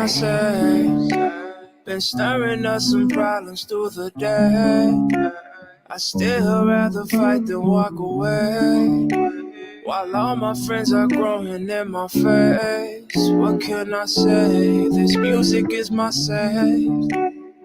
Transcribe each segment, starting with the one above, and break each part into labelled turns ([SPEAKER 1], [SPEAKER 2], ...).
[SPEAKER 1] say? Been stirring up some problems through the day. I still rather fight than walk away. While all my friends are growing in my face. What can I say? This music is my safe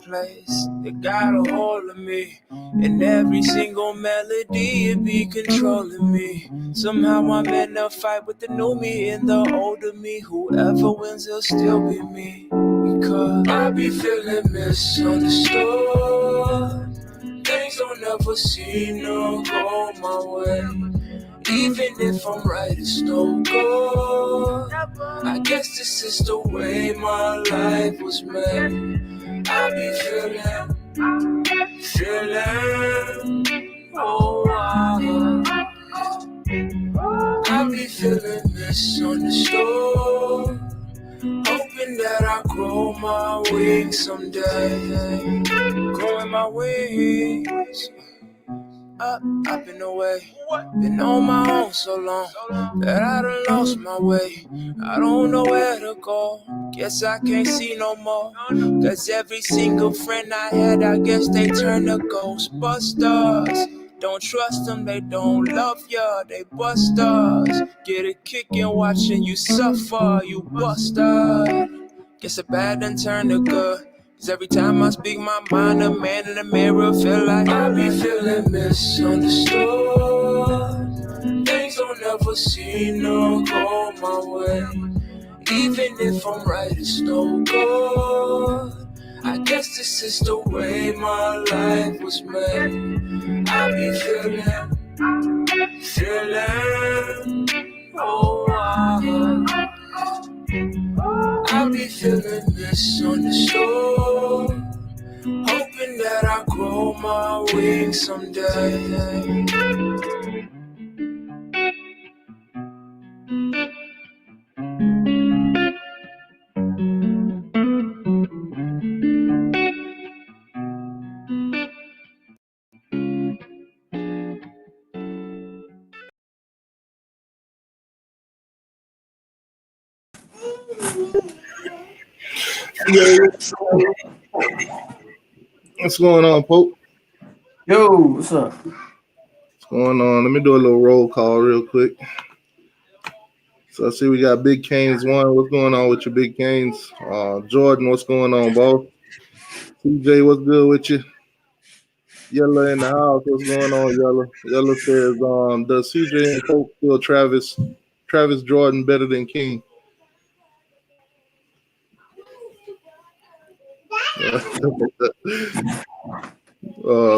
[SPEAKER 1] place. It got a hold of me. And every single melody, it be controlling me. Somehow I'm in a fight with the new me and the older me. Whoever wins, it'll still be me. Because I be feeling misunderstood. Things don't ever seem to go my way. Even if I'm right, it's no good. I guess this is the way my life was made. I be feeling, oh I be feeling misunderstood. Hoping that I grow my wings someday. Growing my wings. I've been away, been on my own so long that I done lost my way. I don't know where to go, guess I can't see no more. Cause every single friend I had, I guess they turned to ghostbusters. Don't trust them, they don't love ya, they busters. Get a kick in watching you suffer, you buster. Guess a bad done turn to good. Cause every time I speak my mind, a man in the mirror feel like I be feeling misunderstood. Things don't ever seem to go my way. Even if I'm right, it's no good. I guess this is the way my life was made. I be feeling, oh I be feeling misunderstood. Hoping that I grow my wings someday.
[SPEAKER 2] What's going on, Polk?
[SPEAKER 3] Yo, what's up?
[SPEAKER 2] What's going on? Let me do a little roll call real quick. So I see we got Big Canes one. What's going on with your Big Canes? Jordan, what's going on, boss? TJ, what's good with you? Yella in the house, what's going on, Yella? Yella says, does CJ and Polk feel Travis Jordan better than King?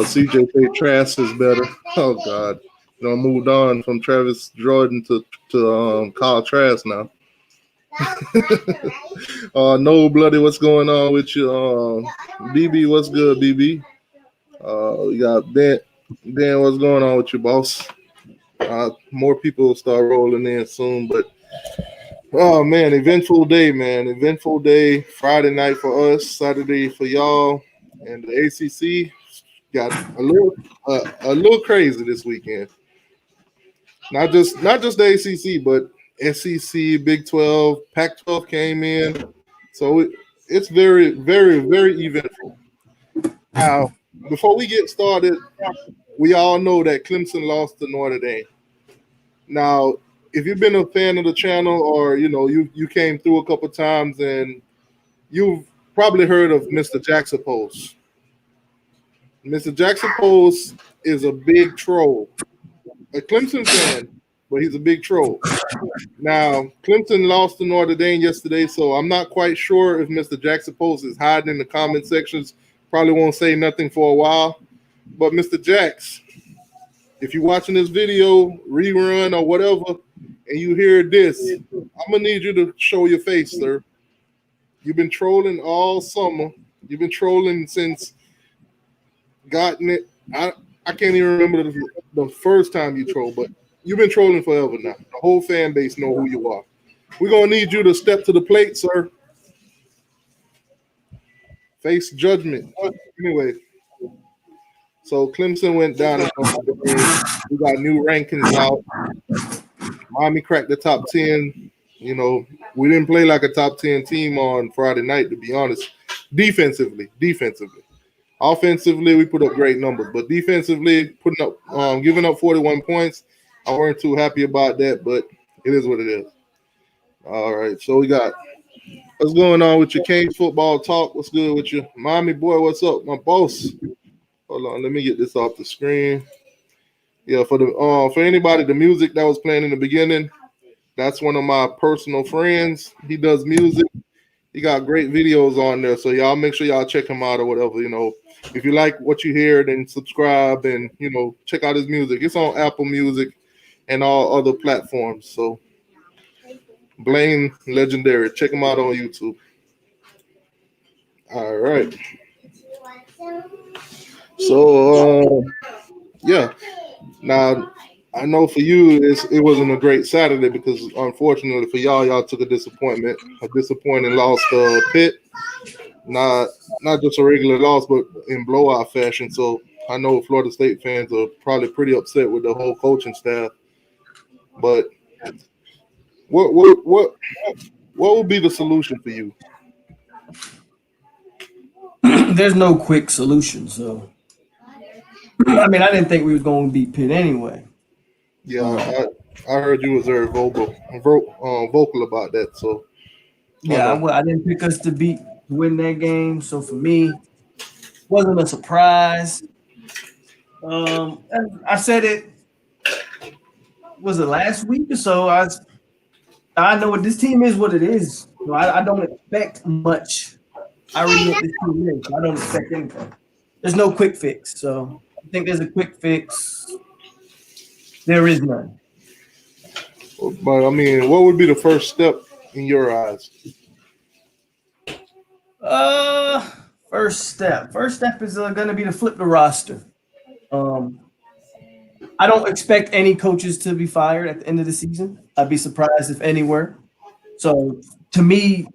[SPEAKER 2] CJ say Trask is better. Oh God, moved on from Travis Jordan to Kyle Trask now. No bloody, what's going on with you? BB, what's good, BB? We got Dan. Dan, what's going on with you, boss? More people will start rolling in soon, but oh man, eventful day, man. Eventful day. Friday night for us, Saturday for y'all, and the ACC got a little crazy this weekend. Not just the ACC, but SEC, Big 12, Pac-12 came in, so it's very, very, very eventful. Now, before we get started, we all know that Clemson lost to Notre Dame. Now, if you've been a fan of the channel, or you came through a couple times, and you've probably heard of Mr. Jackson Post. Mr. Jackson Post is a big troll, a Clemson fan, but he's a big troll. Now, Clemson lost to Notre Dame yesterday, so I'm not quite sure if Mr. Jackson Post is hiding in the comment sections. Probably won't say nothing for a while. But Mr. Jax, if you're watching this video, rerun or whatever, and you hear this, I'm going to need you to show your face, sir. You've been trolling all summer. You've been trolling since gotten it. I can't even remember the first time you trolled, but you've been trolling forever now. The whole fan base know who you are. We're going to need you to step to the plate, sir. Face judgment. Anyway, so Clemson went down. We got new rankings out. Miami cracked the top 10. We didn't play like a top 10 team on Friday night, to be honest. Defensively. Offensively, we put up great numbers, but defensively, giving up 41 points, I weren't too happy about that, but it is what it is. All right, so we got what's going on with your Kings football talk? What's good with you, Miami boy? What's up, my boss? Hold on, let me get this off the screen. Yeah, for anybody, the music that was playing in the beginning, that's one of my personal friends. He does music. He got great videos on there, so y'all make sure y'all check him out or whatever. If you like what you hear, then subscribe and check out his music. It's on Apple Music and all other platforms. So Blaine Legendary, check him out on YouTube. All right. So yeah. Now I know for you it wasn't a great Saturday because unfortunately for y'all took a disappointing loss to Pitt. Not just a regular loss, but in blowout fashion. So I know Florida State fans are probably pretty upset with the whole coaching staff. But what would be the solution for you?
[SPEAKER 3] There's no quick solution. So, I mean, I didn't think we was going to beat Pitt anyway.
[SPEAKER 2] Yeah, I heard you was very vocal about that. So
[SPEAKER 3] yeah, I didn't pick us to win that game. So for me, wasn't a surprise. And I said it was it last week or so. I know what this team is. What it is. So I don't expect much. I already know what this team is. So I don't expect anything. There's no quick fix. So I think there's a quick fix. There is none.
[SPEAKER 2] But I mean, what would be the first step in your eyes?
[SPEAKER 3] First step. First step is going to be to flip the roster. I don't expect any coaches to be fired at the end of the season. I'd be surprised if any were. So to me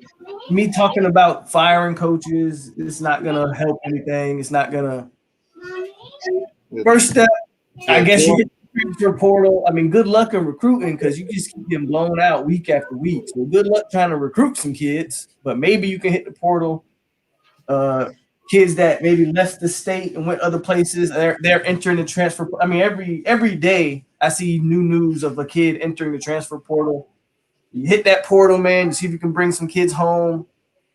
[SPEAKER 3] talking about firing coaches, it's not going to help anything. It's not going to. First step, I guess you hit the transfer portal. I mean, good luck in recruiting because you just keep getting blown out week after week. So good luck trying to recruit some kids, but maybe you can hit the portal. Kids that maybe left the state and went other places, they're entering the transfer. I mean, every day I see new news of a kid entering the transfer portal. You hit that portal, man. You see if you can bring some kids home,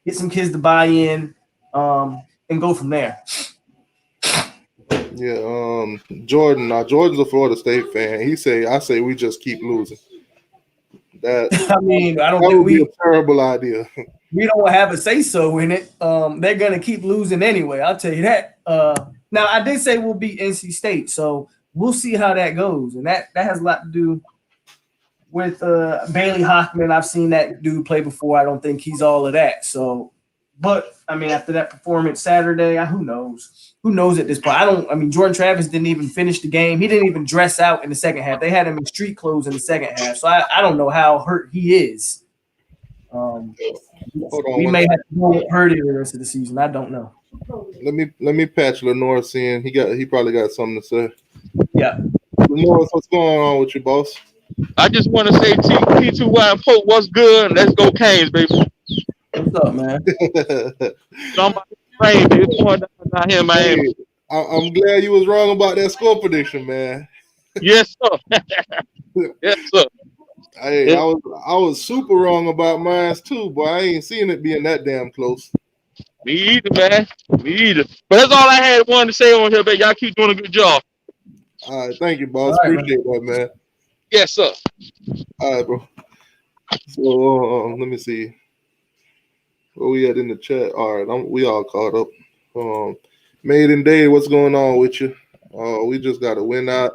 [SPEAKER 3] get some kids to buy in, and go from there.
[SPEAKER 2] Yeah, Jordan. Now Jordan's a Florida State fan. I say we just keep losing. That
[SPEAKER 3] I mean, I don't
[SPEAKER 2] that
[SPEAKER 3] think
[SPEAKER 2] would be a terrible idea.
[SPEAKER 3] We don't have a say-so in it. They're going to keep losing anyway. I'll tell you that. Now, I did say we'll beat NC State, so we'll see how that goes. And that has a lot to do with Bailey Hockman. I've seen that dude play before. I don't think he's all of that. So, but, I mean, after that performance Saturday, who knows? Who knows at this point? Jordan Travis didn't even finish the game. He didn't even dress out in the second half. They had him in street clothes in the second half. So I don't know how hurt he is. We may have to go hurt it the rest of the season. I don't know.
[SPEAKER 2] Let me patch Lenore in. He probably got something to say.
[SPEAKER 3] Yeah.
[SPEAKER 2] Lenore, what's going on with you, boss?
[SPEAKER 4] I just want to say t2y and Polk, what's good? Let's go Canes, baby.
[SPEAKER 3] What's up, man?
[SPEAKER 4] Somebody rain, baby. It's going down here in Miami.
[SPEAKER 2] I'm glad you was wrong about that score prediction, man.
[SPEAKER 4] Yes, sir. Yes, sir.
[SPEAKER 2] Hey, I was super wrong about mine too, but I ain't seen it being that damn close.
[SPEAKER 4] Me either, man. Me either. But that's all I wanted to say on here, baby. Y'all keep doing a good job.
[SPEAKER 2] All right, thank you, boss.
[SPEAKER 3] Right,
[SPEAKER 2] appreciate that, man.
[SPEAKER 4] Yes, sir.
[SPEAKER 2] All right, bro. So let me see. Where we at in the chat? All right, we all caught up. Maiden Day, what's going on with you? We just got to win out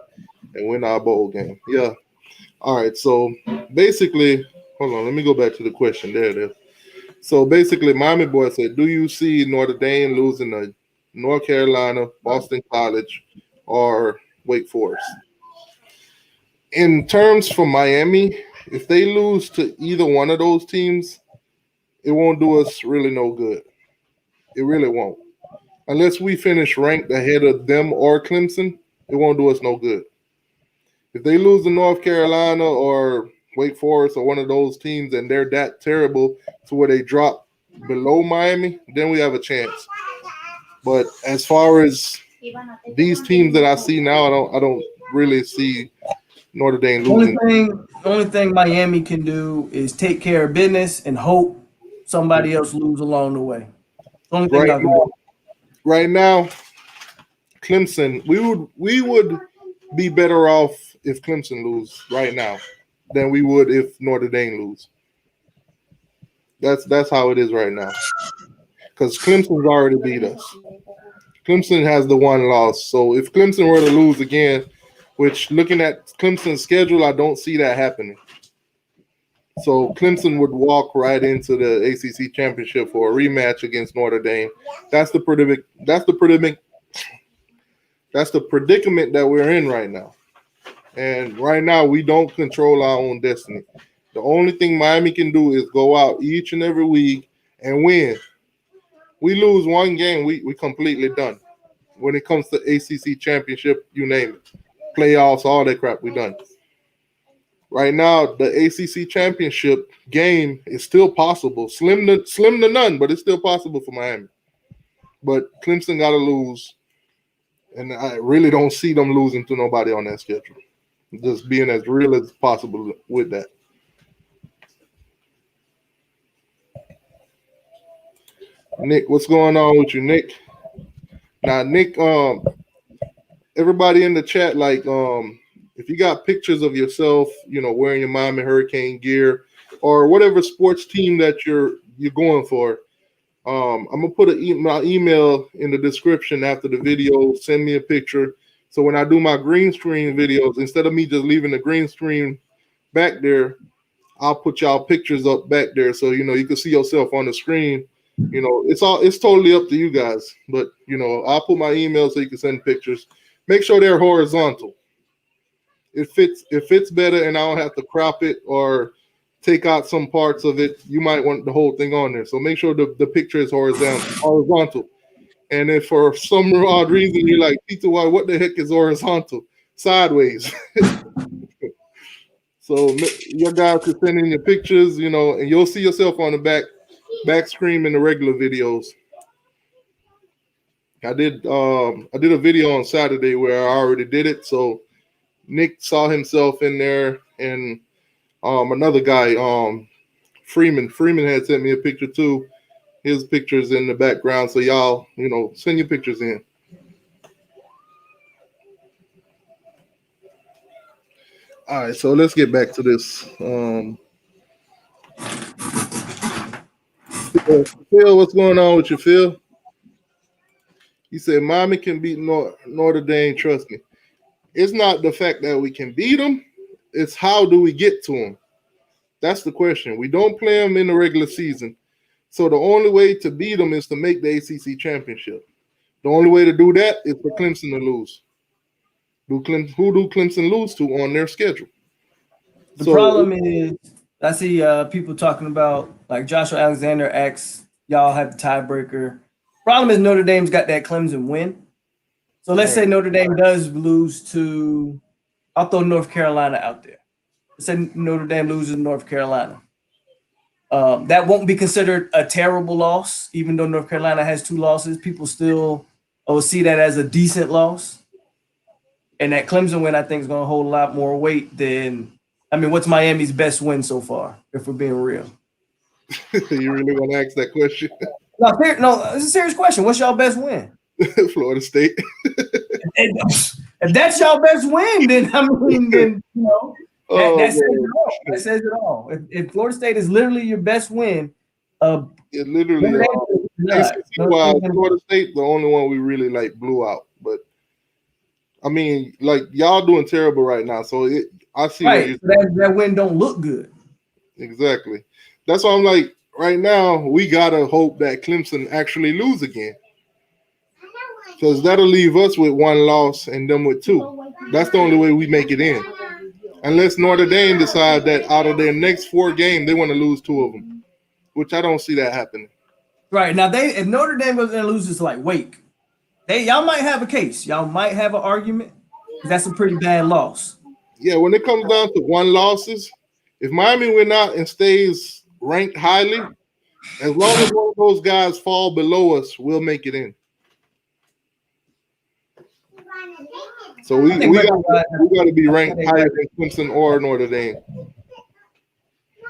[SPEAKER 2] and win our bowl game. Yeah. All right, so basically, hold on, let me go back to the question. There it is. So basically, Miami Boy said, do you see Notre Dame losing to North Carolina, Boston College, or Wake Forest? In terms for Miami, if they lose to either one of those teams, it won't do us really no good. It really won't. Unless we finish ranked ahead of them or Clemson, it won't do us no good. If they lose to North Carolina or Wake Forest or one of those teams, and they're that terrible to where they drop below Miami, then we have a chance. But as far as these teams that I see now, I don't really see Notre Dame losing.
[SPEAKER 3] Only thing Miami can do is take care of business and hope somebody else lose along the way. Only thing I can do.
[SPEAKER 2] Right now, Clemson, we would be better off if Clemson lose right now than we would if Notre Dame lose. That's how it is right now. Because Clemson's already beat us. Clemson has the one loss. So if Clemson were to lose again, which looking at Clemson's schedule, I don't see that happening. So Clemson would walk right into the ACC championship for a rematch against Notre Dame. That's the predicament. That's the predicament that we're in right now. And right now, we don't control our own destiny. The only thing Miami can do is go out each and every week and win. We lose one game, we completely done. When it comes to ACC championship, you name it, playoffs, all that crap, we done. Right now, the ACC championship game is still possible. Slim to none, but it's still possible for Miami. But Clemson got to lose, and I really don't see them losing to nobody on that schedule. Just being as real as possible with that. Nick, what's going on with you, Nick? Now, Nick, everybody in the chat, like, if you got pictures of yourself, wearing your Miami Hurricane gear or whatever sports team that you're going for, I'm gonna put my email in the description after the video. Send me a picture. So when I do my green screen videos, instead of me just leaving the green screen back there, I'll put y'all pictures up back there so you can see yourself on the screen. It's totally up to you guys. But I'll put my email so you can send pictures. Make sure they're horizontal. It fits better, and I don't have to crop it or take out some parts of it. You might want the whole thing on there. So make sure the picture is horizontal. And if for some odd reason you're like, t2y, what the heck is horizontal? Sideways. So your guys can send in your pictures, and you'll see yourself on the back screen in the regular videos. I did a video on Saturday where I already did it. So Nick saw himself in there, and another guy, Freeman had sent me a picture too. His picture's in the background, so y'all, send your pictures in. All right, so let's get back to this. Phil, what's going on with you, Phil? He said, Miami can beat Notre Dame, trust me. It's not the fact that we can beat them. It's how do we get to them? That's the question. We don't play them in the regular season. So the only way to beat them is to make the ACC championship. The only way to do that is for Clemson to lose. Who do Clemson lose to on their schedule?
[SPEAKER 3] The problem is, I see people talking about, like Joshua Alexander asks, y'all have the tiebreaker. Problem is Notre Dame's got that Clemson win. So let's say Notre Dame does lose to, I'll throw North Carolina out there. Let's say Notre Dame loses to North Carolina. That won't be considered a terrible loss, even though North Carolina has 2 losses. People still will see that as a decent loss. And that Clemson win, I think, is going to hold a lot more weight than, what's Miami's best win so far, if we're being real?
[SPEAKER 2] You really want to ask that question?
[SPEAKER 3] No, it's a serious question. What's y'all best win?
[SPEAKER 2] Florida State.
[SPEAKER 3] If that's y'all best win, then that says it all. That says it all. If Florida State is literally your best win,
[SPEAKER 2] it literally Florida State the only one we really blew out. But y'all doing terrible right now. So I see
[SPEAKER 3] right. That win don't look good.
[SPEAKER 2] Exactly. That's why I'm like, right now we gotta hope that Clemson actually lose again. Because that'll leave us with 1 loss and them with 2. That's the only way we make it in. Unless Notre Dame decide that out of their next 4 games, they want to lose 2 of them, which I don't see that happening.
[SPEAKER 3] Right. Now, if Notre Dame goes and loses to Wake, y'all might have a case. Y'all might have an argument. That's a pretty bad loss.
[SPEAKER 2] Yeah, when it comes down to 1 losses, If Miami win out and stays ranked highly, as long as one of those guys fall below us, we'll make it in. So we got to be ranked higher than Clemson or Notre Dame.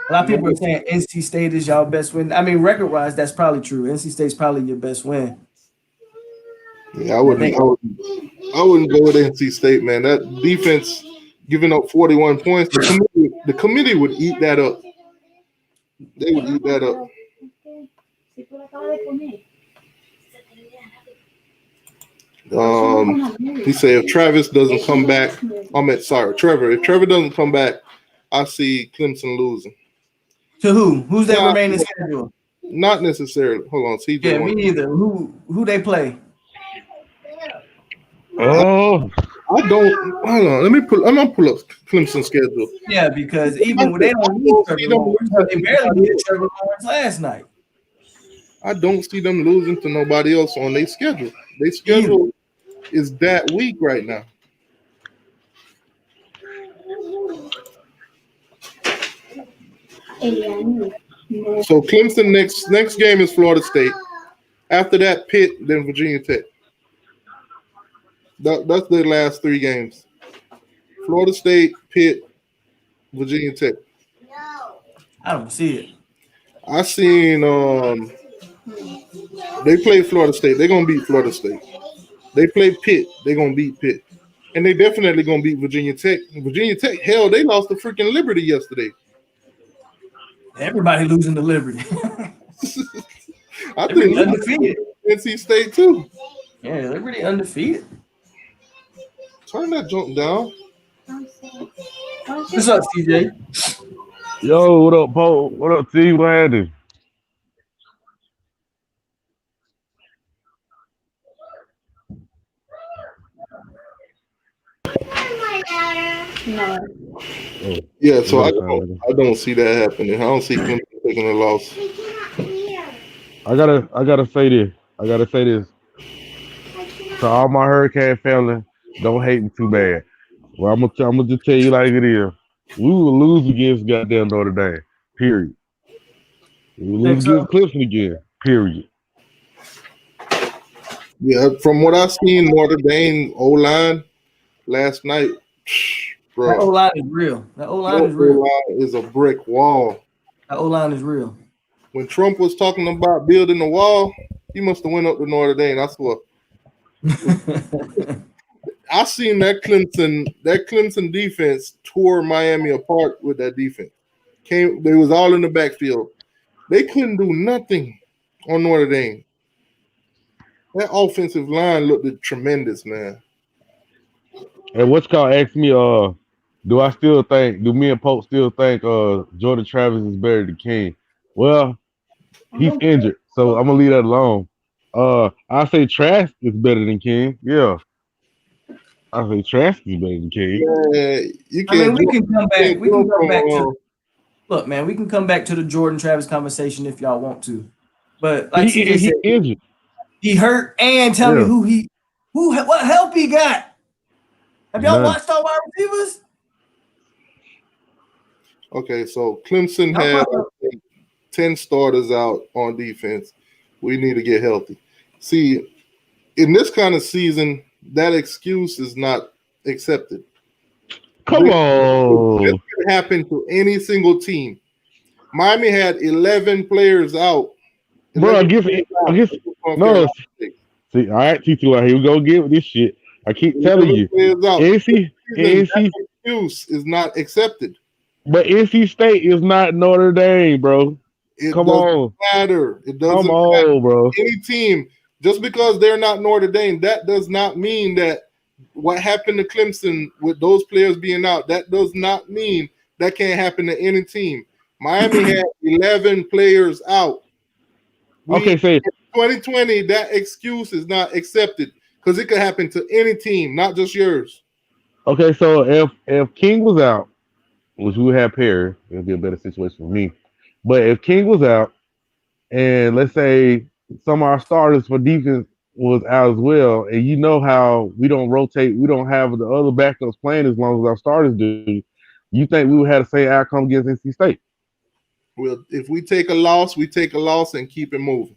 [SPEAKER 3] A lot of people are saying NC State is y'all best win. I mean, record-wise, that's probably true. NC State's probably your best win.
[SPEAKER 2] Yeah, I wouldn't go with NC State, man. That defense giving up 41 points, the committee would eat that up. They would eat that up. He said if Travis doesn't come back, Trevor. If Trevor doesn't come back, I see Clemson losing.
[SPEAKER 3] To who? Who's their remaining schedule?
[SPEAKER 2] Not necessarily. Hold on, CJ.
[SPEAKER 3] Yeah, me neither. Who they play?
[SPEAKER 4] Oh,
[SPEAKER 2] I don't. Hold on. I'm gonna pull up Clemson schedule.
[SPEAKER 3] Yeah, because even when they don't need Trevor Lawrence, they barely did Trevor Lawrence last night.
[SPEAKER 2] I don't see them losing to nobody else on their schedule. Their schedule is that weak right now. So Clemson next game is Florida State. After that, Pitt, then Virginia Tech. That's their last 3 games. Florida State, Pitt, Virginia Tech.
[SPEAKER 3] I don't see it.
[SPEAKER 2] I seen they play Florida State. They're gonna beat Florida State. They play Pitt. They're gonna beat Pitt. And they definitely gonna beat Virginia Tech. Virginia Tech, hell, they lost to freaking Liberty yesterday.
[SPEAKER 3] Everybody losing to Liberty.
[SPEAKER 2] I think
[SPEAKER 3] undefeated.
[SPEAKER 2] NC State too.
[SPEAKER 3] Yeah, Liberty undefeated.
[SPEAKER 2] Turn that junk down.
[SPEAKER 3] What's up, CJ?
[SPEAKER 4] yo, what up, Polk? What up, T? What happened?
[SPEAKER 5] No.
[SPEAKER 2] Yeah, so I don't see that happening. I don't see Clemson taking a loss.
[SPEAKER 4] I gotta say this. To all my Hurricane family, don't hate me too bad. Well, I'm gonna just tell you like it is. We will lose against goddamn Notre Dame. Period. We will lose against Clemson again. Period.
[SPEAKER 2] Yeah, from what I seen, Notre Dame O-line last night, bro.
[SPEAKER 3] That O-line is real. That O-line is real.
[SPEAKER 2] O-line is a brick wall.
[SPEAKER 3] That O-line is real.
[SPEAKER 2] When Trump was talking about building the wall, he must have went up to Notre Dame. I swear. I seen that Clemson defense tore Miami apart with that defense. They was all in the backfield. They couldn't do nothing on Notre Dame. That offensive line looked tremendous, man.
[SPEAKER 4] And what's called asked me, do me and Polk still think Jordan Travis is better than King? Well, he's injured, so I'm gonna leave that alone. I say Trask is better than King. Yeah. I say Trask is better than King.
[SPEAKER 2] Yeah,
[SPEAKER 3] we can come back. We can come back to look, man. We can come back to the Jordan Travis conversation if y'all want to. But like
[SPEAKER 4] he injured.
[SPEAKER 3] He hurt, and tell me what help he got. Have y'all watched our wide receivers?
[SPEAKER 2] Okay, so Clemson had 10 starters out on defense. We need to get healthy. See, in this kind of season, that excuse is not accepted.
[SPEAKER 4] Come on.
[SPEAKER 2] This could happen to any single team. Miami had 11 players out.
[SPEAKER 4] Bro, I guess no. See, all right, t2y, here we go again with this shit. I keep telling you. NC
[SPEAKER 2] excuse is not accepted.
[SPEAKER 4] But NC State is not Notre Dame, bro.
[SPEAKER 2] It doesn't matter. It doesn't matter,
[SPEAKER 4] bro.
[SPEAKER 2] Any team, just because they're not Notre Dame, that does not mean that what happened to Clemson with those players being out, that does not mean that can't happen to any team. Miami had 11 players out.
[SPEAKER 4] Okay, say
[SPEAKER 2] 2020, that excuse is not accepted because it could happen to any team, not just yours.
[SPEAKER 4] Okay, so if King was out, which we would have Perry, it would be a better situation for me. But if King was out, and let's say some of our starters for defense was out as well, and you know how we don't rotate, we don't have the other backups playing as long as our starters do. you think we would have the same outcome against NC State?
[SPEAKER 2] Well, if we take a loss, we take a loss and keep it moving.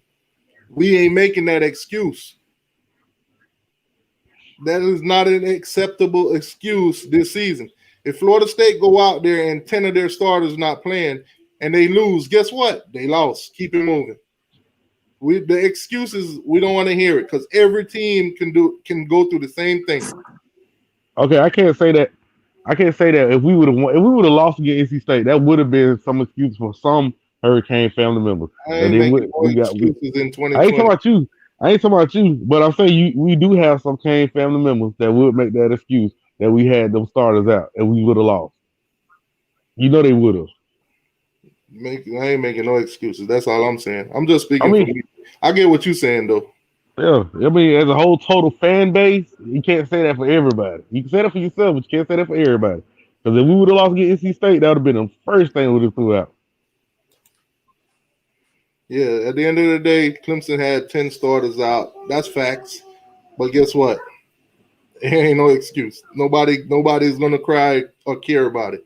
[SPEAKER 2] We ain't making that excuse. That is not an acceptable excuse this season. If Florida State go out there and 10 of their starters not playing and they lose, guess what? They lost. Keep it moving. The excuses, we don't want to hear it because every team can go through the same thing.
[SPEAKER 4] Okay, I can't say that. If we would have lost against NC State, that would have been some excuse for some Hurricane family members.
[SPEAKER 2] I ain't making no excuses in 2020.
[SPEAKER 4] I ain't talking about you, but I'm saying we do have some Kane family members that would make that excuse that we had them starters out and we would have lost. You know they would have.
[SPEAKER 2] I ain't making no excuses. That's all I'm saying. I'm just speaking for me. I get what you're saying though.
[SPEAKER 4] Yeah, I mean, as a whole total fan base, you can't say that for everybody. You can say that for yourself, but you can't say that for everybody. Because if we would have lost against NC State, that would have been the first thing we would have threw out.
[SPEAKER 2] Yeah, at the end of the day, Clemson had 10 starters out. That's facts. But guess what? It ain't no excuse. Nobody's gonna cry or care about it.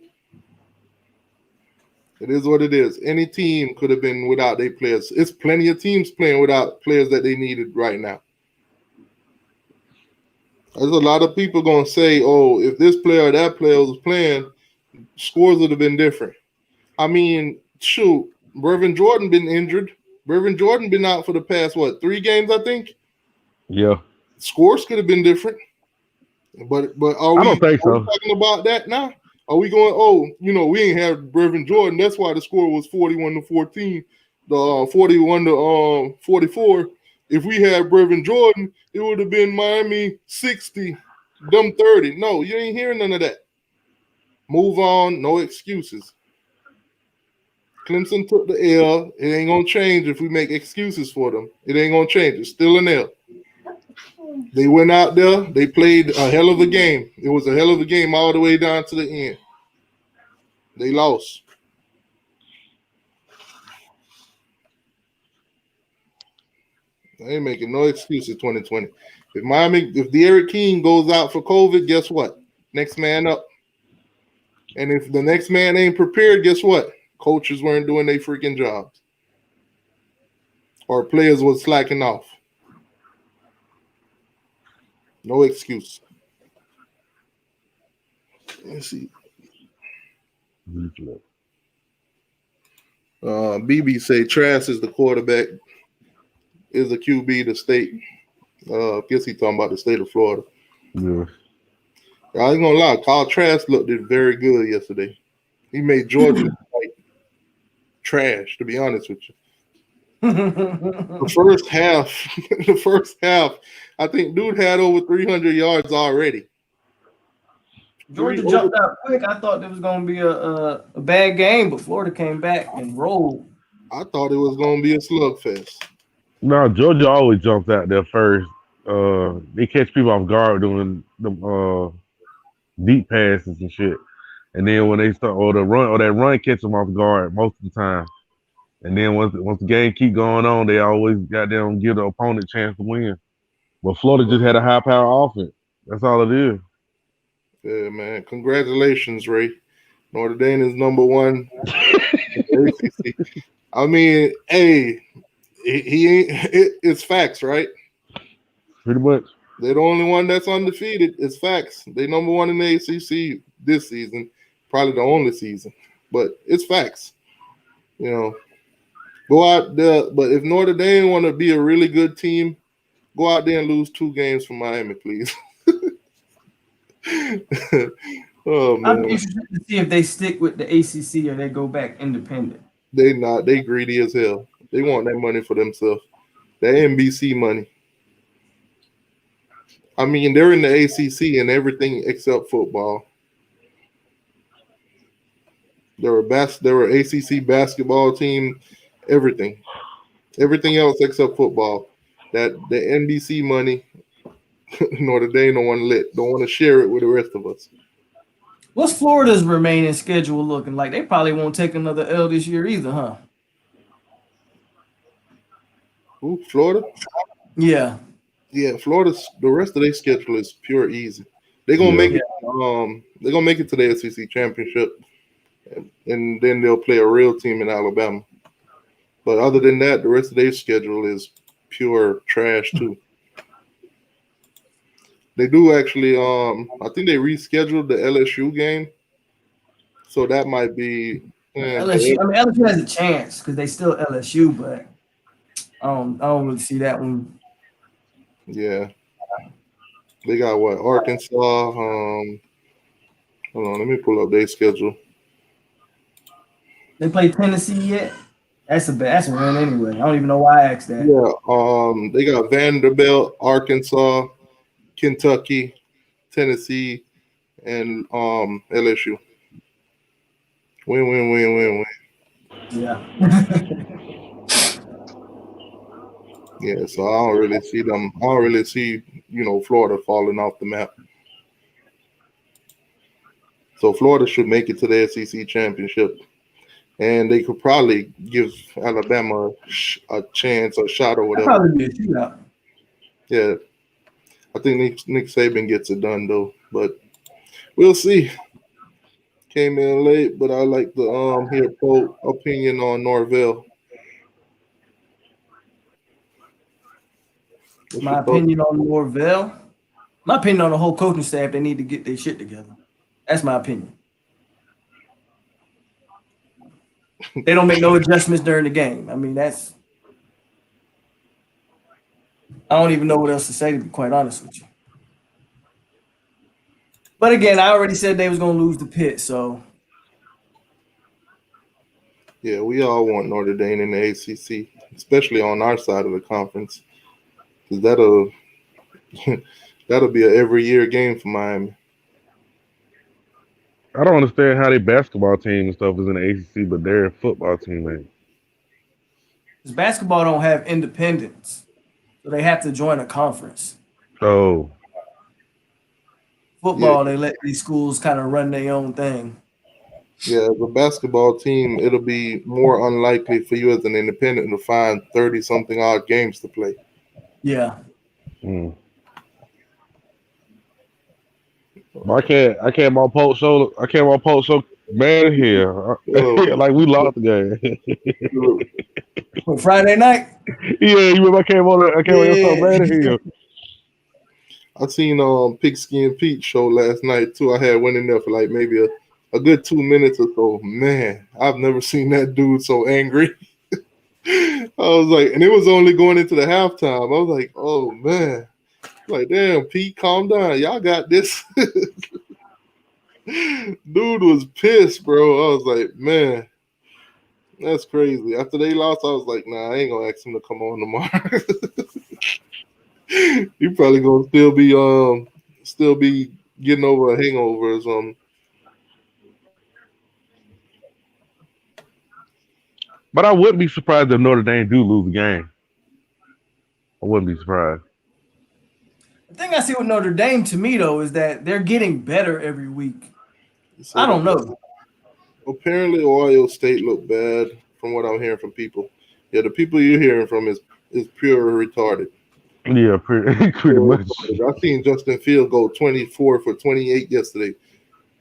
[SPEAKER 2] It is what it is. Any team could have been without their players. It's plenty of teams playing without players that they needed right now. There's a lot of people going to say, oh, if this player or that player was playing, scores would have been different. I mean, shoot, Brevin Jordan been injured. Brevin Jordan been out for the past, 3 games, I think?
[SPEAKER 4] Yeah.
[SPEAKER 2] Scores could have been different. But are we talking about that now? Are we going, we ain't have Brevin Jordan. That's why the score was 41-14, the 41-44. If we had Brevin Jordan, it would have been Miami 60, them 30. No, you ain't hearing none of that. Move on, no excuses. Clemson took the L. It ain't going to change if we make excuses for them. It ain't going to change. It's still an L. They went out there. They played a hell of a game. It was a hell of a game all the way down to the end. They lost. I ain't making no excuses 2020. If De'Aaron King goes out for COVID, guess what? Next man up. And if the next man ain't prepared, guess what? Coaches weren't doing their freaking jobs. Or players was slacking off. No excuse. Let's see. BB say Trask is the quarterback, is the QB, the state. I guess he's talking about the state of Florida.
[SPEAKER 4] Yeah.
[SPEAKER 2] I ain't gonna lie, Kyle Trask looked very good yesterday. He made Georgia like trash, to be honest with you. The first half, I think dude had over 300 yards already.
[SPEAKER 3] Georgia jumped out quick. I thought it was going to be a bad game, but Florida came back and rolled.
[SPEAKER 2] I thought it was going to be a slugfest.
[SPEAKER 4] No, Georgia always jumps out there first. They catch people off guard doing the deep passes and shit. And then when they start, that run catch them off guard most of the time. And then once the game keep going on, they always goddamn give the opponent a chance to win. But Florida just had a high power offense. That's all it is.
[SPEAKER 2] Yeah, man. Congratulations, Ray. Notre Dame is number 1. I mean, hey, it's facts, right?
[SPEAKER 4] Pretty much.
[SPEAKER 2] They're the only one that's undefeated. It's facts. They number 1 in the ACC this season, probably the only season. But it's facts. Go out there. But if Notre Dame want to be a really good team, go out there and lose 2 games from Miami, please. Oh, man.
[SPEAKER 3] I'm interested to see if they stick with the ACC or they go back independent.
[SPEAKER 2] They not. They greedy as hell. They want that money for themselves. That NBC money. I mean, they're in the ACC and everything except football. They're a ACC basketball team. Everything else except football. That the NBC money, Notre Dame don't want to share it with the rest of us.
[SPEAKER 3] What's Florida's remaining schedule looking like? They probably won't take another L this year either, huh?
[SPEAKER 2] Who, Florida?
[SPEAKER 3] Yeah.
[SPEAKER 2] Yeah, Florida's the rest of their schedule is pure easy. They're gonna make
[SPEAKER 3] Yeah.
[SPEAKER 2] it. They're gonna make it to the SEC championship, and then they'll play a real team in Alabama. But other than that, the rest of their schedule is pure trash too. They do actually. I think they rescheduled the LSU game, so that might be.
[SPEAKER 3] LSU. I mean, LSU has a chance because they still LSU, but I don't really see that one.
[SPEAKER 2] Yeah, they got what Arkansas. Hold on, let me pull up their schedule.
[SPEAKER 3] They play Tennessee yet? That's a win anyway. I don't even know why I asked that.
[SPEAKER 2] Yeah, they got Vanderbilt, Arkansas, Kentucky, Tennessee, and LSU. Win.
[SPEAKER 3] Yeah.
[SPEAKER 2] Yeah, so I don't really see them. I don't really see, Florida falling off the map. So Florida should make it to the SEC championship, and they could probably give Alabama a chance, a shot, or
[SPEAKER 3] That'd
[SPEAKER 2] whatever.
[SPEAKER 3] probably be a shootout.
[SPEAKER 2] Yeah, I think Nick Saban gets it done though, but we'll see. Came in late, but I like to hear Polk opinion on Norvell. What's
[SPEAKER 3] My
[SPEAKER 2] your thought?
[SPEAKER 3] opinion on Norvell. My opinion on the whole coaching staff, they need to get their shit together. That's my opinion. They don't make no adjustments during the game. I mean, I don't even know what else to say, to be quite honest with you. But again, I already said they was going to lose to Pitt, so.
[SPEAKER 2] Yeah, we all want Notre Dame in the ACC, especially on our side of the conference, because that'll be an every year game for Miami.
[SPEAKER 4] I don't understand how their basketball team and stuff is in the ACC, but their football team ain't.
[SPEAKER 3] Because basketball don't have independence, so they have to join a conference.
[SPEAKER 4] Oh,
[SPEAKER 3] Football, they let these schools kind of run their own thing.
[SPEAKER 2] Yeah, as a basketball team, it'll be more unlikely for you as an independent to find 30-something odd games to play.
[SPEAKER 3] Yeah.
[SPEAKER 4] I can't my Polk show mad here. Like we lost the game.
[SPEAKER 3] Friday night?
[SPEAKER 4] Yeah, you remember I came on so mad here.
[SPEAKER 2] I seen Pigskin and Pete show last night too. I had went in there for like maybe a good 2 minutes or so. Man, I've never seen that dude so angry. I was like, and it was only going into the halftime. I was like, oh man. Like, damn, Pete, calm down. Y'all got this. Dude was pissed, bro. I was like, man, that's crazy. After they lost, I was like, nah, I ain't gonna ask him to come on tomorrow. He probably gonna still be getting over a hangover or something.
[SPEAKER 4] But I wouldn't be surprised if Notre Dame do lose the game. I wouldn't be surprised.
[SPEAKER 3] The thing I see with Notre Dame, to me, though, is that they're getting better every week. I don't know.
[SPEAKER 2] Apparently, Ohio State looked bad from what I'm hearing from people. Yeah, the people you're hearing from is pure retarded.
[SPEAKER 4] Yeah, pretty much.
[SPEAKER 2] I seen Justin Field go 24 for 28 yesterday,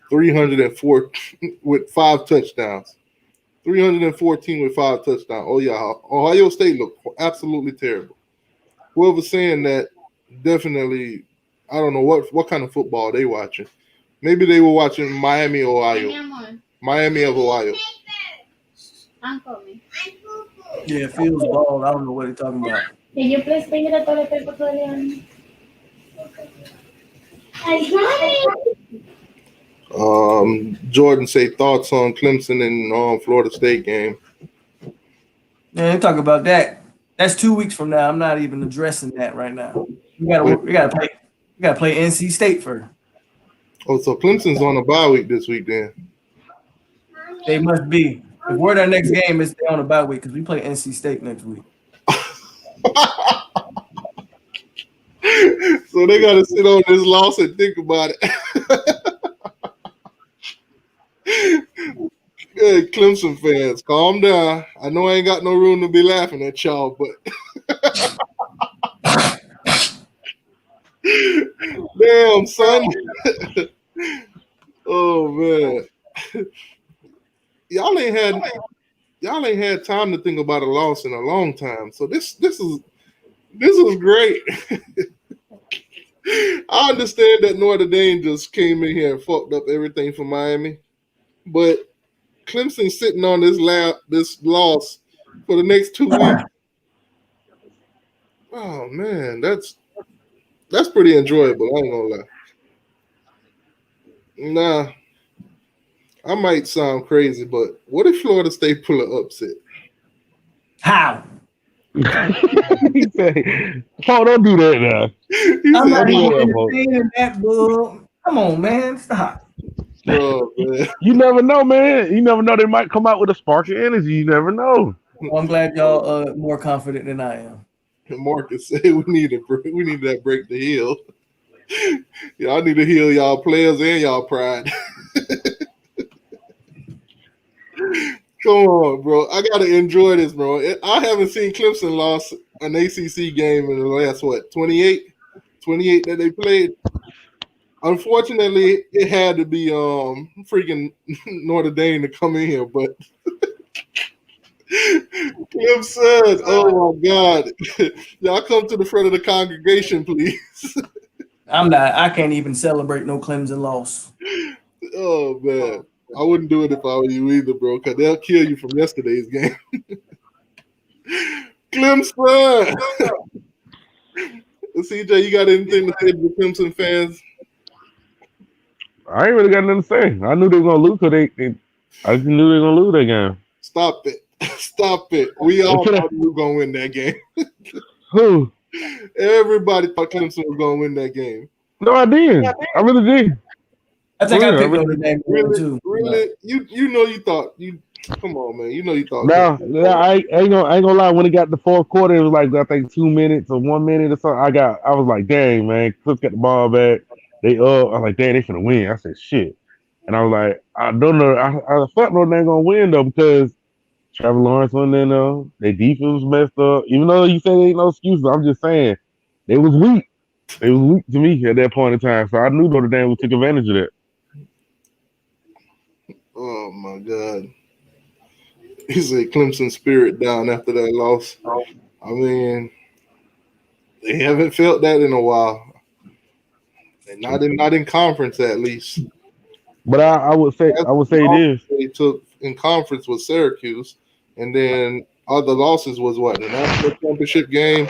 [SPEAKER 2] 304 with 5 touchdowns, 314 with 5 touchdowns. Oh yeah, Ohio State looked absolutely terrible. Whoever's saying that, definitely, I don't know what kind of football they watching. Maybe they were watching Miami, Ohio. Miami of Ohio.
[SPEAKER 3] Yeah, Fields bald. I don't know what they're talking about.
[SPEAKER 5] Can you please bring the toilet paper to the
[SPEAKER 2] Jordan say thoughts on Clemson and Florida State game.
[SPEAKER 3] Yeah, they talk about that. That's 2 weeks from now. I'm not even addressing that right now. We gotta play NC State first.
[SPEAKER 2] Oh, so Clemson's on a bye week this week then.
[SPEAKER 3] They must be. If we're their next game, it's on a bye week because we play NC State next week.
[SPEAKER 2] So they got to sit on this loss and think about it. Hey, Clemson fans, calm down. I know I ain't got no room to be laughing at y'all, but Damn, son. Oh man. Y'all ain't had time to think about a loss in a long time. So this is great. I understand that Notre Dame just came in here and fucked up everything for Miami, but Clemson sitting on this loss for the next 2 weeks. Oh man, that's pretty enjoyable. I ain't gonna lie. Nah, I might sound crazy, but what if Florida State pull an upset?
[SPEAKER 3] How?
[SPEAKER 4] He said, "Paul, don't do that now."
[SPEAKER 3] I'm not even
[SPEAKER 4] "Don't do that, Paul."
[SPEAKER 3] entertaining that bull. Come on, man. Stop.
[SPEAKER 2] Oh man,
[SPEAKER 4] You never know, man. You never know. They might come out with a spark of energy. You never know.
[SPEAKER 3] Well, I'm glad y'all are more confident than I am.
[SPEAKER 2] Marcus said we need that break to heal. Y'all need to heal y'all players and y'all pride. Come on, bro. I gotta enjoy this, bro. I haven't seen Clemson lost an ACC game in the last 28 that they played. Unfortunately, it had to be freaking Notre Dame to come in here, but Clemson, oh my God. Y'all come to the front of the congregation, please.
[SPEAKER 3] I can't even celebrate no Clemson loss.
[SPEAKER 2] Oh man. I wouldn't do it if I were you either, bro, because they'll kill you from yesterday's game. Clemson! CJ, you got anything to say to the Clemson fans?
[SPEAKER 4] I ain't really got nothing to say. I knew they were gonna lose because I just knew they were gonna lose that game.
[SPEAKER 2] Stop it. Stop it. We all thought we were going to win that game.
[SPEAKER 4] Who?
[SPEAKER 2] Everybody thought Clemson was going to win that game.
[SPEAKER 4] No, I did. I really did.
[SPEAKER 3] I think
[SPEAKER 4] Really,
[SPEAKER 3] I picked
[SPEAKER 4] really-
[SPEAKER 3] Notre Dame too.
[SPEAKER 2] Really? You know you thought. Come on, man. You know you thought.
[SPEAKER 4] Now, I ain't gonna lie. When it got the fourth quarter, it was like I think 2 minutes or 1 minute or something. I was like, dang, man. Cliff got the ball back. I was like, dang, they finna win. I said, shit. And I was like, I don't know. I thought Notre Dame gonna win though because Trevor Lawrence went in there. Their defense was messed up. Even though you say there ain't no excuses, I'm just saying they was weak. They was weak to me at that point in time. So I knew Notre Dame would take advantage of that.
[SPEAKER 2] Oh my God. He said Clemson spirit down after that loss. I mean, they haven't felt that in a while. Not in conference at least.
[SPEAKER 4] But I would say this.
[SPEAKER 2] They took in conference with Syracuse, and then other losses was what? The national championship game,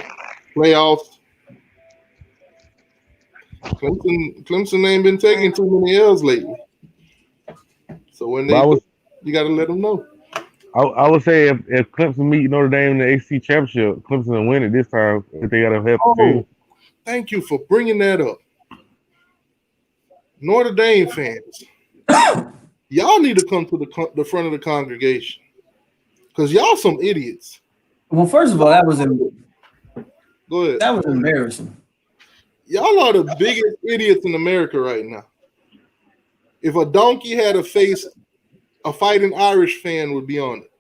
[SPEAKER 2] playoffs. Clemson ain't been taking too many L's lately. So when you got to let them know.
[SPEAKER 4] I would say if Clemson meet Notre Dame in the ACC championship, Clemson will win it this time if they got a healthy team.
[SPEAKER 2] Thank you for bringing that up. Notre Dame fans, y'all need to come to the front of the congregation because y'all some idiots.
[SPEAKER 3] Well, first of all, that was
[SPEAKER 2] Go ahead.
[SPEAKER 3] That was embarrassing.
[SPEAKER 2] Y'all are the biggest idiots in America right now. If a donkey had a face, a fighting Irish fan would be on it.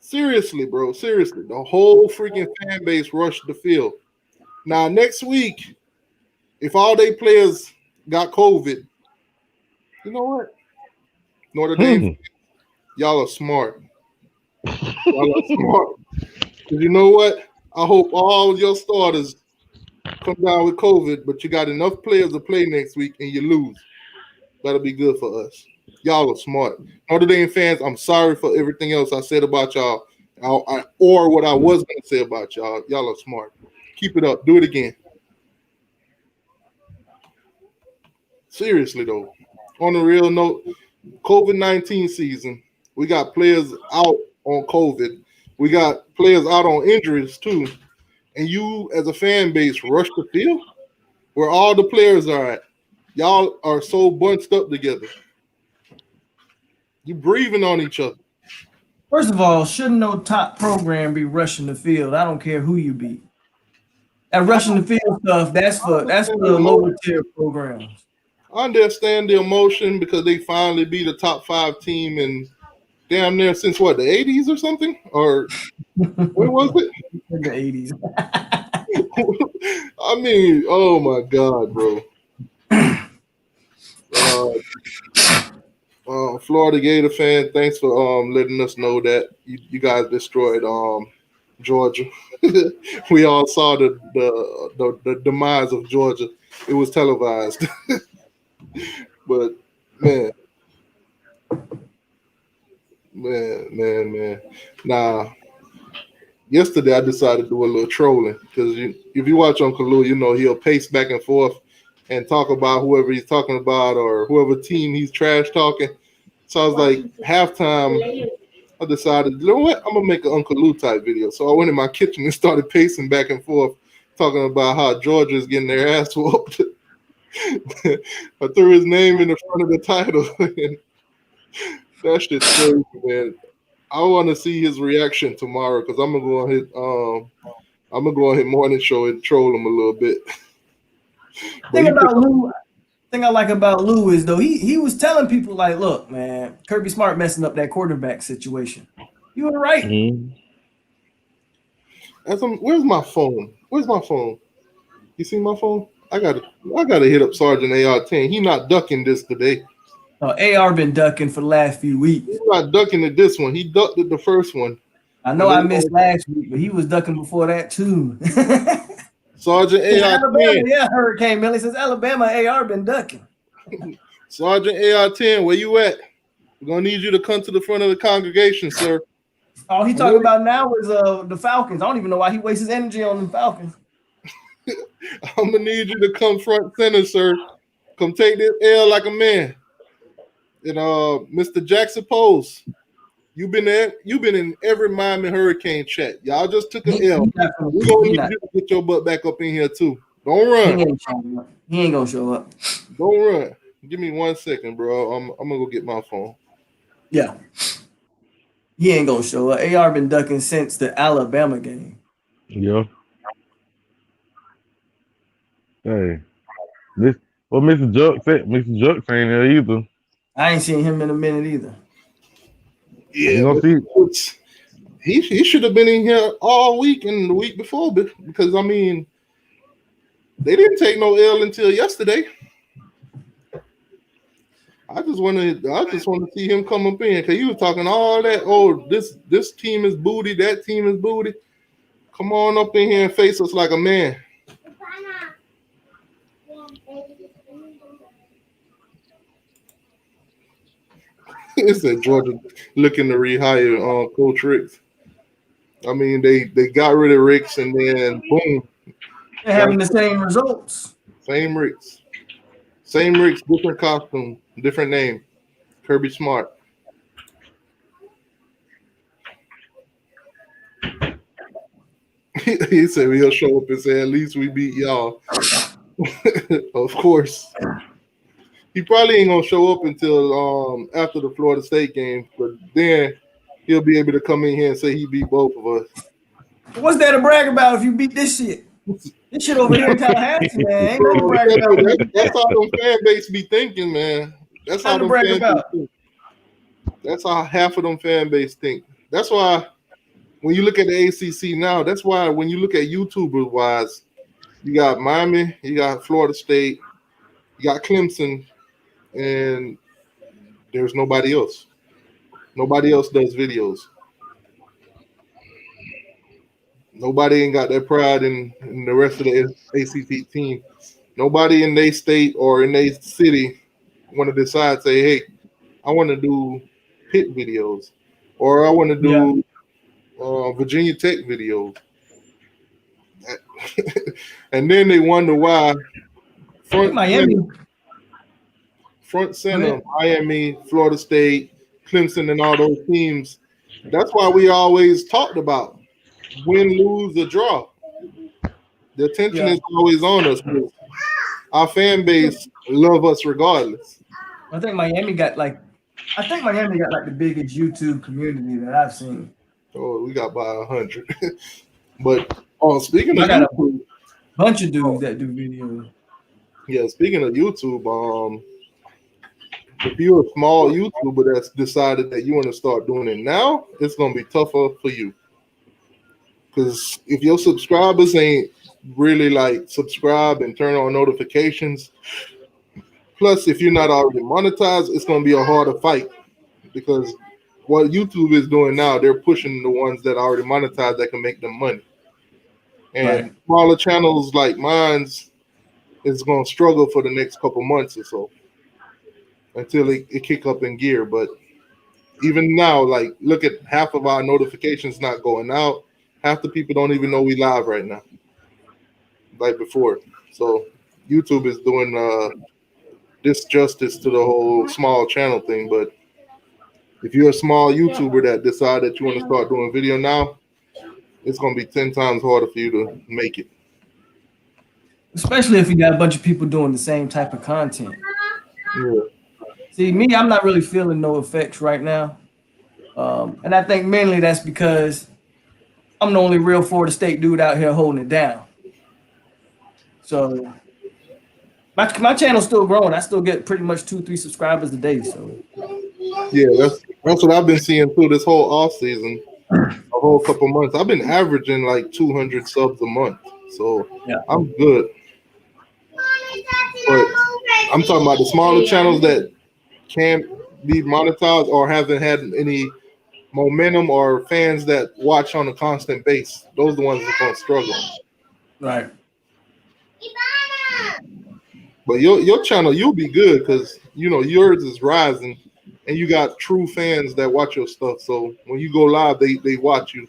[SPEAKER 2] Seriously, bro. Seriously. The whole freaking fan base rushed the field. Now, next week, if all they players got COVID, you know what? Notre Dame, y'all are smart. Y'all are smart. Because you know what? I hope all your starters come down with COVID, but you got enough players to play next week and you lose. That'll be good for us. Y'all are smart. Notre Dame fans, I'm sorry for everything else I said about y'all or what I was going to say about y'all. Y'all are smart. Keep it up. Do it again. Seriously, though, on a real note, COVID-19 season, we got players out on COVID. We got players out on injuries, too. And you, as a fan base, rush the field where all the players are at. Y'all are so bunched up together. You breathing on each other.
[SPEAKER 3] First of all, shouldn't no top program be rushing the field? I don't care who you beat. That rushing the field stuff, that's for the lower tier programs.
[SPEAKER 2] I understand the emotion because they finally beat a top 5 team in damn near since what, the 80s or something? Or when was it?
[SPEAKER 3] In the 80s.
[SPEAKER 2] I mean, oh my God, bro. Florida Gator fan, thanks for letting us know that you guys destroyed Georgia. We all saw the demise of Georgia. It was televised. But man, man. Nah, yesterday I decided to do a little trolling because if you watch Uncle Lou, you know he'll pace back and forth and talk about whoever he's talking about or whoever team he's trash talking. So I was like, halftime, I decided, you know what, I'm gonna make an Uncle Lou type video. So I went in my kitchen and started pacing back and forth, talking about how Georgia is getting their ass whooped. I threw his name in the front of the title. That shit's crazy, man. I want to see his reaction tomorrow because I'm gonna go on his morning show and troll him a little bit.
[SPEAKER 3] Thing I like about Lou is though he was telling people like, look, man, Kirby Smart messing up that quarterback situation. You were right.
[SPEAKER 4] Mm-hmm.
[SPEAKER 2] Where's my phone? You see my phone? I gotta hit up Sergeant AR-10. He not ducking this today.
[SPEAKER 3] AR been ducking for the last few weeks.
[SPEAKER 2] He's not ducking at this one. He ducked at the first one.
[SPEAKER 3] I know I missed last week, but he was ducking before that too.
[SPEAKER 2] Sergeant AR-10.
[SPEAKER 3] Yeah, Hurricane Millie says Alabama AR been ducking.
[SPEAKER 2] Sergeant AR-10, where you at? We're gonna need you to come to the front of the congregation, sir.
[SPEAKER 3] All he talking about now is the Falcons. I don't even know why he wastes his energy on the Falcons.
[SPEAKER 2] I'm gonna need you to come front center, sir. Come take this L like a man. And Mr. Jackson Pose, you've been in every Miami Hurricane chat. Y'all just took an L. We're gonna need you to get your butt back up in here too. Don't run.
[SPEAKER 3] He ain't gonna show up.
[SPEAKER 2] Don't run. Give me 1 second, bro. I'm gonna go get my phone.
[SPEAKER 3] Yeah. He ain't gonna show up. AR been ducking since the Alabama game.
[SPEAKER 4] Yeah. Hey, Mr. Juck said. Mr. Juck ain't there either.
[SPEAKER 3] I ain't seen him in a minute either.
[SPEAKER 2] Yeah,
[SPEAKER 4] you gonna see?
[SPEAKER 2] He should have been in here all week and the week before, because I mean, they didn't take no L until yesterday. I just want to see him come up in because he was talking all that. Oh, this team is booty, that team is booty. Come on up in here and face us like a man. It said Georgia looking to rehire Coach Ricks. I mean, they got rid of Ricks and then boom,
[SPEAKER 3] they're having the same results.
[SPEAKER 2] Same Ricks, different costume, different name. Kirby Smart. He said he'll show up and say, "At least we beat y'all." Of course. He probably ain't gonna show up until after the Florida State game, but then he'll be able to come in here and say he beat both of us.
[SPEAKER 3] What's there to brag about if you beat this shit? This shit over here in Tallahassee, man. Ain't nothing to brag about.
[SPEAKER 2] That's how them fan base be thinking, man. That's how them fan base think. That's how half of them fan base think. That's why when you look at the ACC now, that's why when you look at YouTubers wise, you got Miami, you got Florida State, you got Clemson, and there's nobody else. Nobody else does videos. Nobody ain't got that pride in the rest of the ACC team. Nobody in their state or in their city want to decide, say, hey, I want to do Pitt videos or I want to do Virginia Tech videos. And then they wonder why front center, Miami, Florida State, Clemson, and all those teams. That's why we always talked about win, lose, or draw. The attention is always on us. Our fan base love us regardless.
[SPEAKER 3] I think Miami got like the biggest YouTube community that I've seen.
[SPEAKER 2] Oh, we got by 100. But speaking of
[SPEAKER 3] YouTube, a bunch of dudes that do videos.
[SPEAKER 2] Yeah, speaking of YouTube, if you're a small YouTuber that's decided that you want to start doing it now, it's gonna be tougher for you. Because if your subscribers ain't really like subscribe and turn on notifications. Plus, if you're not already monetized, it's going to be a harder fight because what YouTube is doing now, they're pushing the ones that are already monetized that can make them money. And
[SPEAKER 3] Right.
[SPEAKER 2] smaller channels like mine's is going to struggle for the next couple months or so until it kick up in gear. But even now, like look at half of our notifications not going out. Half the people don't even know we live right now, like before. So YouTube is doing disjustice to the whole small channel thing. But if you're a small YouTuber that decide that you want to start doing video now, it's going to be 10 times harder for you to make it.
[SPEAKER 3] Especially if you got a bunch of people doing the same type of content.
[SPEAKER 2] Yeah.
[SPEAKER 3] See, me, I'm not really feeling no effects right now. And I think mainly that's because I'm the only real Florida State dude out here holding it down. So my channel's still growing. I still get pretty much 2-3 subscribers a day. So
[SPEAKER 2] Yeah, that's what I've been seeing through this whole off season, a whole couple months. I've been averaging like 200 subs a month, so
[SPEAKER 3] yeah,
[SPEAKER 2] I'm good. But I'm talking about the smaller channels that can't be monetized or haven't had any momentum or fans that watch on a constant base. Those are the ones that are going to struggle.
[SPEAKER 3] right.
[SPEAKER 2] But your channel, you'll be good because yours is rising, and you got true fans that watch your stuff. So when you go live, they watch you,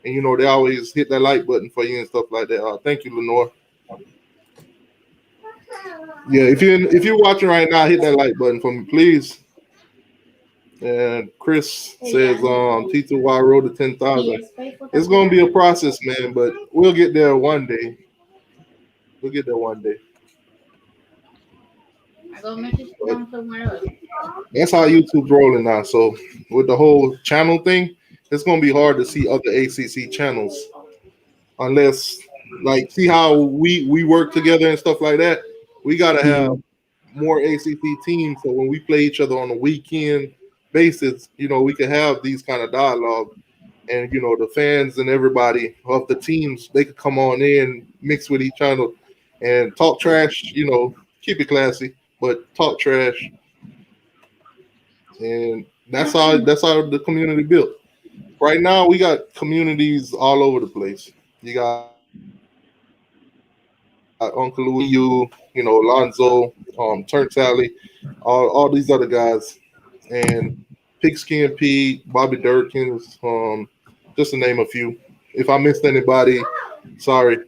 [SPEAKER 2] and they always hit that like button for you and stuff like that. Thank you, Lenore. Yeah, if you're watching right now, hit that like button for me, please. And Chris says, T2Y road to 10,000. It's gonna be a process, man, but we'll get there one day. We'll get there one day. That's how YouTube's rolling now. So with the whole channel thing, it's gonna be hard to see other ACC channels unless, like, see how we work together and stuff like that. We gotta have more ACC teams, so when we play each other on a weekend basis, we can have these kind of dialogue, and the fans and everybody of the teams, they could come on in, mix with each other, and talk trash. Keep it classy, but talk trash, and that's how the community built. Right now, we got communities all over the place. You got Uncle Louis, Alonzo, Turn Tally, all these other guys, and Pigskin Pete, Bobby Durkins, just to name a few. If I missed anybody, sorry.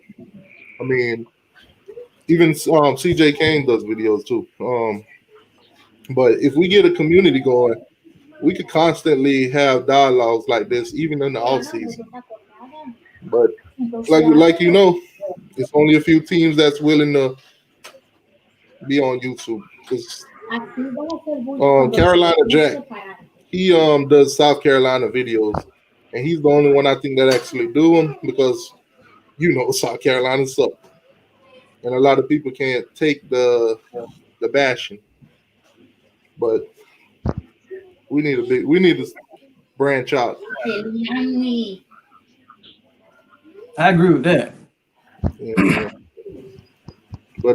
[SPEAKER 2] I mean, even CJ Kane does videos too. But if we get a community going, we could constantly have dialogues like this, even in the off season. But like it's only a few teams that's willing to be on YouTube. Because Carolina Jack, he does South Carolina videos, and he's the only one I think that actually do them because South Carolina suck, and a lot of people can't take the bashing. But we need to branch out.
[SPEAKER 3] I agree with that.
[SPEAKER 2] Yeah. But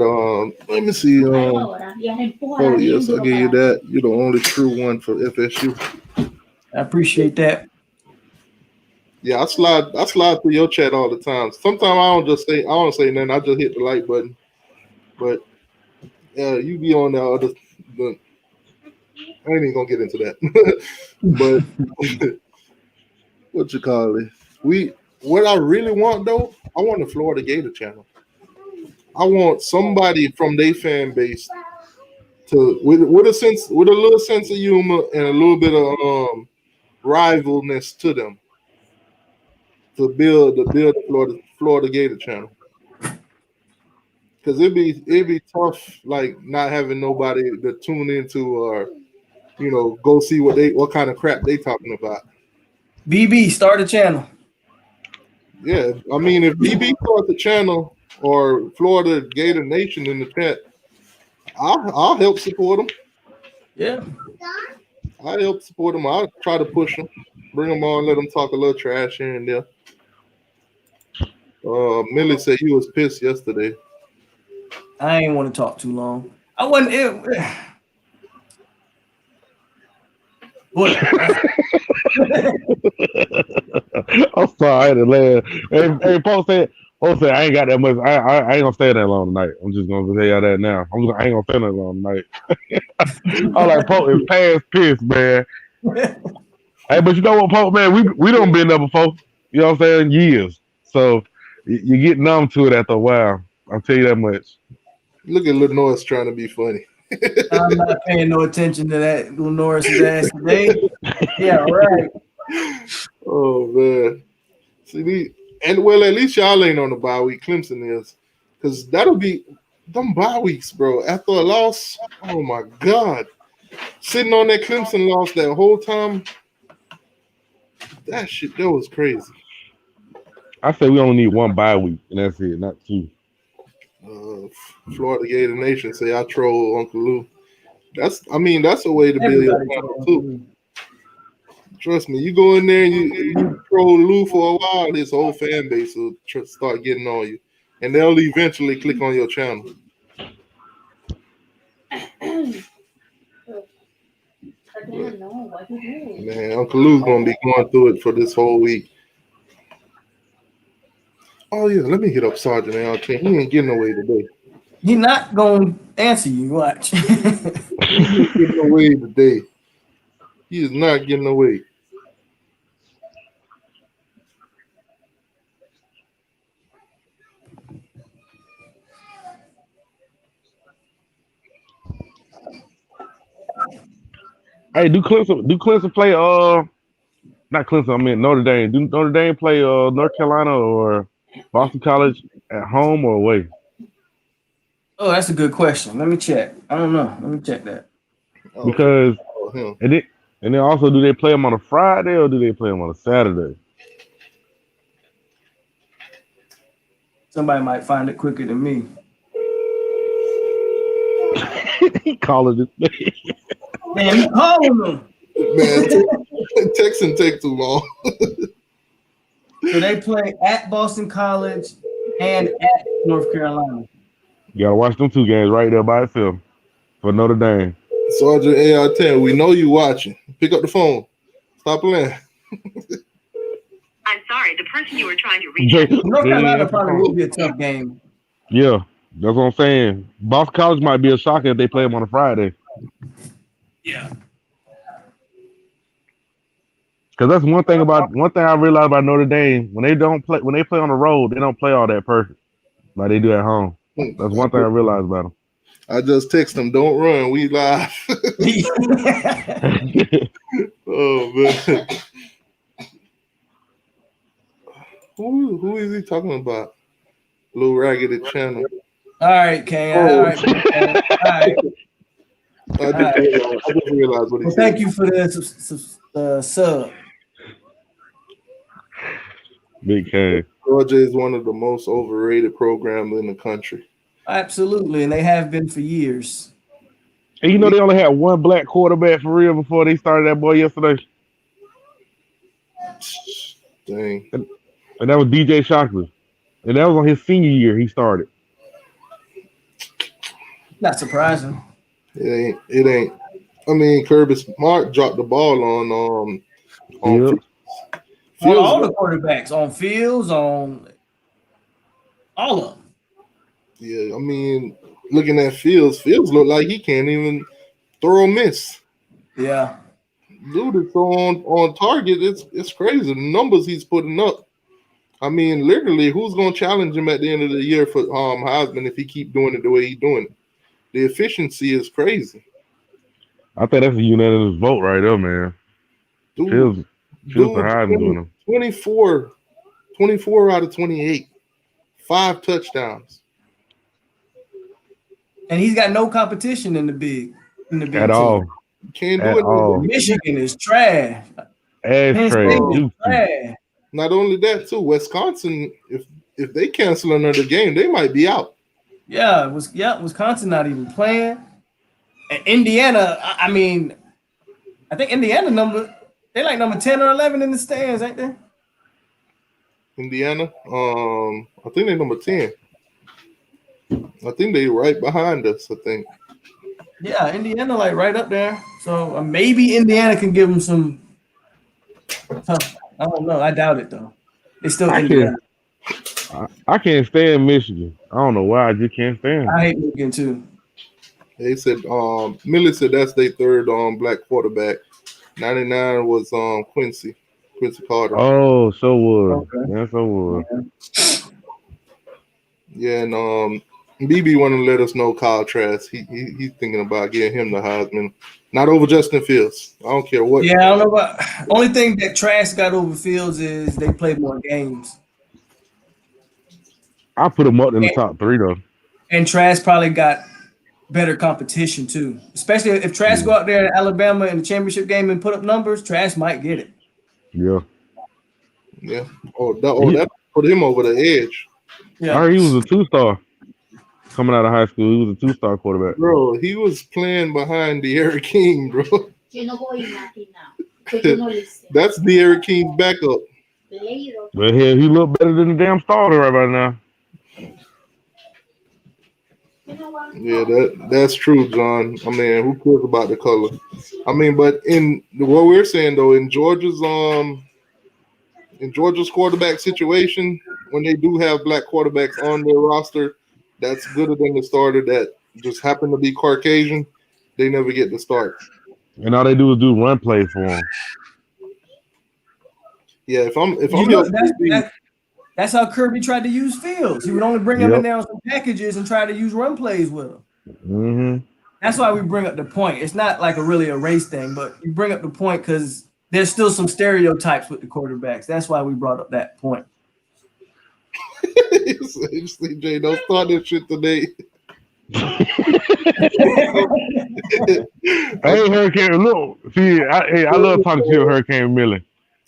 [SPEAKER 2] let me see. Oh yes, I give you that. You're the only true one for FSU.
[SPEAKER 3] I appreciate that.
[SPEAKER 2] Yeah, I slide through your chat all the time. Sometimes I don't say nothing. I just hit the like button. But you be on the I ain't even gonna get into that. But what you call it? What I really want though, I want the Florida Gator channel. I want somebody from their fan base to with a little sense of humor and a little bit of rivalness to them to build the Florida Gator channel. Because it'd be tough, like not having nobody to tune into or go see what kind of crap they talking about.
[SPEAKER 3] BB, start a channel.
[SPEAKER 2] Yeah, I mean, if BB starts the channel or Florida Gator Nation in the chat, I'll help support them.
[SPEAKER 3] Yeah.
[SPEAKER 2] I'll help support them. I'll try to push them, bring them on, let them talk a little trash here and there. Millie said he was pissed yesterday.
[SPEAKER 3] I ain't want to talk too long. I wasn't. But
[SPEAKER 4] I'm sorry, I had to laugh. Hey, Paul said, I ain't got that much. I ain't gonna stay that long tonight. I'm just gonna tell y'all that now. I ain't gonna stay that long tonight. I like Paul is past piss, man. Hey, but you know what, Paul, man, we don't been there before. You know what I'm saying? Years. So you get numb to it after a while. I'll tell you that much.
[SPEAKER 2] Look at Lenore's trying to be funny.
[SPEAKER 3] I'm not paying no attention to that Lil Norris's ass today. Yeah, right.
[SPEAKER 2] Oh man. See, and well, at least y'all ain't on the bye week. Clemson is, because that'll be them bye weeks, bro. After a loss, oh my god, sitting on that Clemson loss that whole time, that was crazy.
[SPEAKER 4] I say we only need one bye week, and that's it, not two.
[SPEAKER 2] Florida Gator Nation say I troll Uncle Lou. That's a way to build your
[SPEAKER 3] Everybody
[SPEAKER 2] channel too. Trust me, you go in there and you troll Lou for a while, this whole fan base will start getting on you, and they'll eventually click on your channel. Man, Uncle Lou's gonna be going through it for this whole week. Oh yeah, let me hit up Sergeant Al. He ain't getting away today.
[SPEAKER 3] He not gonna answer you. Watch.
[SPEAKER 2] He ain't getting away today. He is not getting away.
[SPEAKER 4] Hey, do Clemson play not Clemson, I mean Notre Dame. Do Notre Dame play North Carolina or Boston College at home or away?
[SPEAKER 3] Oh, that's a good question. Let me check. I don't know. Let me check that.
[SPEAKER 4] Because and then also, do they play them on a Friday or do they play them on a Saturday?
[SPEAKER 3] Somebody might find it quicker than me.
[SPEAKER 4] He calling it.
[SPEAKER 3] Man, he calling them.
[SPEAKER 2] Man, texting take too long.
[SPEAKER 3] So they play at Boston College and at North Carolina.
[SPEAKER 4] You gotta watch them two games right there by itself for Notre Dame.
[SPEAKER 2] Sergeant AR-10, we know you watching. Pick up the phone. Stop playing.
[SPEAKER 6] I'm sorry, the person you were trying to reach.
[SPEAKER 3] North Carolina probably will be a tough game.
[SPEAKER 4] Yeah, that's what I'm saying. Boston College might be a shocker if they play them on a Friday.
[SPEAKER 3] Yeah.
[SPEAKER 4] Because that's one thing I realized about Notre Dame. When they play on the road, they don't play all that perfect like they do at home. That's one thing I realized about them.
[SPEAKER 2] I just text them, don't run, we live. Oh man. Who is he talking about? Little Raggedy Channel.
[SPEAKER 3] All right, Kane. All right. I
[SPEAKER 2] just realized what he said.
[SPEAKER 3] Thank you for the sub.
[SPEAKER 4] Big K.
[SPEAKER 2] Georgia is one of the most overrated programs in the country.
[SPEAKER 3] Absolutely, and they have been for years.
[SPEAKER 4] And you know they only had one black quarterback for real before they started that boy yesterday.
[SPEAKER 2] Dang.
[SPEAKER 4] And that was DJ Shockley. And that was on his senior year he started.
[SPEAKER 3] Not surprising.
[SPEAKER 2] It ain't. I mean, Kirby Smart dropped the ball on
[SPEAKER 3] Fields, all the quarterbacks, on Fields, on all of them.
[SPEAKER 2] Yeah, I mean, looking at Fields look like he can't even throw a miss.
[SPEAKER 3] Yeah.
[SPEAKER 2] Dude is so on target. It's crazy. The numbers he's putting up. I mean, literally, who's going to challenge him at the end of the year for Heisman if he keep doing it the way he's doing it? The efficiency is crazy.
[SPEAKER 4] I think that's a unanimous vote right there, man.
[SPEAKER 2] Dude,
[SPEAKER 4] Fields for Heisman doing him.
[SPEAKER 2] 24 out of 28. 5 touchdowns.
[SPEAKER 3] And he's got no competition in the big
[SPEAKER 4] at all.
[SPEAKER 2] Can't do it.
[SPEAKER 4] All.
[SPEAKER 3] Michigan is trash.
[SPEAKER 4] Trash.
[SPEAKER 2] Not only that, too, Wisconsin, if they cancel another game, they might be out.
[SPEAKER 3] Yeah, Wisconsin not even playing. And Indiana, I mean, I think Indiana they're like number 10 or 11 in the stands, ain't they?
[SPEAKER 2] Indiana. I think they're number 10. I think they right behind us. I think.
[SPEAKER 3] Yeah, Indiana like right up there. So maybe Indiana can give them some. I don't know. I doubt it though. It's still
[SPEAKER 4] I
[SPEAKER 3] Indiana.
[SPEAKER 4] I can't stand Michigan. I don't know why. I just can't stand them.
[SPEAKER 3] I hate Michigan too.
[SPEAKER 2] They said Millie said that's their third black quarterback. 99 was Quincy Carter.
[SPEAKER 4] Oh, so was.
[SPEAKER 3] Okay.
[SPEAKER 4] Yeah, so was.
[SPEAKER 2] Yeah, and BB want to let us know Kyle Trask. He's thinking about getting him the Heisman, not over Justin Fields. I don't care what.
[SPEAKER 3] Yeah, I don't know about. Only thing that Trask got over Fields is they played more games.
[SPEAKER 4] I put him up in the top 3 though.
[SPEAKER 3] And Trask probably got better competition too. Especially if Trask go out there in Alabama in the championship game and put up numbers, Trask might get it.
[SPEAKER 4] Yeah.
[SPEAKER 2] Yeah. That put him over the edge.
[SPEAKER 3] Yeah.
[SPEAKER 4] I heard he was a 2-star coming out of high school. He was a 2-star quarterback.
[SPEAKER 2] Bro, he was playing behind De'Aaron King, bro. That's De'Aaron King's backup.
[SPEAKER 4] But hell, he look better than the damn starter right about now.
[SPEAKER 2] Yeah, that's true, John. I mean, who cares about the color? I mean, but in what we're saying though, in Georgia's quarterback situation, when they do have black quarterbacks on their roster, that's gooder than the starter that just happen to be Caucasian. They never get the start.
[SPEAKER 4] And all they do is do run play for him.
[SPEAKER 2] Yeah,
[SPEAKER 3] that's how Kirby tried to use Fields. He would only bring him in there on some packages and try to use run plays with him.
[SPEAKER 4] Mm-hmm.
[SPEAKER 3] That's why we bring up the point. It's not like really a race thing, but you bring up the point because there's still some stereotypes with the quarterbacks. That's why we brought up that point.
[SPEAKER 2] CJ, don't start this shit today.
[SPEAKER 4] Hey, Hurricane, look. See, I love talking to you, Hurricane Millie.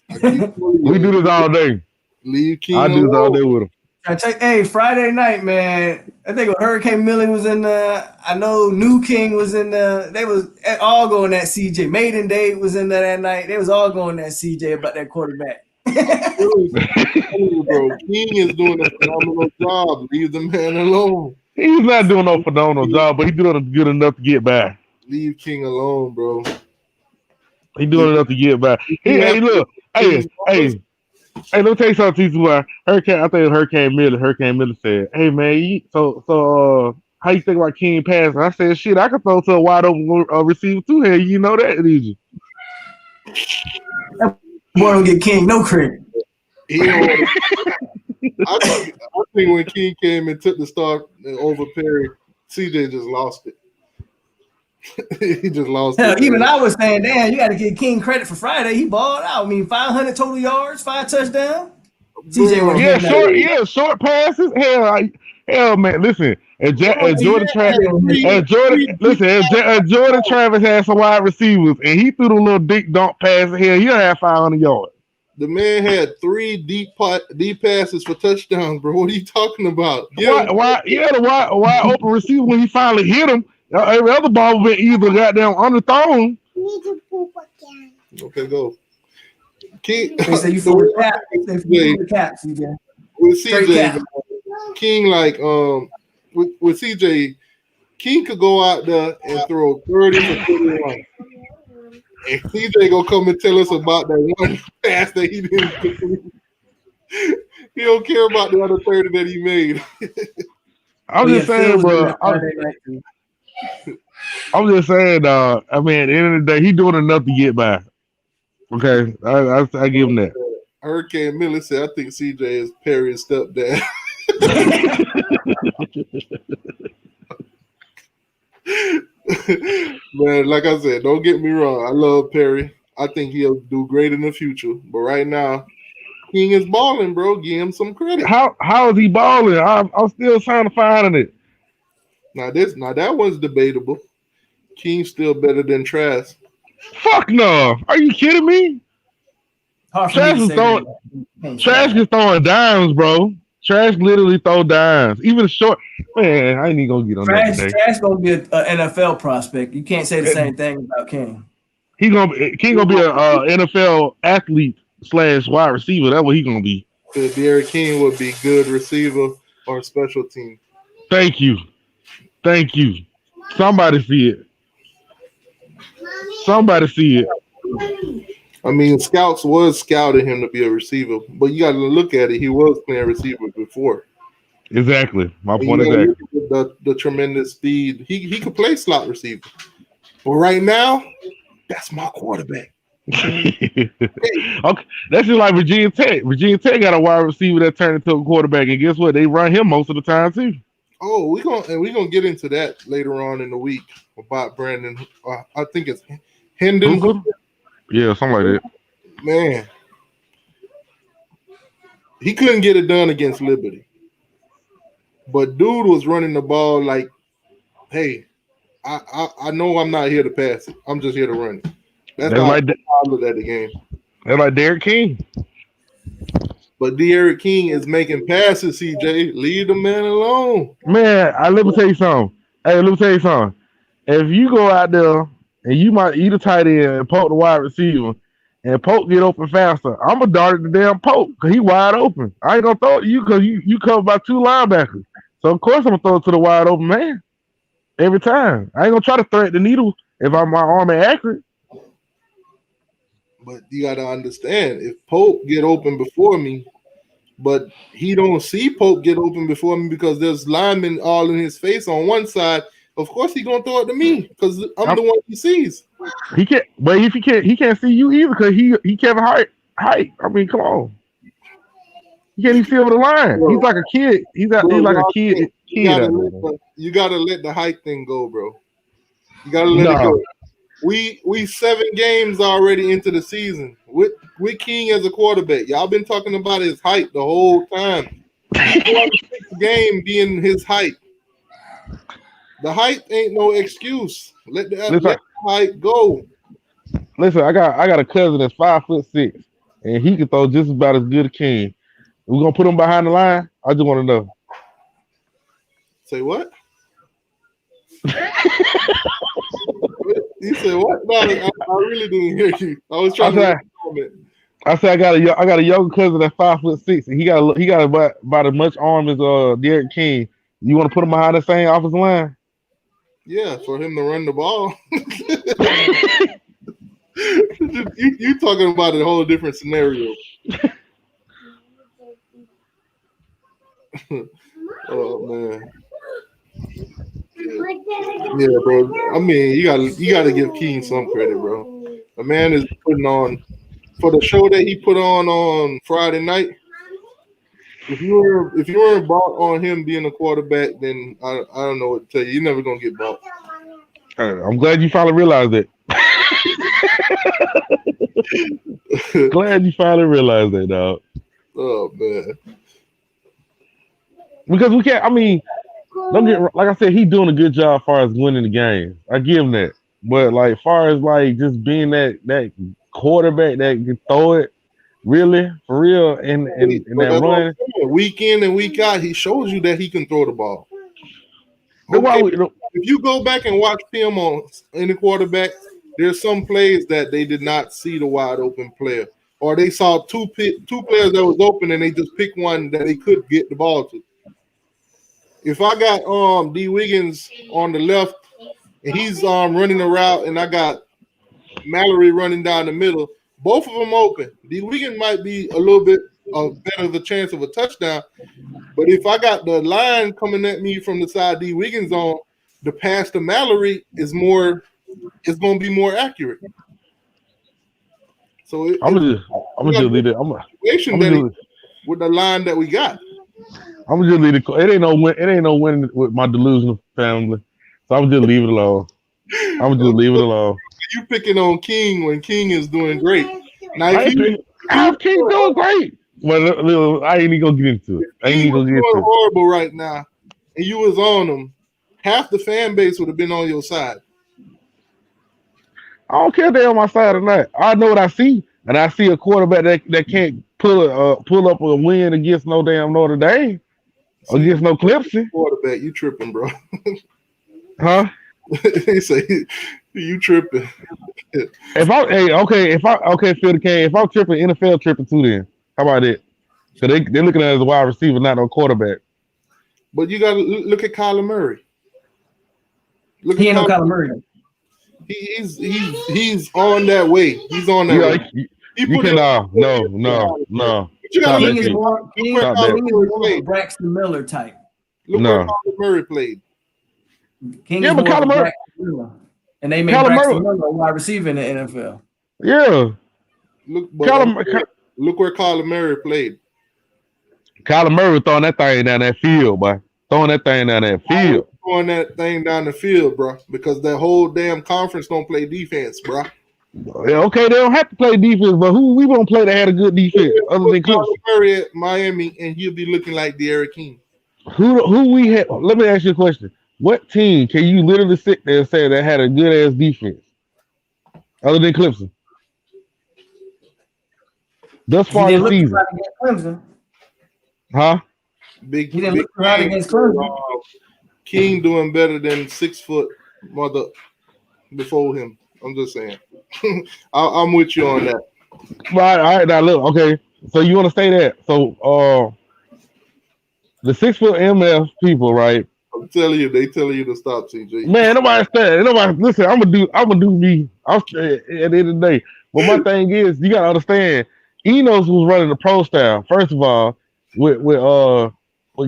[SPEAKER 4] We do this all day.
[SPEAKER 2] Leave King
[SPEAKER 4] I do this all day with him.
[SPEAKER 3] Hey, Friday night, man. I think Hurricane Millie was in I know New King was in they was all going at CJ. Maiden Day was in there that night. They was all going at CJ about that quarterback.
[SPEAKER 2] Bro, King is doing a phenomenal job. Leave the man alone.
[SPEAKER 4] He's not doing no phenomenal job, but he's doing good enough to get by.
[SPEAKER 2] Leave King alone, bro.
[SPEAKER 4] He's doing enough to get by. Hey, look. Hey, let me tell you something, T2y. I think Hurricane Miller said, hey, man, so how you think about King passing? I said, shit, I could throw to a wide open receiver too. Hey, you know that, did you?
[SPEAKER 3] Boy, don't get King no credit.
[SPEAKER 2] I think when King came and took the start over Perry, CJ just lost it. He just lost it.
[SPEAKER 3] Even I was saying, damn, you got to give King credit for Friday. He balled out. I mean, 500 total yards, 5 touchdowns. CJ
[SPEAKER 4] short passes. Hell, man, listen. And Jordan Travis had some wide receivers, and he threw the little deep dunk pass. Hell, he'll have 500 yards.
[SPEAKER 2] The man had 3 deep passes for touchdowns, bro. What are you talking about?
[SPEAKER 4] The wide open receiver when he finally hit him. Every other ball would be either goddamn underthrown.
[SPEAKER 5] Need to poop again.
[SPEAKER 2] Okay, go. King,
[SPEAKER 3] they say you for the cap. They for the cap, CJ.
[SPEAKER 2] With CJ, King with CJ, King could go out there and throw 30 for 31. And CJ gonna come and tell us about that one pass that he didn't complete. He don't care about the other 30 that he made.
[SPEAKER 4] I'm just saying, bro. I'm just saying, I mean, at the end of the day, he doing enough to get by. Okay, I give him that.
[SPEAKER 2] Hurricane Miller said, I think CJ is Perry's stepdad. Man, like I said, don't get me wrong. I love Perry. I think he'll do great in the future. But right now, King is balling, bro. Give him some credit.
[SPEAKER 4] How is he balling? I'm still trying to find it.
[SPEAKER 2] Now that one's debatable. King's still better than Trask.
[SPEAKER 4] Fuck no. Are you kidding me? Trask is throwing dimes, bro. Trask literally throw dimes. Even short. Man, I ain't even gonna get on that today.
[SPEAKER 3] Trask gonna be an NFL prospect. You can't say the same thing about King.
[SPEAKER 4] King gonna be an NFL athlete / wide receiver. That's what he gonna be.
[SPEAKER 2] Derrick King would be good receiver or special team.
[SPEAKER 4] Thank you. Somebody see it.
[SPEAKER 2] I mean, scouts was scouting him to be a receiver, but you got to look at it. He was playing receiver before.
[SPEAKER 4] Exactly. My
[SPEAKER 2] And
[SPEAKER 4] point
[SPEAKER 2] you gotta
[SPEAKER 4] exactly.
[SPEAKER 2] look at the tremendous speed. He could play slot receiver. But right now, that's my quarterback.
[SPEAKER 4] Okay, that's just like Virginia Tech. Virginia Tech got a wide receiver that turned into a quarterback, and guess what? They run him most of the time too.
[SPEAKER 2] Oh, we're gonna get into that later on in the week about Brandon. I think it's Hendon.
[SPEAKER 4] Hooker? Yeah, something like that.
[SPEAKER 2] Man, he couldn't get it done against Liberty, but dude was running the ball like, "Hey, I know I'm not here to pass it. I'm just here to run it." That's how I looked at the game.
[SPEAKER 4] They're like Derrick King.
[SPEAKER 2] But Derrick King is making passes, CJ. Leave the man alone.
[SPEAKER 4] Man, let me tell you something. Hey, let me tell you something. If you go out there and you might eat a tight end and poke the wide receiver and Polk get open faster, I'm going to dart at the damn Polk because he wide open. I ain't going to throw it to you because you covered by two linebackers. So, of course, I'm going to throw it to the wide open man every time. I ain't going to try to thread the needle if my arm ain't accurate.
[SPEAKER 2] But you got to understand, if Polk get open before me, but he don't see Polk get open before me because there's linemen all in his face on one side, of course he gonna throw it to me because I'm the one he sees.
[SPEAKER 4] He can't, but if he can't see you either because he can't height. I mean, come on. He can't even see over the line. Bro, he's like a kid. He's like a kid.
[SPEAKER 2] You gotta let the height thing go, bro. You gotta let it go. We 7 games already into the season with King as a quarterback. Y'all been talking about his height the whole time. The 6th game being his height. The height ain't no excuse. Let the height go.
[SPEAKER 4] Listen, I got a cousin that's 5'6", and he can throw just about as good as King. We're gonna put him behind the line. I just want to know.
[SPEAKER 2] Say what? You said what? No, I really didn't hear you. I was trying to comment.
[SPEAKER 4] I said I got a young cousin that's 5'6", and he got about as much arm as Derrick King. You want to put him behind the same offensive line?
[SPEAKER 2] Yeah, for him to run the ball. you talking about a whole different scenario. Oh man. Yeah, bro. I mean, you gotta give King some credit, bro. The man is putting on for the show that he put on Friday night. If you weren't bought on him being a quarterback, then I don't know what to tell you. You're never gonna get bought.
[SPEAKER 4] I'm glad you finally realized it. Glad you finally realized that, dog.
[SPEAKER 2] Oh man.
[SPEAKER 4] Because we can't. I mean, like I said, he's doing a good job as far as winning the game. I give him that. But like, as far as like just being that quarterback that can throw it, really for real, and that run
[SPEAKER 2] week in and week out, he shows you that he can throw the ball. Okay, if you go back and watch film on any quarterback, there's some plays that they did not see the wide open player, or they saw two players that was open and they just picked one that they could get the ball to. If I got D. Wiggins on the left and he's running the route, and I got Mallory running down the middle, both of them open. D. Wiggins might be a little bit better of a chance of a touchdown, but if I got the line coming at me from the side D. Wiggins on, the pass to Mallory is going to be more accurate. So
[SPEAKER 4] I'm gonna just leave it.
[SPEAKER 2] With the line that we got.
[SPEAKER 4] I'm gonna just leave it. It ain't no win with my delusional family. So I'm just leave it alone. I'm just leave it alone.
[SPEAKER 2] You picking on King when King is doing great. Now
[SPEAKER 4] King doing great. Well, I ain't even gonna get into it. I ain't even gonna get into it.
[SPEAKER 2] Horrible right now, and you was on him. Half the fan base would have been on your side.
[SPEAKER 4] I don't care if they're on my side or not. I know what I see, and I see a quarterback that can't pull up a win against no damn Notre Dame. Against no Clemson.
[SPEAKER 2] Quarterback, you tripping, bro.
[SPEAKER 4] Huh?
[SPEAKER 2] He say you tripping.
[SPEAKER 4] Phil K, if I'm tripping, NFL tripping too then. How about it? So they're looking at it as a wide receiver, not a quarterback.
[SPEAKER 2] But you got to look at Kyler Murray.
[SPEAKER 3] He ain't no Kyler Murray.
[SPEAKER 2] He's on that way. He's on that way.
[SPEAKER 4] You cannot. No.
[SPEAKER 2] You got
[SPEAKER 3] King is more Braxton Miller type.
[SPEAKER 2] Look where Kyler Murray played.
[SPEAKER 3] King is more Kyler Murray. And they made Braxton Miller a wide receiver in the NFL.
[SPEAKER 4] Yeah.
[SPEAKER 2] Look where Kyler Murray played.
[SPEAKER 4] Kyler Murray throwing that thing down that field, boy. Throwing that thing down that field.
[SPEAKER 2] Throwing that thing down the field, bro. Because that whole damn conference don't play defense, bro.
[SPEAKER 4] Yeah, okay, they don't have to play defense, but who we gonna play that had a good defense other than Clemson?
[SPEAKER 2] Murray at Miami, and he'll be looking like Derrick King.
[SPEAKER 4] Who we had? Let me ask you a question. What team can you literally sit there and say that had a good ass defense other than Clemson? Thus far this season.
[SPEAKER 3] Clemson.
[SPEAKER 4] Huh?
[SPEAKER 3] He didn't look right against Clemson.
[SPEAKER 2] King doing better than 6 foot mother before him. I'm just saying. I'm with you on that.
[SPEAKER 4] Right, all right. Now look, okay. So you want to say that? So the 6 foot MF people, right?
[SPEAKER 2] I'm telling you, they telling you to stop, CJ.
[SPEAKER 4] Man, nobody said. Nobody listen. I'm gonna do me. I'm at the end of the day. But my thing is, you gotta understand. Enos was running the pro style first of all with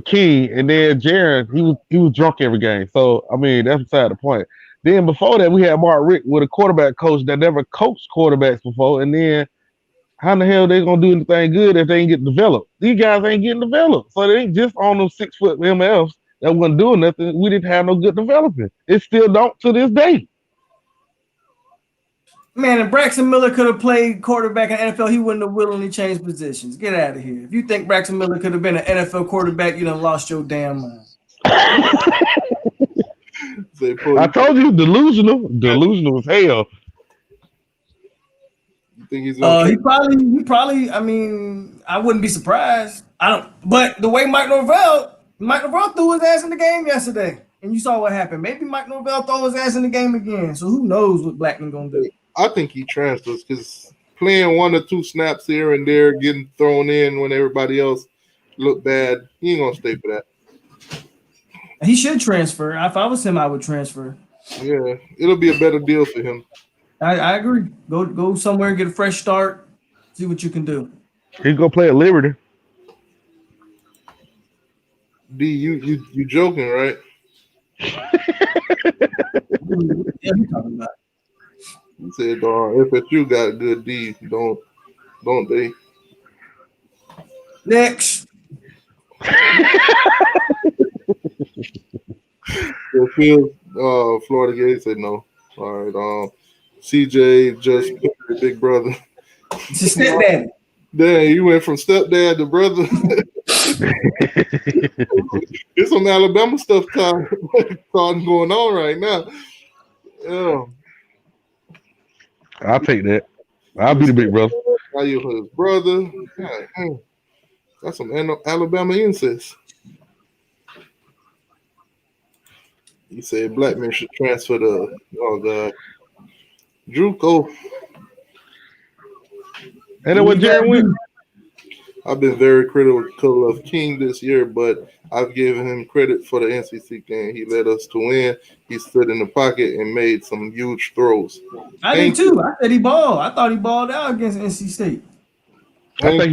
[SPEAKER 4] King, and then Jaron. He was drunk every game. So I mean, that's beside the point. Then before that, we had Mark Rick with a quarterback coach that never coached quarterbacks before. And then how in the hell they gonna do anything good if they ain't get developed? These guys ain't getting developed. So they ain't just on them 6 foot MFs that wasn't doing nothing. We didn't have no good development. It still don't to this day.
[SPEAKER 3] Man, if Braxton Miller could have played quarterback in the NFL, he wouldn't have willingly changed positions. Get out of here. If you think Braxton Miller could have been an NFL quarterback, you done lost your damn mind.
[SPEAKER 4] I told you, delusional as hell.
[SPEAKER 2] You think he's
[SPEAKER 3] he probably. I mean, I wouldn't be surprised. But the way Mike Norvell threw his ass in the game yesterday, and you saw what happened. Maybe Mike Norvell throw his ass in the game again. So who knows what Blackman gonna do?
[SPEAKER 2] I think he transfers because playing 1 or 2 snaps here and there, getting thrown in when everybody else look bad, he ain't gonna stay for that.
[SPEAKER 3] He should transfer. If I was him, I would transfer.
[SPEAKER 2] Yeah, it'll be a better deal for him.
[SPEAKER 3] I agree. Go somewhere and get a fresh start. See what you can do.
[SPEAKER 4] He's gonna play at Liberty.
[SPEAKER 2] D, you joking, right?
[SPEAKER 3] What are you talking about?
[SPEAKER 2] He said, FSU got a good D, don't they?
[SPEAKER 3] Next.
[SPEAKER 2] So Phil, Florida Gate said no. All right. CJ just big brother.
[SPEAKER 3] It's stepdaddy.
[SPEAKER 2] Dang, you went from stepdad to brother. There's some Alabama stuff going on right now. Yeah.
[SPEAKER 4] I'll take that. I'll be the big brother.
[SPEAKER 2] Now you his brother. That's some Alabama incest. He said black men should transfer to JUCO.
[SPEAKER 4] And then what Jaron went?
[SPEAKER 2] I've been very critical of King this year, but I've given him credit for the NCC game. He led us to win. He stood in the pocket and made some huge throws.
[SPEAKER 3] I did too. I said he balled. I thought he balled out against NC State.
[SPEAKER 4] I think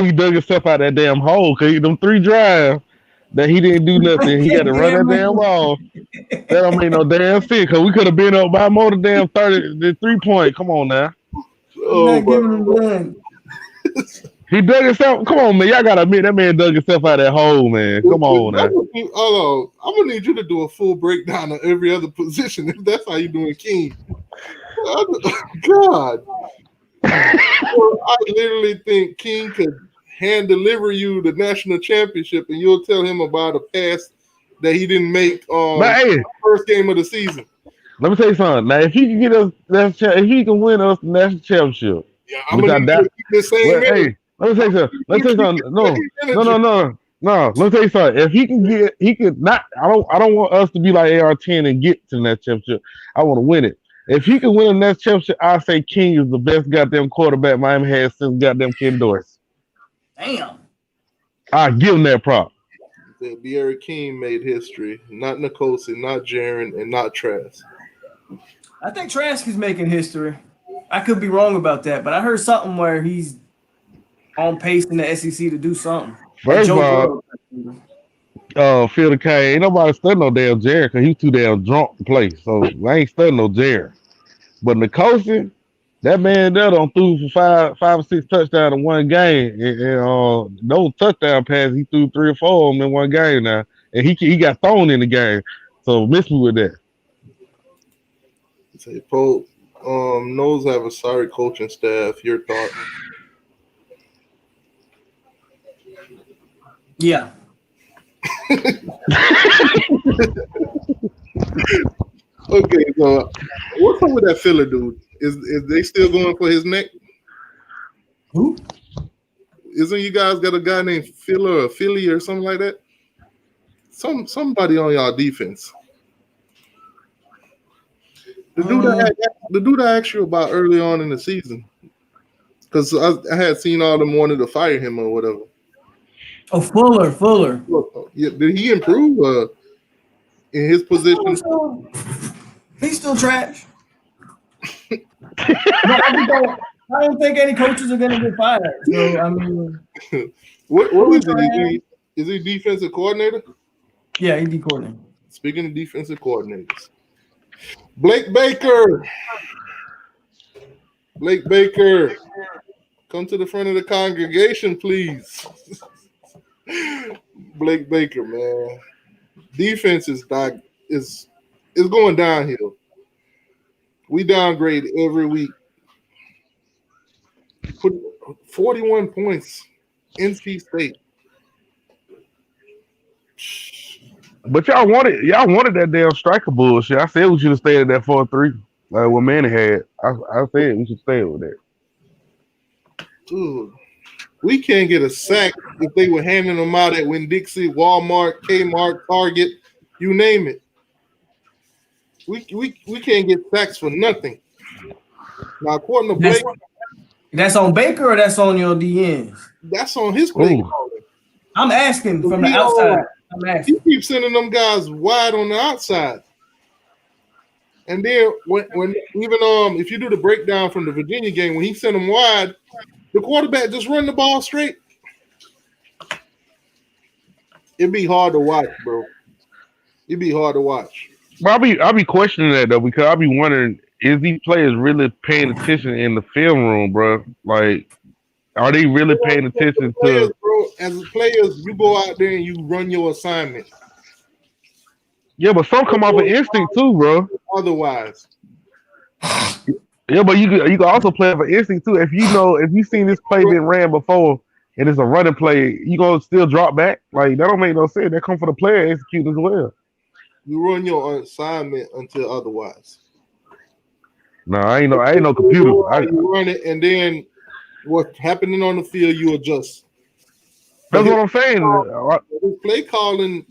[SPEAKER 4] he dug himself out that damn hole because them 3 drives that he didn't do nothing. He had to run that damn ball. That don't make no damn sense because we could have been up by more than damn 33 point. Come on now. He dug himself. Come on, man. Y'all gotta admit that man dug himself out of that hole, man. Come on now.
[SPEAKER 2] Hold on. I'm gonna need you to do a full breakdown of every other position if that's how you doing King. God. I literally think King could hand deliver you the national championship and you'll tell him about a pass that he didn't make the first game of the season.
[SPEAKER 4] Let me tell you something. Now, if he can get us, if he can win us the national championship,
[SPEAKER 2] yeah, I'm gonna keep the same.
[SPEAKER 4] Hey, let me tell you something. Let me tell you something. No. Let me tell you something. If he could not. I don't want us to be like AR-10 and get to that championship. I want to win it. If he can win that championship, I say King is the best goddamn quarterback Miami has since goddamn Ken Dorsey.
[SPEAKER 3] Damn.
[SPEAKER 4] I give him that prop.
[SPEAKER 2] De'Aaron King made history. Not Nikosi, not Jaren, and not Trask.
[SPEAKER 3] I think Trask is making history. I could be wrong about that, but I heard something where he's on pace in the SEC to do something. Like
[SPEAKER 4] First of
[SPEAKER 3] Joe
[SPEAKER 4] all, Phil the K, ain't nobody studying no damn Jared because he's too damn drunk to play. So I ain't studying no Jared. But Nikosi, that man there done threw for five or six touchdowns in one game. And those touchdown passes, he threw 3 or 4 of them in one game now. And he got thrown in the game. So miss me with that.
[SPEAKER 2] Say Polk, Knowles have a sorry coaching staff. Your thought?
[SPEAKER 3] Yeah.
[SPEAKER 2] Okay, so what's up with that filler dude? Is they still going for his neck?
[SPEAKER 3] Who?
[SPEAKER 2] Isn't you guys got a guy named Filler or Philly or something like that? Somebody on y'all defense. The dude I asked you about early on in the season, because I had seen all them wanted to fire him or whatever.
[SPEAKER 3] Oh, Fuller.
[SPEAKER 2] Did he improve in his position?
[SPEAKER 3] He's still trash. I don't think any coaches are going to get fired. So, I mean,
[SPEAKER 2] what is it? Is he defensive coordinator?
[SPEAKER 3] Yeah, he's the coordinator.
[SPEAKER 2] Speaking of defensive coordinators, Blake Baker, come to the front of the congregation, please. Blake Baker, man, defense is going downhill. We downgrade every week. Put 41 points, NC State.
[SPEAKER 4] But y'all wanted that damn striker bullshit. I said we should have stayed at that 4-3. Like what Manny had. I said we should stay with that.
[SPEAKER 2] Dude, we can't get a sack if they were handing them out at Winn-Dixie, Walmart, Kmart, Target, you name it. We can't get sacks for nothing. Now, according to Blake,
[SPEAKER 3] that's on Baker or that's on your DNs?
[SPEAKER 2] That's on his play calling.
[SPEAKER 3] I'm asking from the outside.
[SPEAKER 2] He keeps sending them guys wide on the outside. And then when even if you do the breakdown from the Virginia game, when he sent them wide, the quarterback just run the ball straight. It'd be hard to watch, bro. It'd be hard to watch.
[SPEAKER 4] But I'll be questioning that though, because I'll be wondering, is these players really paying attention in the film room, bro? Like, are they really paying attention to?
[SPEAKER 2] Bro, as players, you go out there and you run your assignment.
[SPEAKER 4] Yeah, but some come off an instinct too, bro.
[SPEAKER 2] Otherwise,
[SPEAKER 4] yeah, but you can also play off an instinct too. If you've seen this play been ran before and it's a running play, you gonna still drop back? Like that don't make no sense. That come for the player executing as well.
[SPEAKER 2] You run your assignment until otherwise.
[SPEAKER 4] No, I ain't no computer.
[SPEAKER 2] You run it, and then what's happening on the field, you adjust.
[SPEAKER 4] That's what I'm saying.
[SPEAKER 2] His play calling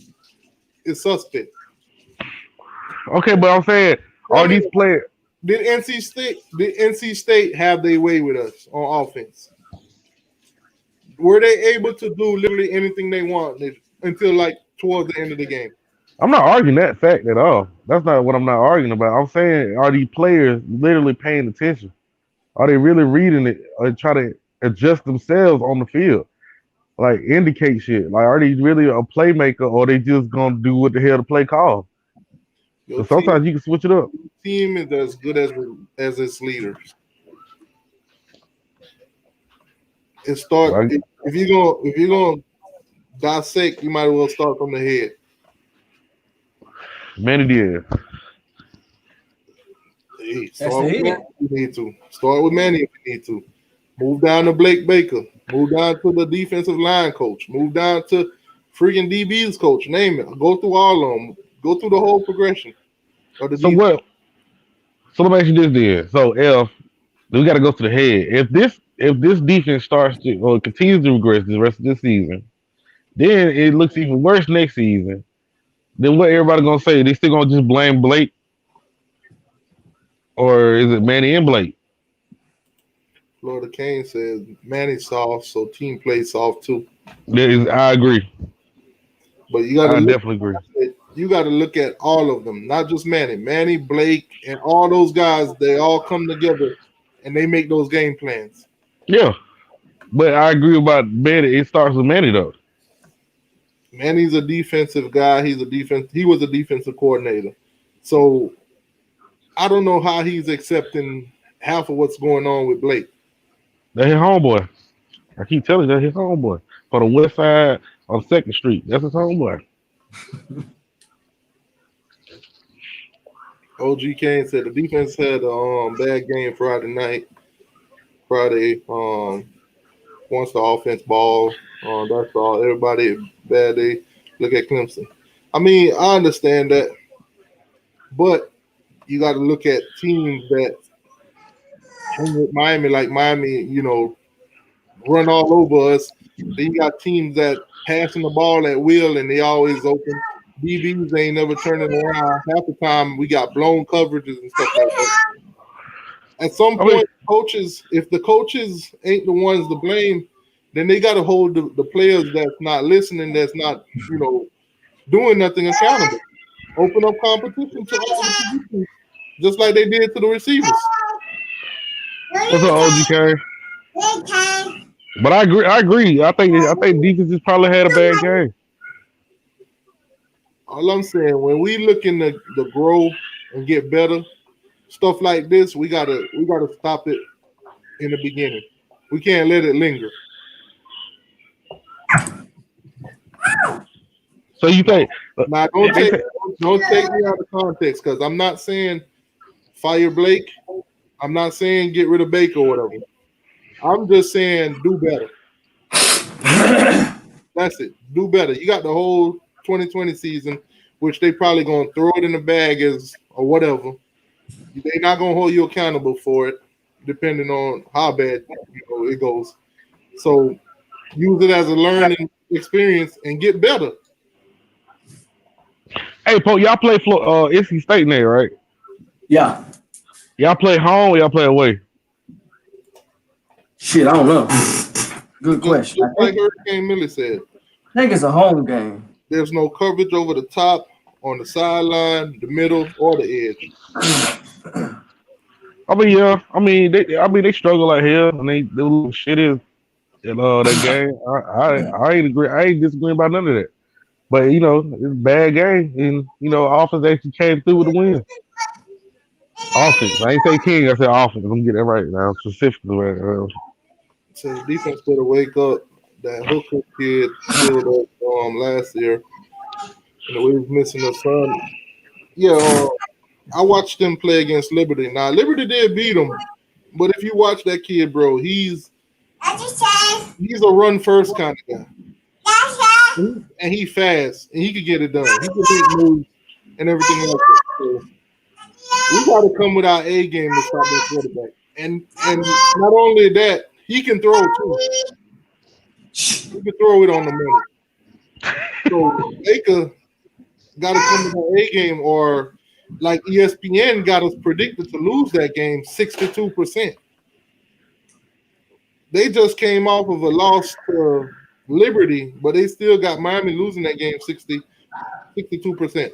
[SPEAKER 2] is suspect.
[SPEAKER 4] Okay, but I'm saying, are these players?
[SPEAKER 2] Did NC State have their way with us on offense? Were they able to do literally anything they wanted until like towards the end of the game?
[SPEAKER 4] I'm not arguing that fact at all. That's not what I'm not arguing about. I'm saying, are these players literally paying attention? Are they really reading it or try to adjust themselves on the field? Like indicate shit. Like, are they really a playmaker or are they just gonna do what the hell the play calls? So sometimes you can switch it up.
[SPEAKER 2] Team is as good as its leaders. And start if you're gonna dissect, you might as well start from the head.
[SPEAKER 4] Manny did.
[SPEAKER 2] Hey, start with Manny if you need to. Start with Manny if you need to. Move down to Blake Baker. Move down to the defensive line coach. Move down to freaking DB's coach. Name it. Go through all of them. Go through the whole progression.
[SPEAKER 4] So let me ask you this then. So if we got to go to the head, if this defense starts to or continues to regress the rest of this season, then it looks even worse next season. Then what everybody gonna say? They still gonna just blame Blake, or is it Manny and Blake?
[SPEAKER 2] Florida Kane says Manny's soft, so team plays soft too.
[SPEAKER 4] I agree.
[SPEAKER 2] But you got to
[SPEAKER 4] I
[SPEAKER 2] look.
[SPEAKER 4] definitely agree.
[SPEAKER 2] You got to look at all of them, not just Manny. Manny, Blake, and all those guys. They all come together and they make those game plans.
[SPEAKER 4] Yeah, but I agree about Manny. It starts with Manny though.
[SPEAKER 2] Manny's a defensive guy. He was a defensive coordinator. So I don't know how he's accepting half of what's going on with Blake.
[SPEAKER 4] That's his homeboy. I keep telling you, that's his homeboy. On the west side on 2nd Street. That's his homeboy.
[SPEAKER 2] OG Kane said the defense had a bad game Friday night. Friday, once the offense ball, that's all. Everybody bad day. Look at Clemson. I mean, I understand that, but you got to look at teams that hang with Miami, like Miami, run all over us. Then you got teams that passing the ball at will and they always open. DBs ain't never turning around. Half the time we got blown coverages and stuff like that. At some point, if the coaches ain't the ones to blame, then they got to hold the players that's not listening, that's not, doing nothing accountable. Open up competition to all the positions, just like they did to the receivers.
[SPEAKER 4] What's up, OG But I agree. I think defenses probably had a bad game.
[SPEAKER 2] All I'm saying, when we looking to grow and get better, stuff like this, we gotta stop it in the beginning. We can't let it linger.
[SPEAKER 4] So you think?
[SPEAKER 2] Now, don't take me out of context, because I'm not saying fire Blake. I'm not saying get rid of Baker or whatever. I'm just saying do better. That's it. Do better. You got the whole 2020 season, which they probably gonna throw it in the bag or whatever. They're not gonna hold you accountable for it, depending on how bad it goes. So use it as a learning experience and get better.
[SPEAKER 4] Hey, Polk, y'all play NC State now, right?
[SPEAKER 3] Yeah.
[SPEAKER 4] Y'all play home or y'all play away?
[SPEAKER 3] Shit, I don't know. Good question.
[SPEAKER 2] Just like Hurricane Millie said,
[SPEAKER 3] I think it's a home game.
[SPEAKER 2] there's no coverage over the top, on the sideline, the middle, or the edge.
[SPEAKER 4] I mean, yeah. I mean, they struggle like hell, and they little shit is in that game. I ain't agree. I ain't disagreeing about none of that. But it's a bad game, and offense actually came through with the win. Offense. I ain't say king. I said offense. I'm getting that right now. Specifically, right.
[SPEAKER 2] So the defense better wake up. That Hooker kid killed us last year, and we was missing a son. Yeah, I watched them play against Liberty. Now Liberty did beat them, but if you watch that kid, bro, he's a run first kind of guy. And he fast, and he could get it done. He can make moves and everything like that. So we got to come with our A game to stop that quarterback. And not only that, he can throw too. He can throw it on the money. So Baker got to come with our A game, or like ESPN got us predicted to lose that game 62%. They just came off of a loss to Liberty, but they still got Miami losing that game 62%.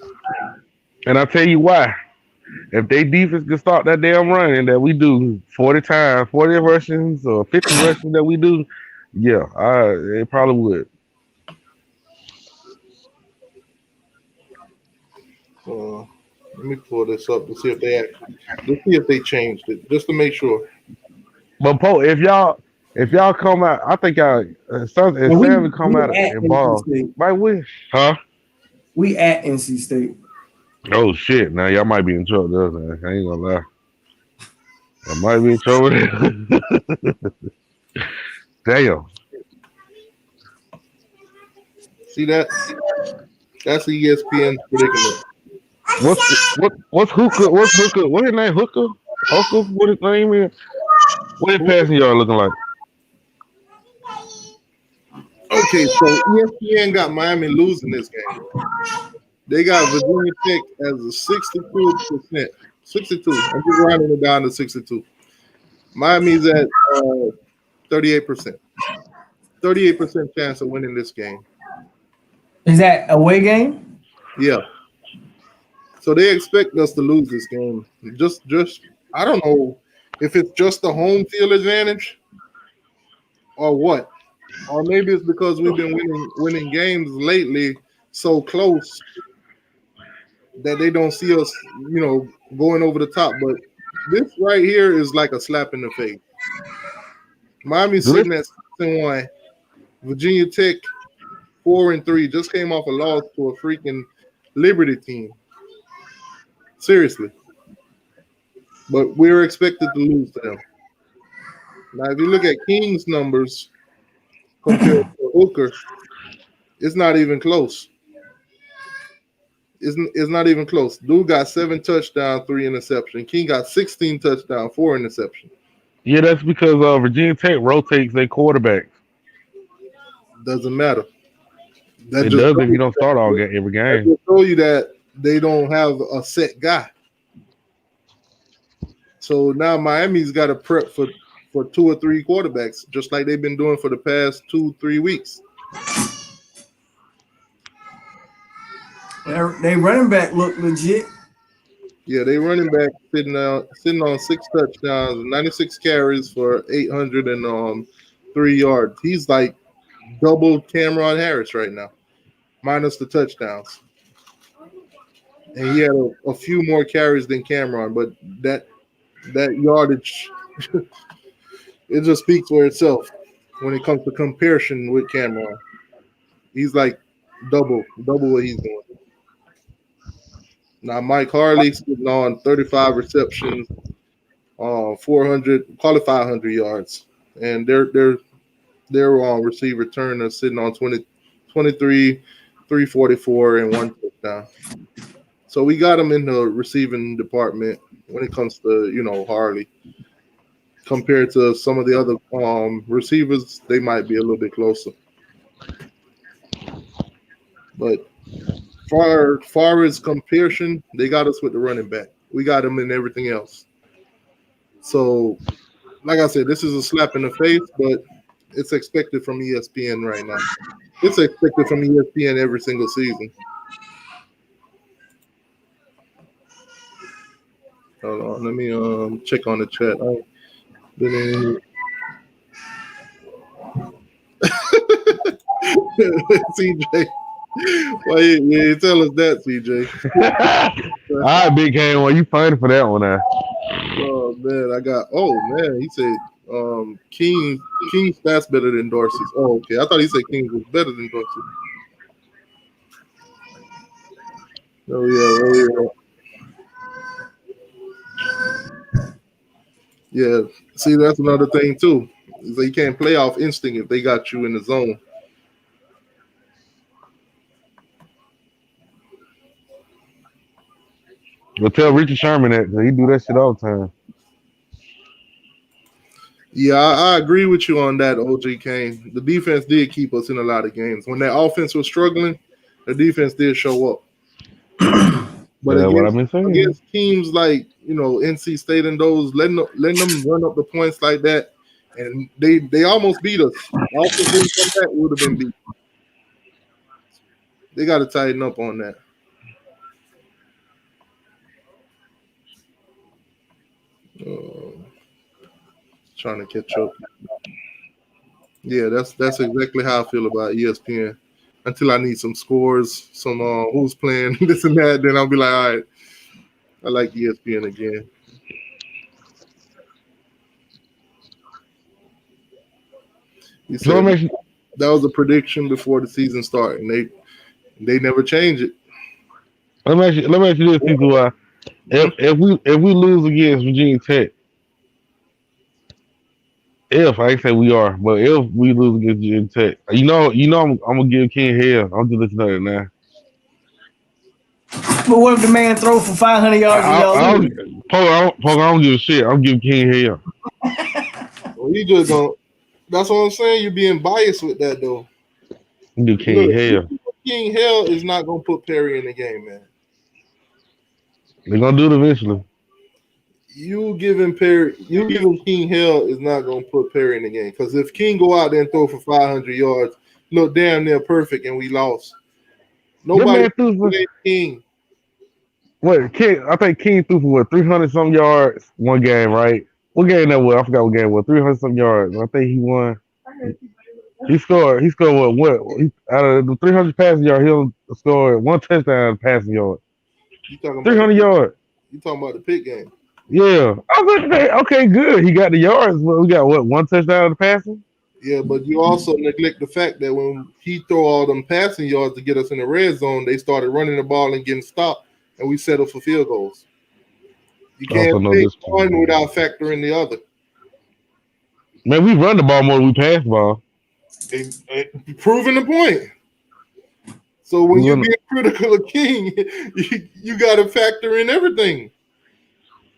[SPEAKER 4] And I'll tell you why. If they defense can start that damn running that we do 40 times, 40 rushes or 50 rushes that we do, yeah, it probably would.
[SPEAKER 2] Let me pull this up to see if they changed it, just to make sure.
[SPEAKER 4] But Poe, if y'all come out, I think Sam come out and ball. Right with? Huh?
[SPEAKER 3] We at NC State.
[SPEAKER 4] Oh shit! Now y'all might be in trouble. I ain't gonna lie. Y'all might be in trouble. Damn.
[SPEAKER 2] See that? That's the ESPN predicament.
[SPEAKER 4] What's Hooker? What's Hooker? What his name? Hooker? What his name is? What his passing yard looking like?
[SPEAKER 2] Okay, so ESPN got Miami losing this game. They got Virginia Tech as a 62%. 62. I'm just rounding it down to 62. Miami's at 38%. 38% chance of winning this game.
[SPEAKER 3] Is that away game?
[SPEAKER 2] Yeah. So they expect us to lose this game. Just I don't know if it's just the home field advantage or what. Or maybe it's because we've been winning games lately so close that they don't see us, going over the top. But this right here is like a slap in the face. Miami's sitting at 6-1. Virginia Tech 4-3. Just came off a loss to a freaking Liberty team. Seriously. But we're expected to lose to them. Now, if you look at King's numbers compared to Hooker, it's not even close. It's not even close. Dude got 7 touchdowns, 3 interceptions. King got 16 touchdowns, 4 interceptions.
[SPEAKER 4] Yeah, that's because Virginia Tech rotates their quarterbacks.
[SPEAKER 2] Doesn't matter.
[SPEAKER 4] It does if you don't start every game.
[SPEAKER 2] That will show you that they don't have a set guy. So now Miami's got to prep for 2 or 3 quarterbacks, just like they've been doing for the past 2-3 weeks.
[SPEAKER 3] They running back look legit.
[SPEAKER 2] Yeah, they running back sitting on 6 touchdowns, 96 carries for 803 yards. He's like double Cameron Harris right now, minus the touchdowns. And he had a few more carries than Cameron, but that yardage, it just speaks for itself when it comes to comparison with Cameron. He's like double what he's doing. Now Mike Harley sitting on 35 receptions, 400, call it 500 yards, and their receiver Turner sitting on 23, 344 and 1 touchdown. So we got him in the receiving department when it comes to Harley. Compared to some of the other receivers, they might be a little bit closer. But far as comparison, they got us with the running back. We got them in everything else. So, like I said, this is a slap in the face, but it's expected from ESPN right now. It's expected from ESPN every single season. Hold on, let me check on the chat. CJ. Why you tell us that, CJ?
[SPEAKER 4] All right, Big Game. Well, you fighting for that one now.
[SPEAKER 2] Oh man, he said King's stats better than Dorsey's. Oh, okay. I thought he said King's was better than Dorsey. Oh yeah. Yeah. See, that's another thing too. Is that you can't play off instinct if they got you in the zone.
[SPEAKER 4] Well, tell Richard Sherman that he do that shit all the time.
[SPEAKER 2] Yeah, I agree with you on that, OG Kane. The defense did keep us in a lot of games. When that offense was struggling, the defense did show up. But against teams like NC State and those, letting them run up the points like that, and they almost beat us. Offense didn't come back, would have been beat. They got to tighten up on that. Trying to catch up. Yeah, that's exactly how I feel about ESPN. Until I need some scores, some who's playing this and that, then I'll be like, all right, I like ESPN again. He said that was a prediction before the season started, and they never change it.
[SPEAKER 4] Let me ask you this, t2y. If we lose against Virginia Tech, if I ain't say we are, but if we lose against Virginia Tech, I'm gonna give King hell. I'm just listening to it now.
[SPEAKER 3] But what if the man throw for 500 yards and y'all lose?
[SPEAKER 4] I don't give a shit. I'm giving King hell.
[SPEAKER 2] Well, you just don't. That's what I'm saying. You're being biased with that, though.
[SPEAKER 4] I'm giving King hell.
[SPEAKER 2] King hell is not gonna put Perry in the game, man.
[SPEAKER 4] They're gonna do it eventually.
[SPEAKER 2] you giving King hell is not gonna put Perry in the game. Because if King go out there and throw for 500 yards, look damn near perfect, and we lost.
[SPEAKER 4] That
[SPEAKER 2] Nobody
[SPEAKER 4] man threw for
[SPEAKER 2] played King.
[SPEAKER 4] what? King, I think King threw for what 300 some yards one game, right? What game that was? I forgot what game it was. 300 some yards. I think he won. He scored. He scored what? Out of the 300 passing yards, he'll score one touchdown passing yard.
[SPEAKER 2] You talking about
[SPEAKER 4] 300 yards.
[SPEAKER 2] you talking about the Pitt game?
[SPEAKER 4] Yeah. I was like, okay, good. He got the yards. But we got what? One touchdown to passing.
[SPEAKER 2] Yeah, but you also neglect the fact that when he throw all them passing yards to get us in the red zone, they started running the ball and getting stopped, and we settled for field goals. You
[SPEAKER 4] I also
[SPEAKER 2] can't
[SPEAKER 4] know
[SPEAKER 2] take
[SPEAKER 4] this.
[SPEAKER 2] one without factoring the other.
[SPEAKER 4] Man, we run the ball more than we pass the ball.
[SPEAKER 2] And proving the point. So when you're being critical of King, you got to factor in everything.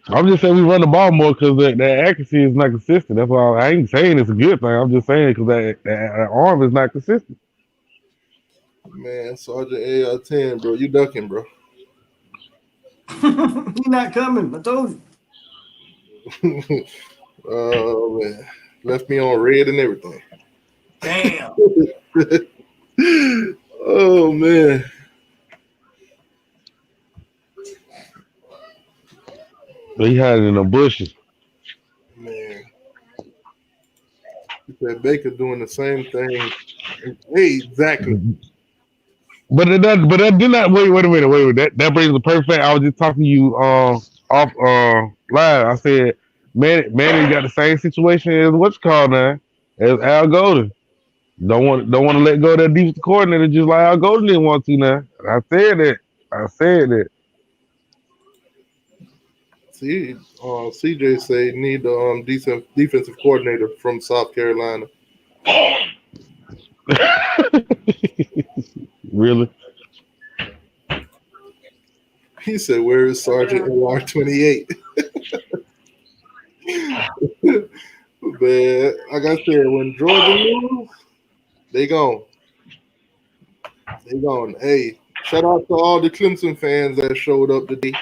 [SPEAKER 4] I'm just saying we run the ball more because the accuracy is not consistent. That's why I ain't saying it's a good thing. I'm just saying because that arm is not consistent.
[SPEAKER 2] Man, Sergeant AR-10, bro, you ducking, bro.
[SPEAKER 3] He's not coming. I told you.
[SPEAKER 2] Oh man, left me on red and everything.
[SPEAKER 3] Damn.
[SPEAKER 2] Oh man.
[SPEAKER 4] He had it in the bushes.
[SPEAKER 2] Man. He said Baker doing the same thing. Hey, exactly.
[SPEAKER 4] But that did not wait a minute. That brings the perfect. I was just talking to you off live. I said Manny got the same situation as what's called now as Al Golden. Don't want to let go of that defensive coordinator just like Al Golden didn't want to now. I said that.
[SPEAKER 2] See, CJ say need the decent defensive coordinator from South Carolina.
[SPEAKER 4] Really?
[SPEAKER 2] He said, "Where is Sergeant AR-28?" Man, like I said, when Georgia lose, they gone. They gone. Hey, shout out to all the Clemson fans that showed up today.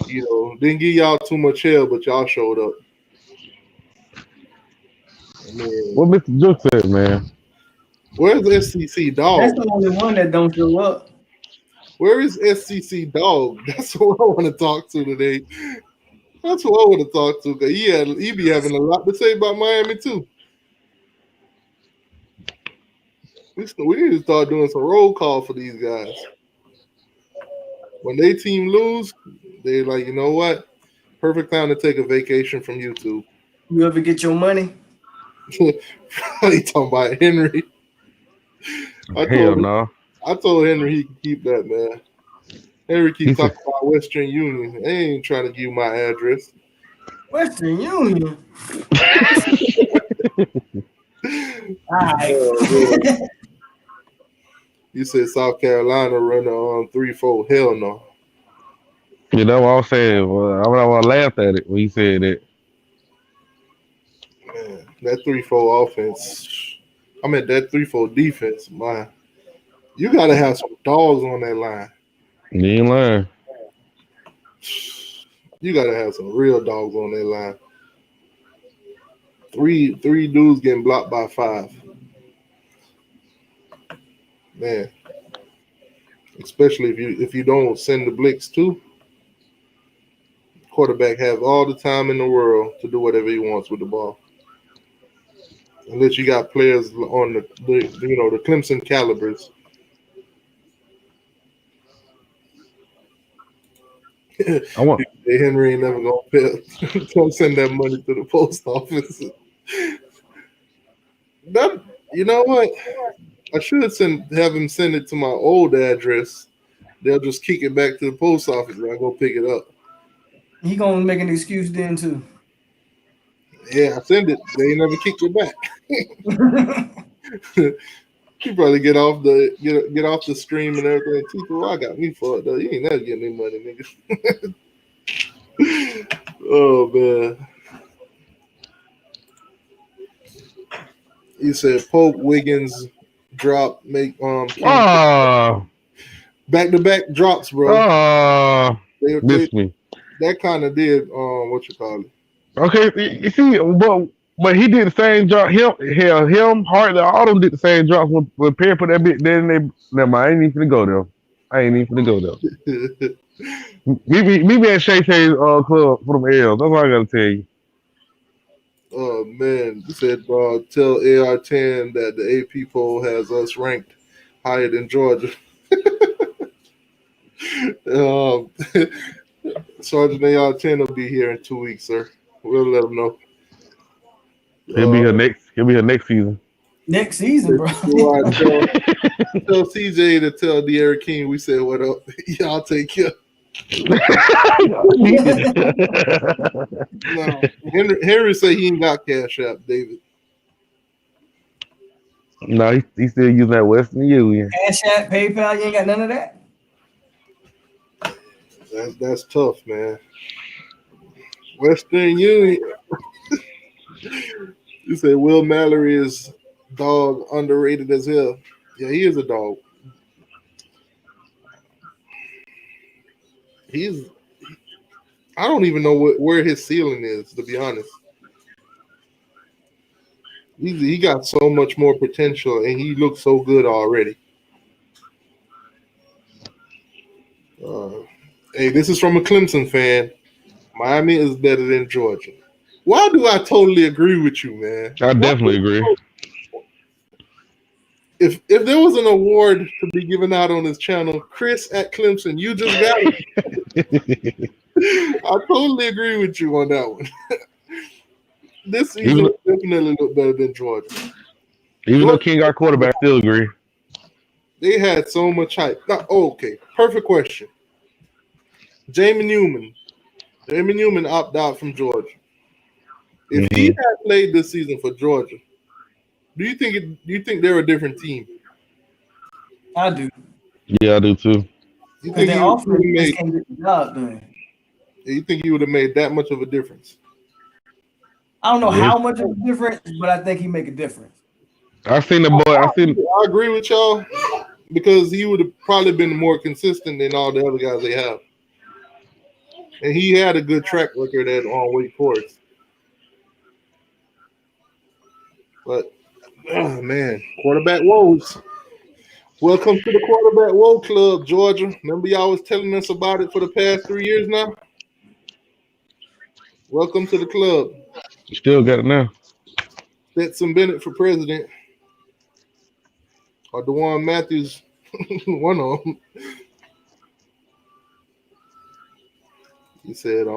[SPEAKER 2] You know, didn't give y'all too much hell, but y'all showed up. Man,
[SPEAKER 4] What Mr. Jook said, man.
[SPEAKER 2] where's SCC Dog?
[SPEAKER 3] That's the only one that don't show up.
[SPEAKER 2] Where is SCC Dog? That's what I want to talk to today. That's what I want to talk to because he be having a lot to say about Miami too. We need to start doing some roll call for these guys. When they team lose, they like, you know what? Perfect time to take a vacation from YouTube.
[SPEAKER 3] You ever get your money?
[SPEAKER 2] You talking about Henry?
[SPEAKER 4] Hell no.
[SPEAKER 2] I told Henry he can keep that, man. Henry keeps talking about Western Union. They ain't trying to give you my address.
[SPEAKER 3] Western Union. All right.
[SPEAKER 2] You said South Carolina run on 3-4. Hell no.
[SPEAKER 4] You know what I'm saying? Well, I laughed at it when he said that.
[SPEAKER 2] Man, that 3-4 offense. I mean that 3-4 defense, man. You gotta have some dogs on that line.
[SPEAKER 4] You ain't lying.
[SPEAKER 2] You gotta have some real dogs on that line. Three dudes getting blocked by 5. Man. Especially if you don't send the blitz too. Quarterback has all the time in the world to do whatever he wants with the ball. Unless you got players on the Clemson calibers.
[SPEAKER 4] I want.
[SPEAKER 2] Henry ain't never gonna pay. Don't send that money to the post office. That, you know what? I should have him send it to my old address. They'll just kick it back to the post office and I go pick it up.
[SPEAKER 3] He gonna make an excuse then too.
[SPEAKER 2] Yeah, I send it. They ain't never kicked it back. You probably get off the stream and everything. t2y got me fucked up. You ain't never getting any money, nigga. Oh man. You said Polk, Wiggins drop, make back-to-back drops, bro.
[SPEAKER 4] Missed me.
[SPEAKER 2] that kind of did what you call it.
[SPEAKER 4] Okay, you see, but he did the same drop. Him, Hartley, all of them did the same drops when Perry put that bit. Then they, never mind. I ain't even finna go there. I ain't even finna go there. Me and Shay Shay's club for them L's. That's all I gotta tell you.
[SPEAKER 2] Oh man, you said tell AR10 that the AP poll has us ranked higher than Georgia. um, Sergeant AR10 will be here in 2 weeks, sir. We'll let him know.
[SPEAKER 4] He'll be here next. He'll be here next season.
[SPEAKER 3] Next season, bro.
[SPEAKER 2] Tell CJ to tell De'Aaron King we said what up. Y'all take care. No, Henry say he ain't got Cash App, David.
[SPEAKER 4] No, he's still using that Western Union.
[SPEAKER 3] Cash App, PayPal, you ain't got none of that?
[SPEAKER 2] That's tough, man. Western Union. You say Will Mallory is dog underrated as hell. Yeah, he is a dog. I don't even know where his ceiling is, to be honest. He got so much more potential, and he looks so good already. Hey, this is from a Clemson fan. Miami is better than Georgia. Why do I totally agree with you, man?
[SPEAKER 4] I definitely agree.
[SPEAKER 2] If there was an award to be given out on this channel, Chris at Clemson, you just got it. I totally agree with you on that one. This season definitely looked better than Georgia.
[SPEAKER 4] Even though King got quarterback, I still agree.
[SPEAKER 2] They had so much hype. Okay, perfect question. Jamie Newman opted out from Georgia. If he had played this season for Georgia, do you think they're a different team?
[SPEAKER 3] I do.
[SPEAKER 4] Yeah, I do too.
[SPEAKER 2] You think he would have made that much of a difference?
[SPEAKER 3] I don't know how much of a difference, but I think he make a difference.
[SPEAKER 4] I
[SPEAKER 2] agree with y'all because he would have probably been more consistent than all the other guys they have. And he had a good track record at Wake Forest. But, oh man, quarterback woes. Welcome to the quarterback woe club, Georgia. Remember y'all was telling us about it for the past 3 years now? Welcome to the club.
[SPEAKER 4] You still got it now.
[SPEAKER 2] Stetson Bennett for president. Or DeJuan Matthews, one of them. He said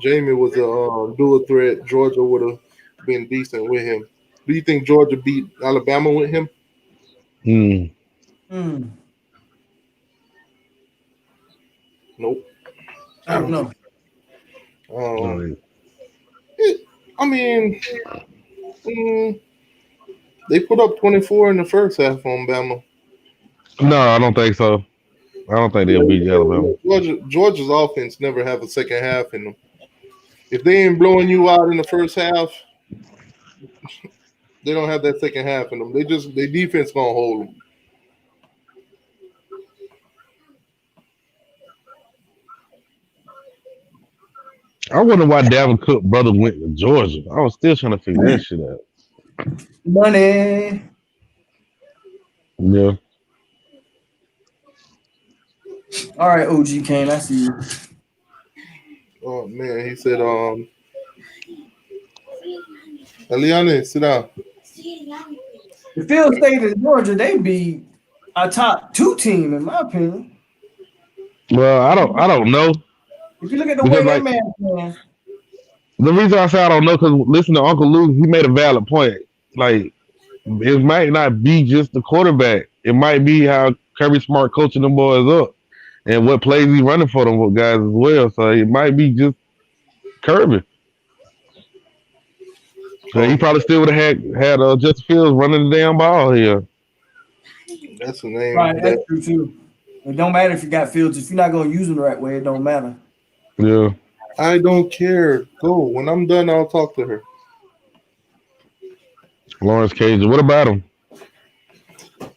[SPEAKER 2] Jamie was a dual threat. Georgia would have been decent with him. Do you think Georgia beat Alabama with him? Nope.
[SPEAKER 3] I don't know.
[SPEAKER 2] They put up 24 in the first half on Bama.
[SPEAKER 4] No, I don't think so. I don't think they'll beat Alabama.
[SPEAKER 2] Georgia's offense never have a second half in them. If they ain't blowing you out in the first half, they don't have that second half in them. Their defense gonna hold them.
[SPEAKER 4] I wonder why Dalvin Cook brother went to Georgia. I was still trying to figure that shit out.
[SPEAKER 3] Money.
[SPEAKER 4] Yeah.
[SPEAKER 3] All right, OG Kane, I see you.
[SPEAKER 2] Oh man, he said, Eliane, sit down.
[SPEAKER 3] If Phil stayed in Georgia, they'd be a top 2 team, in my opinion.
[SPEAKER 4] Well, I don't know.
[SPEAKER 3] If you look at the way that man plays.
[SPEAKER 4] The reason I say I don't know because listen to Uncle Lou, he made a valid point. Like, it might not be just the quarterback. It might be how Kirby Smart coaching them boys up and what plays he running for them guys as well. So it might be just Kirby. So he probably still would have had Justin Fields running the damn ball here.
[SPEAKER 2] That's the name.
[SPEAKER 3] Right, that's true too. It don't matter if you got Fields. If you're not going to use them the right way, it don't matter.
[SPEAKER 4] Yeah.
[SPEAKER 2] I don't care. Go. When I'm done, I'll talk to her.
[SPEAKER 4] Lawrence Cajun. What about him?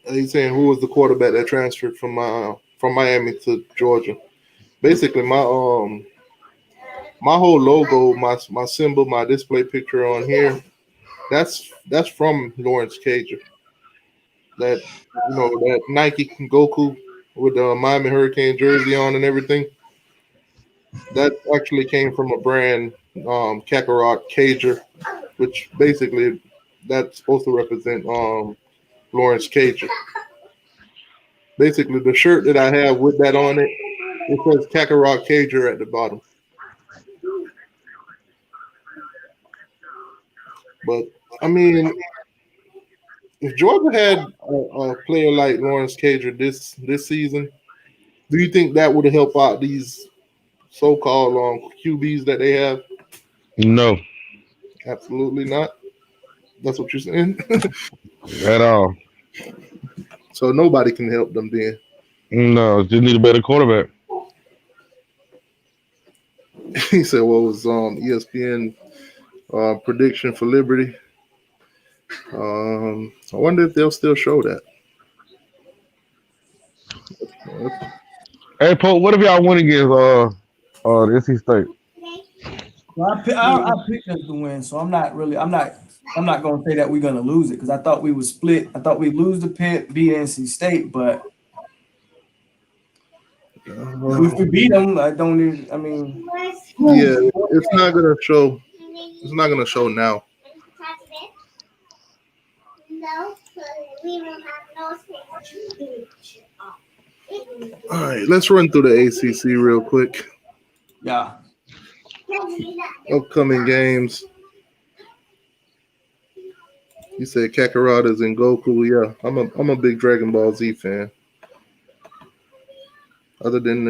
[SPEAKER 2] He's saying who was the quarterback that transferred from Miami to Georgia. Basically, my my whole logo, my symbol, my display picture on here, that's from Lawrence Cager. That that Nike Goku with the Miami Hurricane jersey on and everything. That actually came from a brand, Kakarot Cager, which basically that's supposed to represent Lawrence Cager. Basically, the shirt that I have with that on it, it says Kakarot Cager at the bottom. But I mean, if Georgia had a player like Lawrence Cager this season, do you think that would help out these so-called QBs that they have?
[SPEAKER 4] No,
[SPEAKER 2] Absolutely not. That's what you're saying.
[SPEAKER 4] at all.
[SPEAKER 2] So nobody can help them then.
[SPEAKER 4] No, just need a better quarterback.
[SPEAKER 2] He said, "What was ESPN prediction for Liberty?" I wonder if they'll still show that.
[SPEAKER 4] Hey, Polk, what if y'all win against the NC State?
[SPEAKER 3] Well, I picked us to win, so I'm not going to say that we're going to lose it because I thought we would split. I thought we'd lose the Pitt, beat NC State, but if we beat them, I mean,
[SPEAKER 2] yeah, it's not gonna show. It's not gonna show now.
[SPEAKER 5] No, we don't have no space.
[SPEAKER 2] All right, let's run through the ACC real quick.
[SPEAKER 3] yeah.
[SPEAKER 2] Upcoming games. You said Kakarot is in Goku. Yeah, I'm a big Dragon Ball Z fan. Other than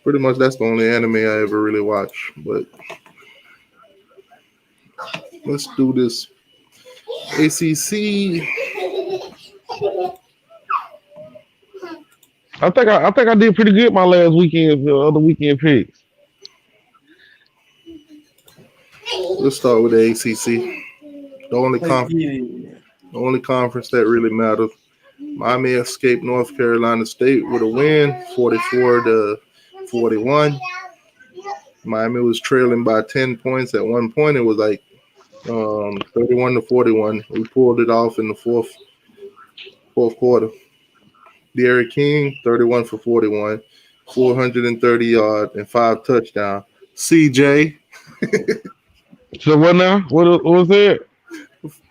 [SPEAKER 2] pretty much that's the only anime I ever really watch. But let's do this ACC.
[SPEAKER 4] I think I did pretty good my last weekend, the other weekend picks.
[SPEAKER 2] Let's start with the ACC. The only conference that really matters. Miami escaped North Carolina State with a win, 44-41. Miami was trailing by 10 points. At one point, it was like 31-41. We pulled it off in the fourth quarter. Derrick King, 31 for 41, 430 yards and 5 touchdowns. CJ.
[SPEAKER 4] So what now? What was it?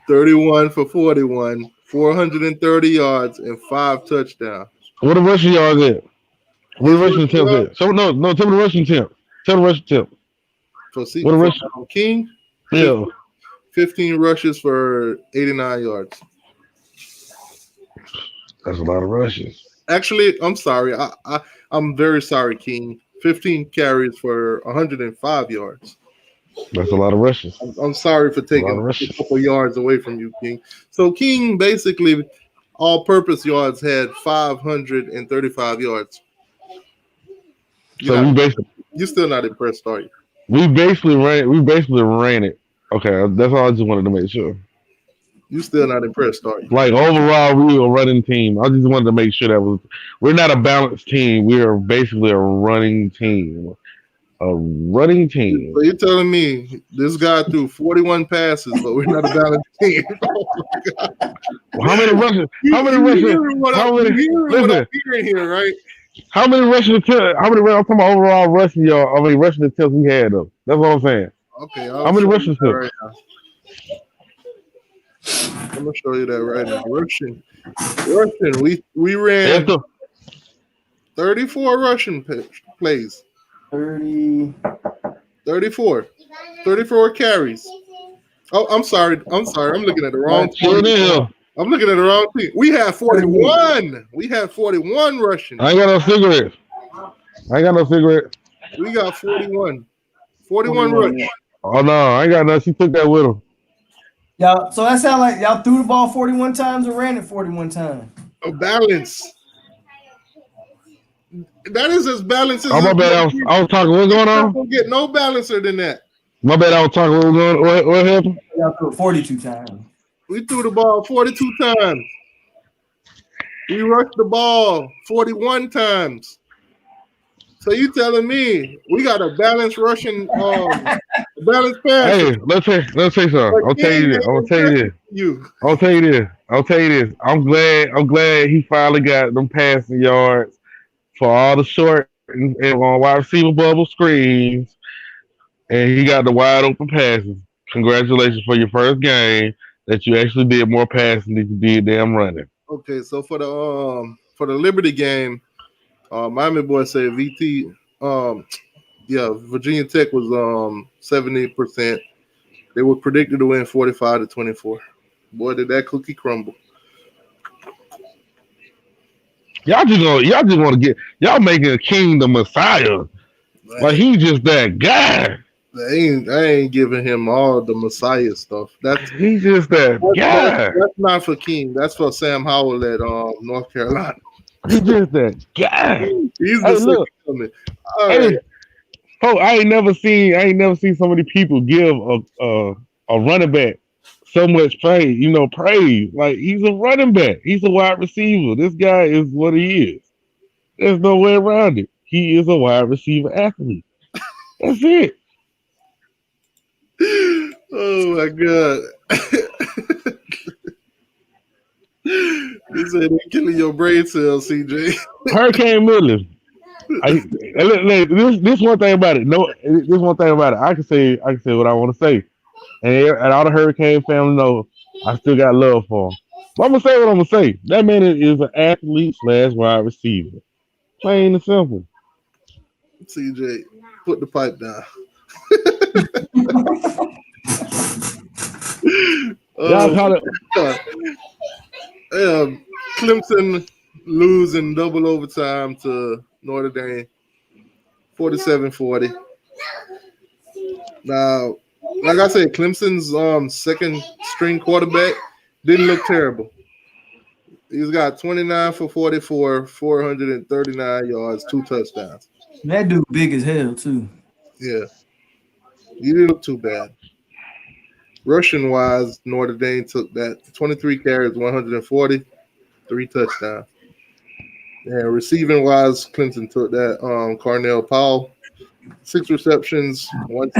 [SPEAKER 2] 31 for 41, 430 yards and 5 touchdowns.
[SPEAKER 4] What the rushing yards at? What the rushing attempts at? So no, tell me the rushing attempt. Tell the rushing attempt.
[SPEAKER 2] What the rushing? King?
[SPEAKER 4] Yeah.
[SPEAKER 2] 15 rushes for 89 yards.
[SPEAKER 4] That's a lot of rushes.
[SPEAKER 2] Actually, I'm sorry. I'm very sorry, King. 15 carries for 105 yards.
[SPEAKER 4] That's a lot of rushes.
[SPEAKER 2] I'm sorry for taking a couple yards away from you, King. So King basically all-purpose yards had 535 yards. You're still not impressed, are you?
[SPEAKER 4] We basically ran it. Okay, that's all I just wanted to make sure.
[SPEAKER 2] You still not impressed, are you?
[SPEAKER 4] Like overall, we were a running team. I just wanted to make sure we're not a balanced team. We are basically a running team. A running team.
[SPEAKER 2] So you're telling me this guy threw 41 passes, but we're not a balanced team? Oh my God.
[SPEAKER 4] How many rushes? How many rushes?
[SPEAKER 2] What I'm hearing here, right?
[SPEAKER 4] How many rushes? I'm talking about overall rushing, y'all. I mean, rushing attempts we had though. That's what I'm saying.
[SPEAKER 2] Okay.
[SPEAKER 4] How many rushes?
[SPEAKER 2] Right now. I'm gonna show you that right now. Rushing. We ran 34 rushing plays. 34 carries. Oh, I'm sorry. I'm looking at the wrong team. I'm looking at the wrong team. We had 41. We had 41 rushing.
[SPEAKER 4] I ain't got no cigarette.
[SPEAKER 2] We got 41. 41 rushing.
[SPEAKER 4] Oh no, I ain't got nothing. She took that with her.
[SPEAKER 3] Y'all, so that sounds like y'all threw the ball 41 times or ran it 41 times.
[SPEAKER 2] A balance. That is as balanced as.
[SPEAKER 4] Oh, my bad. I was talking. What's going on?
[SPEAKER 2] Don't get no balancer than that.
[SPEAKER 4] My bad. I was talking. What happened?
[SPEAKER 3] Y'all threw it 42 times.
[SPEAKER 2] We threw the ball 42 times. We rushed the ball 41 times. So you telling me we got a balanced Russian, balanced pass?
[SPEAKER 4] Hey, let's say something. I'll tell you this. I'm gonna tell you this. I'll tell you this. I'm glad he finally got them passing yards for all the short and wide receiver bubble screens, and he got the wide open passes. Congratulations for your first game that you actually did more passing than you did damn running.
[SPEAKER 2] Okay, so for the Liberty game, Miami boy said VT. Virginia Tech was 70%. They were predicted to win 45-24. Boy, did that cookie crumble.
[SPEAKER 4] Y'all just want to y'all making a king the Messiah. Like he just that guy.
[SPEAKER 2] I ain't giving him all the Messiah stuff.
[SPEAKER 4] He's just that guy.
[SPEAKER 2] That's not for King. That's for Sam Howell at North Carolina.
[SPEAKER 4] He's just that guy.
[SPEAKER 2] He's the second coming.
[SPEAKER 4] Hey, I ain't never seen so many people give a running back so much praise. Praise. Like he's a running back. He's a wide receiver. This guy is what he is. There's no way around it. He is a wide receiver athlete. That's it.
[SPEAKER 2] Oh my God. He said they're killing your brain cells, CJ.
[SPEAKER 4] Hurricane Miller. This one thing about it. This one thing about it. I can say what I want to say, and all the Hurricane family know I still got love for him. But I'm gonna say what I'm gonna say. That man is an athlete / wide receiver. Plain and simple.
[SPEAKER 2] CJ, put the pipe down. Clemson losing double overtime to Notre Dame, 47-40. Now, like I said, Clemson's second string quarterback didn't look terrible. He's got 29 for 44, 439 yards, 2 touchdowns.
[SPEAKER 3] That dude big as hell too.
[SPEAKER 2] Yeah, he didn't look too bad. Rushing wise, Notre Dame took that 23 carries, 140, 3 touchdowns. And receiving wise, Clemson took that Carnell Powell, 6 receptions, 1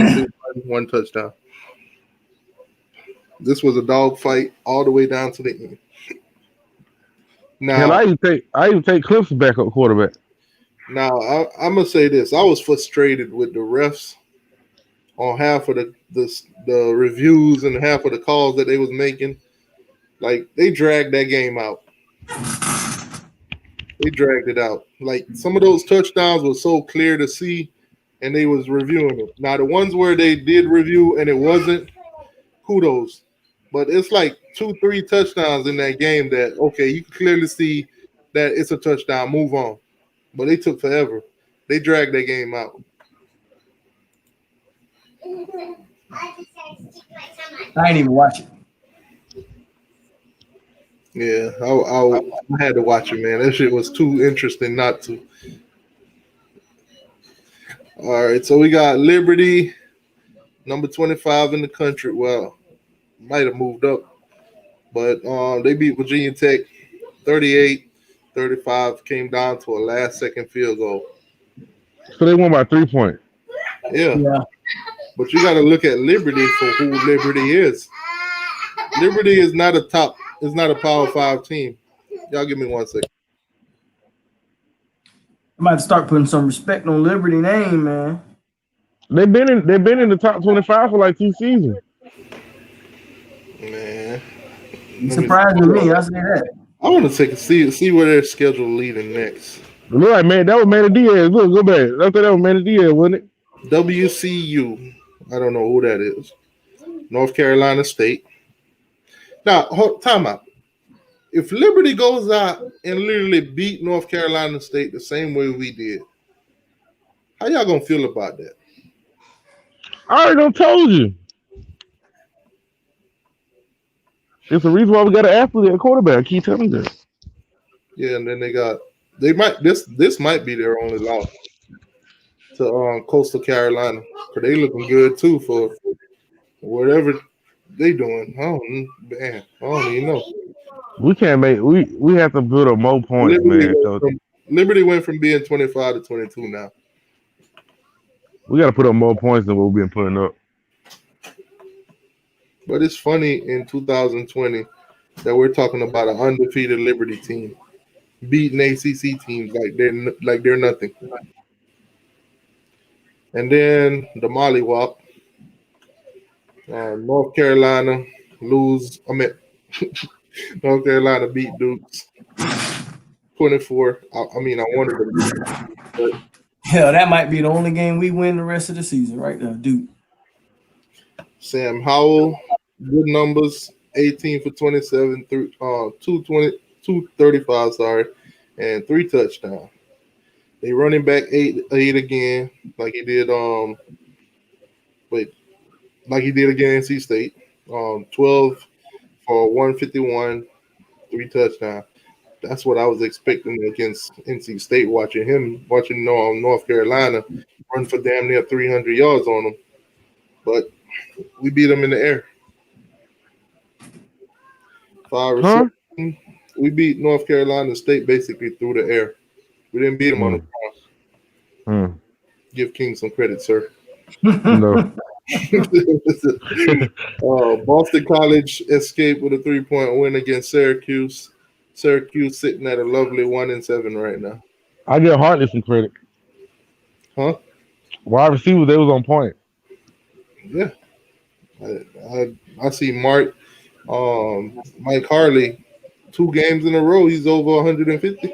[SPEAKER 2] touchdown. This was a dogfight all the way down to the end. Now,
[SPEAKER 4] I even take Clemson backup quarterback.
[SPEAKER 2] Now, I'm gonna say this: I was frustrated with the refs on half of the reviews and half of the calls that they was making. Like they dragged that game out. They dragged it out. Like some of those touchdowns were so clear to see, and they was reviewing it. Now the ones where they did review and it wasn't, kudos. But it's like 2-3 touchdowns in that game that okay, you can clearly see that it's a touchdown. Move on. But they took forever. They dragged that game out.
[SPEAKER 3] I ain't even watch it.
[SPEAKER 2] Yeah, I had to watch it, man. That shit was too interesting not to. All right, so we got Liberty, number 25 in the country. Well, might have moved up, but they beat Virginia Tech 38-35, came down to a last-second field goal.
[SPEAKER 4] So they won by 3 points.
[SPEAKER 2] Yeah. But you got to look at Liberty for who Liberty is. Liberty is not a Power 5 team. Y'all give me 1 second.
[SPEAKER 3] I might start putting some respect on Liberty name, man.
[SPEAKER 4] They've been in the top 25 for like 2 seasons.
[SPEAKER 2] Man,
[SPEAKER 3] It's surprising me. I say that.
[SPEAKER 2] I want to take see where their schedule leading next.
[SPEAKER 4] Look like man, that was Manny Diaz. Look, go back. I think that was Manny Diaz, wasn't it?
[SPEAKER 2] WCU. I don't know who that is. North Carolina State. Now, time out. If Liberty goes out and literally beat North Carolina State the same way we did, how y'all gonna feel about that?
[SPEAKER 4] I already done told you. It's the reason why we got an athlete at quarterback. I keep telling you that.
[SPEAKER 2] Yeah, and then this might be their only loss to Coastal Carolina, because they looking good too for whatever they doing. I don't even know.
[SPEAKER 4] We can't make we have to build up more points,
[SPEAKER 2] Liberty
[SPEAKER 4] man.
[SPEAKER 2] Liberty went from being 25 to 22 now.
[SPEAKER 4] We got to put up more points than what we've been putting up.
[SPEAKER 2] But it's funny in 2020 that we're talking about an undefeated Liberty team beating ACC teams like they're nothing. And then the Mollywop, North Carolina lose. North Carolina beat Dukes 24. I wanted them to beat, but
[SPEAKER 3] Hell, that might be the only game we win the rest of the season, right there, dude.
[SPEAKER 2] Sam Howell, good numbers, 18 for 27, 235, and 3 touchdowns. They running back eight again, like he did against NC State. 12 for 151, 3 touchdowns. That's what I was expecting against NC State. Watching North Carolina run for damn near 300 yards on them, but we beat them in the air. 5 receptions. We beat North Carolina State basically through the air. We didn't beat them on the ground. Give King some credit, sir.
[SPEAKER 4] No.
[SPEAKER 2] Boston College escaped with a 3-point win against Syracuse. Syracuse sitting at a lovely 1-7 right now.
[SPEAKER 4] I give Hartley some credit.
[SPEAKER 2] Huh?
[SPEAKER 4] Wide receivers, they was on point.
[SPEAKER 2] Yeah. I see Mike Harley, 2 games in a row, he's over 150.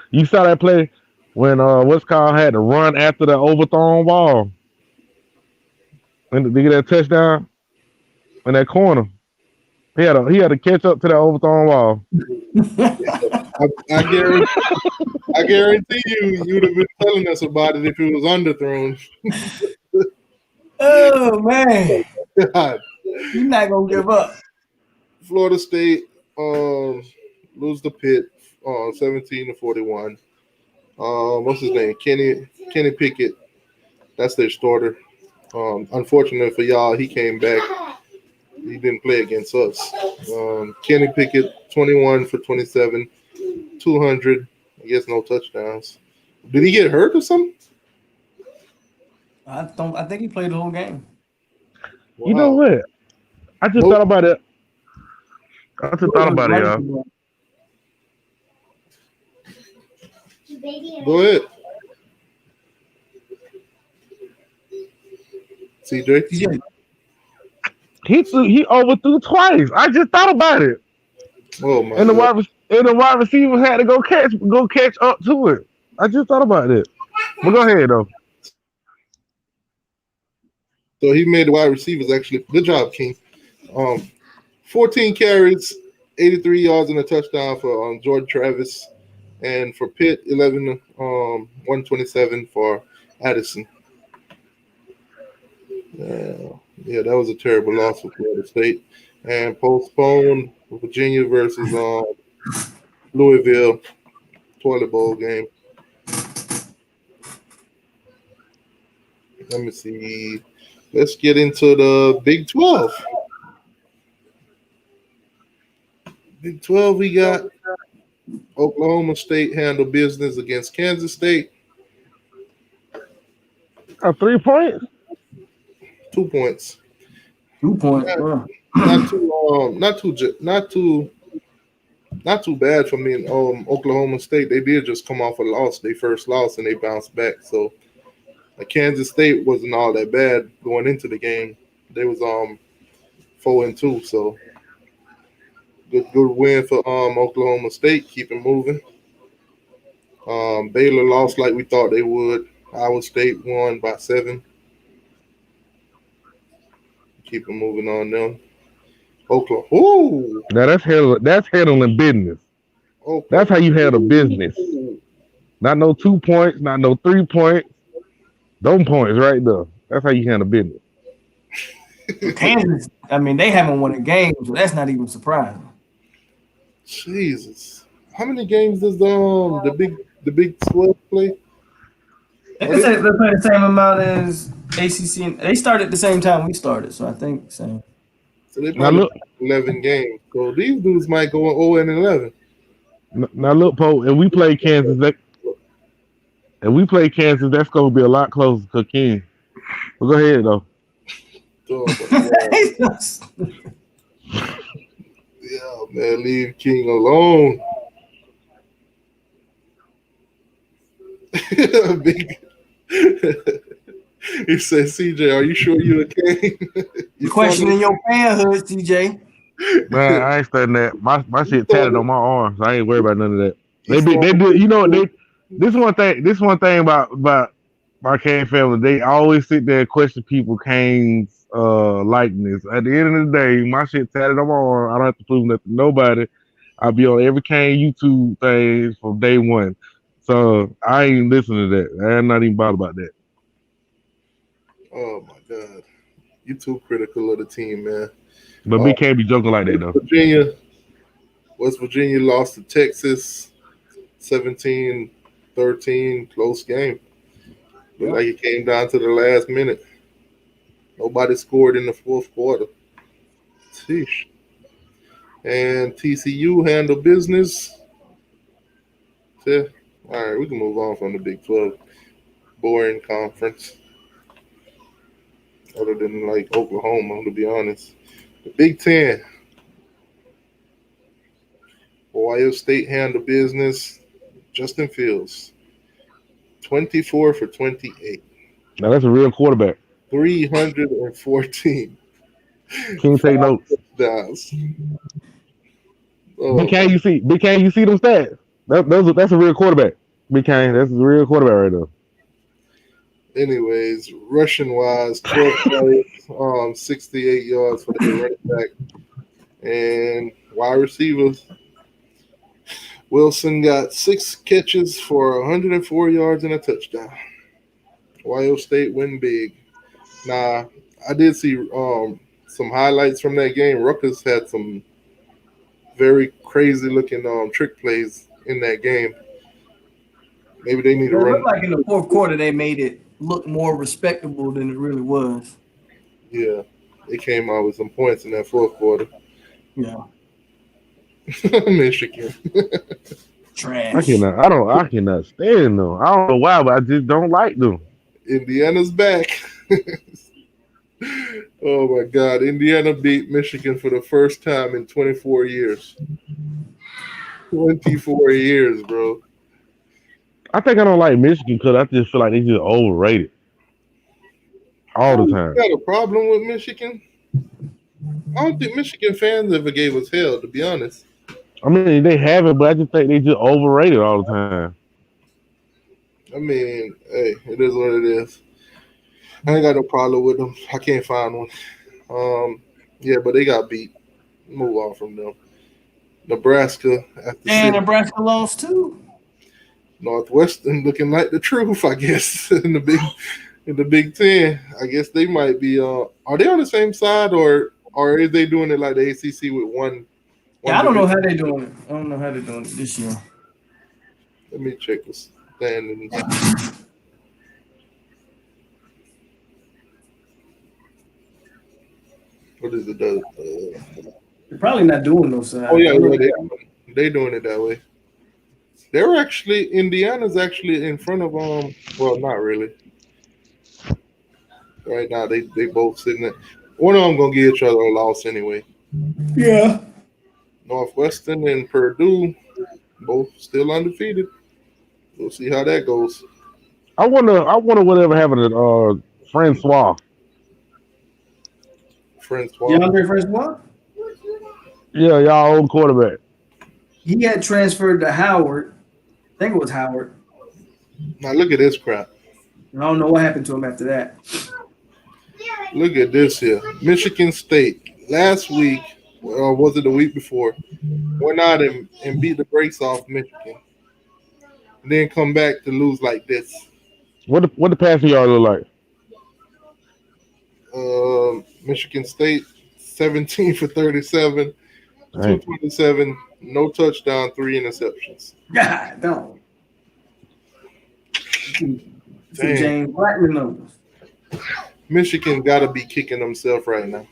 [SPEAKER 4] You saw that play when had to run after the overthrown ball and to get that touchdown in that corner. He had to catch up to that overthrown ball.
[SPEAKER 2] I guarantee you'd have been telling us about it if it was underthrown.
[SPEAKER 3] Oh man,
[SPEAKER 2] God.
[SPEAKER 3] you're not gonna give up.
[SPEAKER 2] Florida State lose to Pitt 17-41. What's his name? Kenny Pickett. That's their starter. Unfortunately for y'all, he came back. He didn't play against us. Kenny Pickett, 21 for 27, 200. I guess no touchdowns. Did he get hurt or something?
[SPEAKER 3] I think he played the whole game.
[SPEAKER 2] Wow.
[SPEAKER 4] You know what? I just thought about it. Y'all.
[SPEAKER 2] Go ahead. CJ?
[SPEAKER 4] He overthrew twice. I just thought about it.
[SPEAKER 2] Oh my!
[SPEAKER 4] And the wide receivers had to go catch up to it. I just thought about it. But go ahead though.
[SPEAKER 2] So he made the wide receivers actually. Good job, King. 14 carries, 83 yards and a touchdown for Jordan Travis, and for Pitt 127 for Addison. Yeah, that was a terrible loss for Florida State. And postponed Virginia versus Louisville toilet bowl game. Let me see. Let's get into the Big 12. Big 12, we got Oklahoma State handle business against Kansas State.
[SPEAKER 4] 3 points?
[SPEAKER 2] 2 points.
[SPEAKER 3] 2 points.
[SPEAKER 2] Not too bad for me in Oklahoma State. They did just come off a loss, their first loss, and they bounced back. So Kansas State wasn't all that bad going into the game. They was 4-2. So good win for Oklahoma State. Keep it moving. Baylor lost like we thought they would. Iowa State won by 7. Keep it moving on them. Oklahoma. Ooh.
[SPEAKER 4] Now that's handling business.
[SPEAKER 2] Oklahoma.
[SPEAKER 4] That's how you handle business. Not no 2 points, not no 3 points. Those points right there. That's how you handle business.
[SPEAKER 3] Kansas, I mean, they haven't won a game, so that's not even surprising.
[SPEAKER 2] Jesus. How many games does the Big 12 play?
[SPEAKER 3] They play the same amount as ACC. And they started at the same time we started, so I think same.
[SPEAKER 2] So they play 11 games. So these dudes might go 0-11.
[SPEAKER 4] Now look, Polk, and we play Kansas. If we play Kansas, that's gonna be a lot closer to King. But go ahead though.
[SPEAKER 2] Oh my God. Yeah, man, leave King alone. Big. He said, CJ, are you sure you're a King?
[SPEAKER 3] You questioning your fanhood, CJ.
[SPEAKER 4] Man, I ain't studying that. My shit tatted on my arm, so I ain't worried about none of that. They
[SPEAKER 2] started-
[SPEAKER 4] do. You know what they? This one thing about my Kane family. They always sit there and question people Kane's likeness. At the end of the day, my shit tatted on my arm. I don't have to prove nothing to nobody. I'll be on every Kane YouTube thing from day one. So I ain't listening to that. I'm not even bothered about that.
[SPEAKER 2] Oh my God. You too critical of the team, man.
[SPEAKER 4] But we can't be joking like that though.
[SPEAKER 2] West Virginia lost to Texas 17-13, close game. Looked like it came down to the last minute. Nobody scored in the fourth quarter. Sheesh. And TCU handled business. Yeah. All right, we can move on from the Big 12. Boring conference. Other than like Oklahoma, to be honest. The Big 10. Ohio State handled business. Justin Fields. 24 for 28.
[SPEAKER 4] Now that's a real quarterback.
[SPEAKER 2] 314.
[SPEAKER 4] Can't take notes.
[SPEAKER 2] Downs.
[SPEAKER 4] Big Kane, you see them stats? That's a real quarterback. Big Kane, that's a real quarterback right there.
[SPEAKER 2] Anyways, rushing wise, 12 plays, 68 yards for the running back. And wide receivers, Wilson got 6 catches for 104 yards and a touchdown. Ohio State win big. Nah, I did see some highlights from that game. Rutgers had some very crazy looking trick plays in that game. Maybe they need to run.
[SPEAKER 3] It looked like in the fourth quarter they made it look more respectable than it really was.
[SPEAKER 2] Yeah, they came out with some points in that fourth quarter.
[SPEAKER 3] Yeah.
[SPEAKER 2] Michigan.
[SPEAKER 3] Trash.
[SPEAKER 4] I cannot stand them. I don't know why, but I just don't like them.
[SPEAKER 2] Indiana's back. Oh my God. Indiana beat Michigan for the first time in 24 years. 24 years, bro.
[SPEAKER 4] I think I don't like Michigan because I just feel like they just overrated all the time.
[SPEAKER 2] You got a problem with Michigan? I don't think Michigan fans ever gave us hell, to be honest.
[SPEAKER 4] I mean, they have it, but I just think they just overrated all the time.
[SPEAKER 2] I mean, hey, it is what it is. I ain't got no problem with them. I can't find one. Yeah, but they got beat. Move on from them. Nebraska.
[SPEAKER 3] And Nebraska lost too.
[SPEAKER 2] Northwestern looking like the truth, I guess, in the Big Ten. I guess they might be. Are they on the same side, or is they doing it like the ACC with one?
[SPEAKER 3] Yeah, I don't know how they're doing it. I don't know how they're doing it this year.
[SPEAKER 2] Let me check the standings. What is it?
[SPEAKER 3] They're probably not doing no side.
[SPEAKER 2] Oh yeah, they doing it that way. They're actually Indiana's actually in front of well, not really. Right now they both sitting there. One of them gonna give each other a loss anyway.
[SPEAKER 3] Yeah.
[SPEAKER 2] Northwestern and Purdue both still undefeated. We'll see how that goes.
[SPEAKER 4] I wonder whatever happened to Francois.
[SPEAKER 3] DeAndre Francois?
[SPEAKER 4] Yeah, y'all old quarterback.
[SPEAKER 3] He had transferred to Howard. I think it was Howard.
[SPEAKER 2] Now look at this crap.
[SPEAKER 3] I don't know what happened to him after that.
[SPEAKER 2] Look at this here. Michigan State last week, or was it the week before, went out and beat the brakes off Michigan. And then come back to lose like this.
[SPEAKER 4] What the passing yard look like?
[SPEAKER 2] Michigan State 17 for 37, 227, no touchdown, 3 interceptions.
[SPEAKER 3] God, no. James Blackman numbers.
[SPEAKER 2] Michigan got to be kicking themselves right now.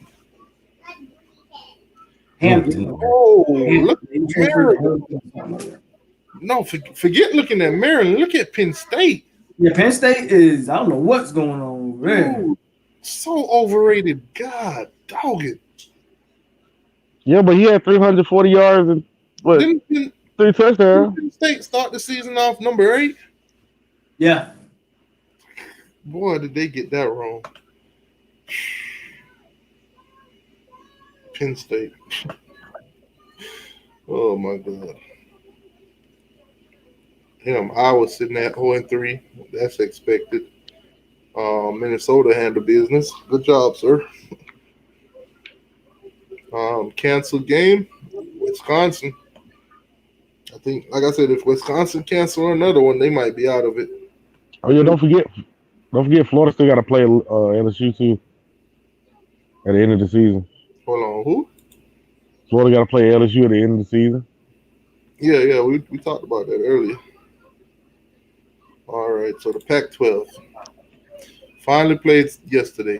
[SPEAKER 3] Hampton.
[SPEAKER 2] Oh, look at Maryland. No, forget looking at Maryland. Look at Penn State.
[SPEAKER 3] Yeah, Penn State is. I don't know what's going on over there.
[SPEAKER 2] Dude, so overrated. God, dog it.
[SPEAKER 4] Yeah, but he had 340 yards and what
[SPEAKER 2] Didn't
[SPEAKER 4] 3 touchdowns.
[SPEAKER 2] Penn State start the season off number 8?
[SPEAKER 3] Yeah.
[SPEAKER 2] Boy, did they get that wrong. Penn State. Oh my God. I was sitting at 0-3. That's expected. Minnesota handled business. Good job, sir. Canceled game. Wisconsin. I think, like I said, if Wisconsin cancel another one, they might be out of it.
[SPEAKER 4] Oh yeah, don't forget Florida still got to play LSU too at the end of the season.
[SPEAKER 2] Hold on, who?
[SPEAKER 4] Florida got to play LSU at the end of the season.
[SPEAKER 2] Yeah, we talked about that earlier. All right, so the Pac-12 finally played yesterday.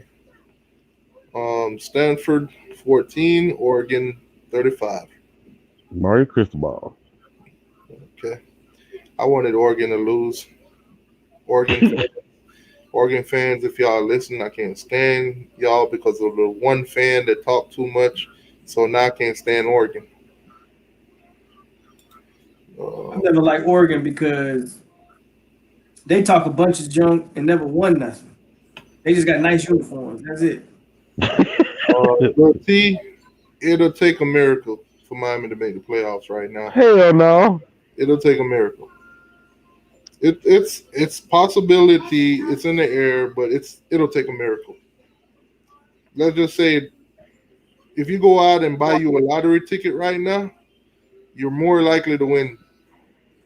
[SPEAKER 2] Stanford 14, Oregon 35.
[SPEAKER 4] Mario Cristobal.
[SPEAKER 2] Okay, I wanted Oregon to lose. Oregon fans, if y'all listen, I can't stand y'all because of the one fan that talked too much. So now I can't stand Oregon.
[SPEAKER 3] I never liked Oregon because they talk a bunch of junk and never won nothing. They just got nice uniforms. That's it.
[SPEAKER 2] It'll take a miracle for Miami to make the playoffs right now.
[SPEAKER 4] Hell no.
[SPEAKER 2] It'll take a miracle. It's possibility. It's in the air, but it'll take a miracle. Let's just say, if you go out and buy you a lottery ticket right now, you're more likely to win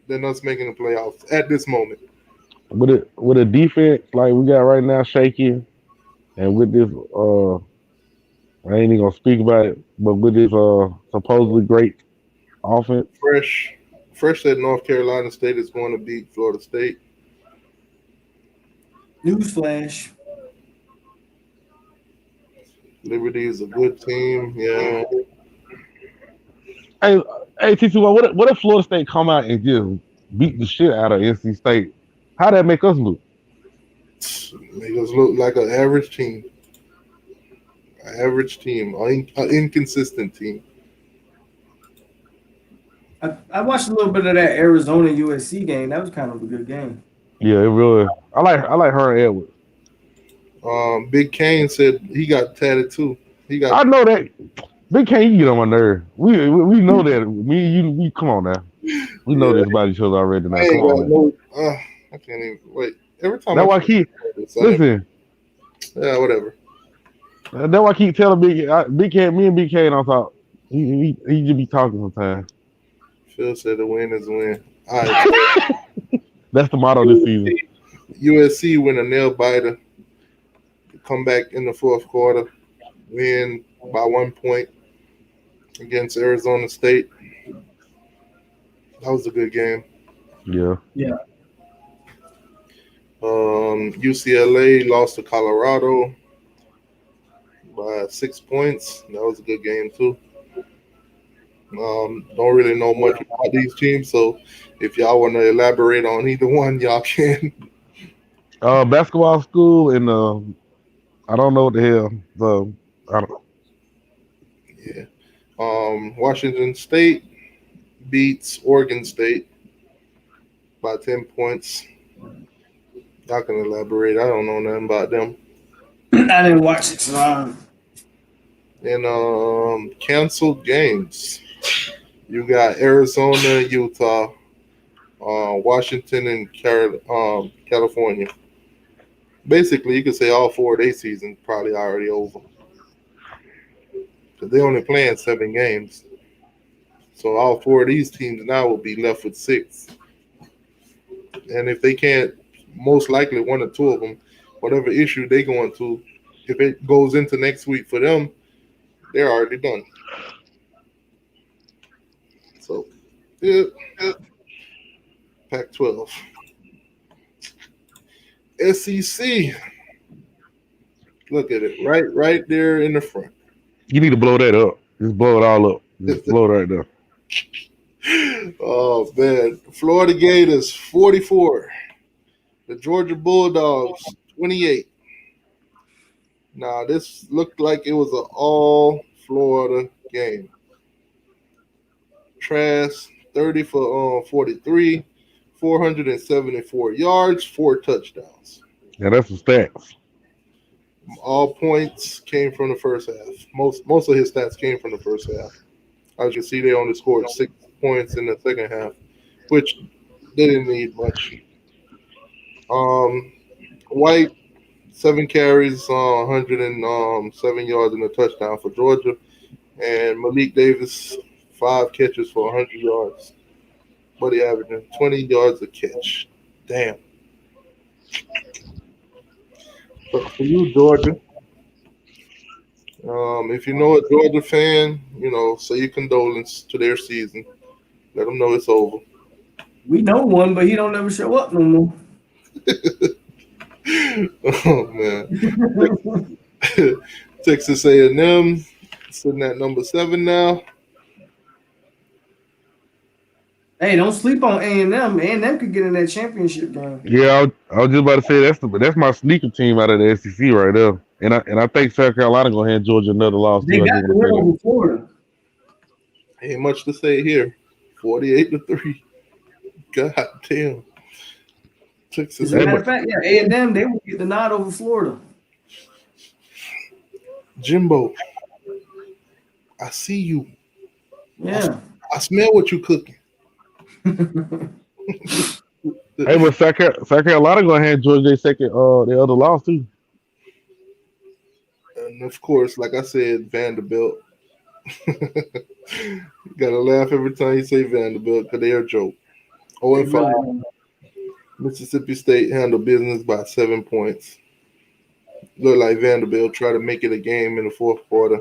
[SPEAKER 2] than us making the playoffs at this moment.
[SPEAKER 4] With a defense like we got right now, shaky, and with this, I ain't even gonna speak about it, but with this supposedly great offense,
[SPEAKER 2] Fresh said North Carolina State is going to beat Florida State.
[SPEAKER 3] Newsflash.
[SPEAKER 2] Liberty is a good team. Yeah.
[SPEAKER 4] Hey, t2y, what if Florida State come out and just beat the shit out of NC State? How that make us look?
[SPEAKER 2] Make us look like an average team. An inconsistent team.
[SPEAKER 3] I watched a little bit of that Arizona USC game. That was kind of a good game.
[SPEAKER 4] Yeah, it really. I like Herm Edwards.
[SPEAKER 2] Big Kane said he got tatted too.
[SPEAKER 4] I know that. Big Kane, you get on my nerve. We know that. Me and you, we come on now. We know this about each other already now. Come on.
[SPEAKER 2] I can't even wait. Every time.
[SPEAKER 4] That's why I keep listen.
[SPEAKER 2] Yeah, whatever.
[SPEAKER 4] That's why I keep telling Big Kane. Me and Big Kane don't talk. He just be talking sometimes.
[SPEAKER 2] Phil said the win is a win. All right.
[SPEAKER 4] That's the motto this season.
[SPEAKER 2] USC win a nail biter. Come back in the fourth quarter, win by 1 point against Arizona State. That was a good game.
[SPEAKER 4] Yeah.
[SPEAKER 2] UCLA lost to Colorado by 6 points. That was a good game too. Don't really know much about these teams, so if y'all want to elaborate on either one, y'all can.
[SPEAKER 4] Basketball school and I don't know what the hell. I don't.
[SPEAKER 2] Yeah. Washington State beats Oregon State by 10 points. Y'all can elaborate. I don't know nothing about them.
[SPEAKER 3] I didn't watch it, so
[SPEAKER 2] And canceled games. You got Arizona, Utah, Washington, and California. Basically, you could say all 4 of their seasons probably already over. Because they're only playing 7 games. So all 4 of these teams now will be left with 6. And if they can't, most likely 1 or 2 of them, whatever issue they're going to, if it goes into next week for them, they're already done. So, yeah. Pac-12. SEC. Look at it, right there in the front.
[SPEAKER 4] You need to blow that up. Just blow it all up. Just blow it right there.
[SPEAKER 2] Oh man, Florida Gators 44, The Georgia Bulldogs, 28. Now, this looked like it was an all Florida game. Trask, 30 for 43, 474 yards, 4 touchdowns.
[SPEAKER 4] Yeah, that's the stats.
[SPEAKER 2] All points came from the first half. Most of his stats came from the first half. As you can see, they only scored 6 points in the second half, which they didn't need much. White, 7 carries, 107 yards and a touchdown for Georgia. And Malik Davis, 5 catches for 100 yards. But he averaging 20 yards a catch. Damn. But for you, Georgia, if you know a Georgia fan, say your condolence to their season. Let them know it's over.
[SPEAKER 3] We know one, but he don't never show up no more.
[SPEAKER 2] Oh, man. Texas A&M sitting at number 7 now.
[SPEAKER 3] Hey, don't sleep on A&M. A&M could get in that championship game.
[SPEAKER 4] Yeah, I was just about to say that's my sneaker team out of the SEC right there. And I think South Carolina gonna hand Georgia another loss
[SPEAKER 3] They
[SPEAKER 4] too. I
[SPEAKER 3] got
[SPEAKER 4] just
[SPEAKER 3] the
[SPEAKER 4] want to
[SPEAKER 3] win
[SPEAKER 4] say that.
[SPEAKER 3] over Florida.
[SPEAKER 2] Ain't much to say here. 48-3. God damn. Texas
[SPEAKER 3] As a matter
[SPEAKER 2] A&M.
[SPEAKER 3] of fact, yeah, A&M, they will get the nod over Florida.
[SPEAKER 2] Jimbo, I see you.
[SPEAKER 3] Yeah.
[SPEAKER 2] I smell what you cooking.
[SPEAKER 4] Hey, but South Carolina gonna hand Georgia their other loss too.
[SPEAKER 2] And of course, like I said, Vanderbilt. Gotta laugh every time you say Vanderbilt because they're a joke.
[SPEAKER 3] They
[SPEAKER 2] 0-5.
[SPEAKER 3] really-
[SPEAKER 2] Mississippi State handled business by 7 points. Looked like Vanderbilt tried to make it a game in the fourth quarter.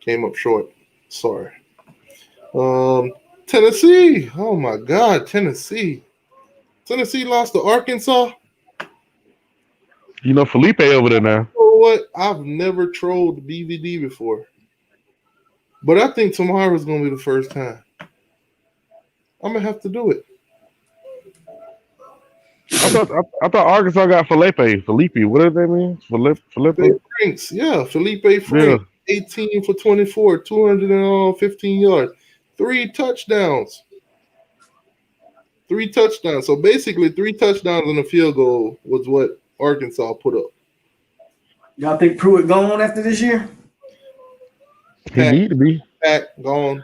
[SPEAKER 2] Came up short. Sorry. Tennessee. Oh my God, Tennessee. Tennessee lost to Arkansas.
[SPEAKER 4] You know Felipe over there now.
[SPEAKER 2] You know what? I've never trolled BVD before. But I think tomorrow's going to be the first time. I'm going to have to do it.
[SPEAKER 4] I thought Arkansas got Felipe. What does that mean? Felipe?
[SPEAKER 2] Franks. Yeah, Felipe
[SPEAKER 4] Yeah.
[SPEAKER 2] Franks. 18 for 24, 215 yards. 3 touchdowns. 3 touchdowns. So basically 3 touchdowns and a field goal was what Arkansas put up.
[SPEAKER 3] Y'all think Pruitt gone after this year?
[SPEAKER 4] He need to be.
[SPEAKER 2] Pack, gone.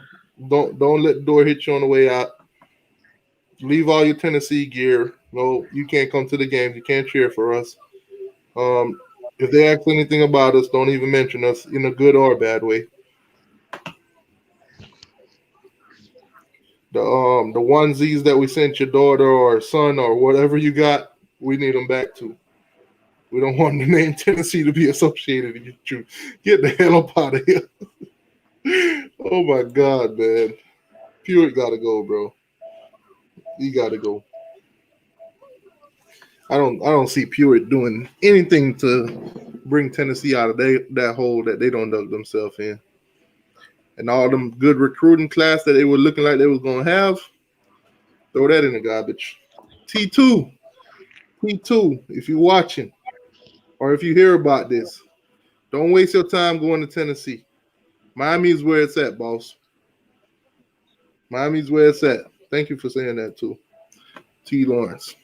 [SPEAKER 2] Don't let the door hit you on the way out. Leave all your Tennessee gear. No, you can't come to the games. You can't cheer for us. If they ask anything about us, don't even mention us in a good or bad way. The onesies that we sent your daughter or son or whatever you got, we need them back too. We don't want the name Tennessee to be associated with you. Get the hell up out of here. Oh my God, man. Puritt gotta go, bro. He gotta go. I don't see Puritt doing anything to bring Tennessee out of that hole that they don't dug themselves in. And all them good recruiting class that they were looking like they was gonna have, throw that in the garbage. T2, if you're watching or if you hear about this, don't waste your time going to Tennessee. Miami is where it's at, boss. Miami's where it's at. Thank you for saying that too. T. Lawrence.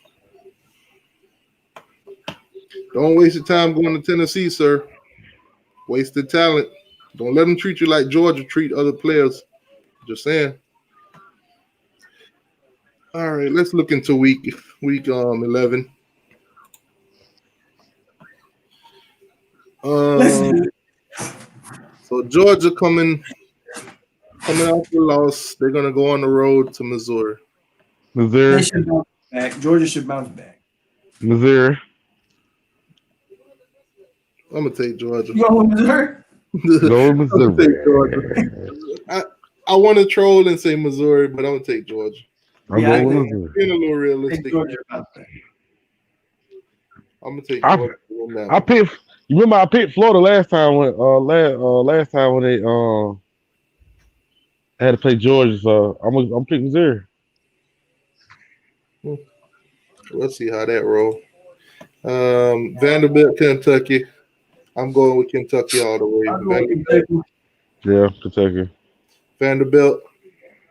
[SPEAKER 2] Don't waste your time going to Tennessee, sir. Wasted talent. Don't let them treat you like Georgia treat other players. Just saying. All right, let's look into week 11. So Georgia coming off the loss, they're gonna go on the road to Missouri.
[SPEAKER 3] They should bounce back. Georgia should bounce back.
[SPEAKER 4] Missouri.
[SPEAKER 2] I'm gonna take Georgia.
[SPEAKER 3] You going with Missouri?
[SPEAKER 4] Go
[SPEAKER 2] I'm gonna
[SPEAKER 4] Missouri.
[SPEAKER 2] take Georgia. I want to troll and say Missouri, but I'm gonna take Georgia.
[SPEAKER 4] I'm
[SPEAKER 3] Yeah,
[SPEAKER 4] going
[SPEAKER 3] I
[SPEAKER 4] with Missouri.
[SPEAKER 2] Being a little
[SPEAKER 3] Take
[SPEAKER 2] realistic,
[SPEAKER 3] Georgia bounce back.
[SPEAKER 2] I'm gonna take
[SPEAKER 4] I-
[SPEAKER 2] Georgia. to win that
[SPEAKER 4] I
[SPEAKER 2] one.
[SPEAKER 4] picked. You remember I picked Florida last time when they had to play Georgia. So I'm picking Missouri.
[SPEAKER 2] We'll see how that roll. Vanderbilt, Kentucky. I'm going with Kentucky all the way.
[SPEAKER 3] I'll go with Kentucky.
[SPEAKER 4] Yeah, Kentucky.
[SPEAKER 2] Vanderbilt,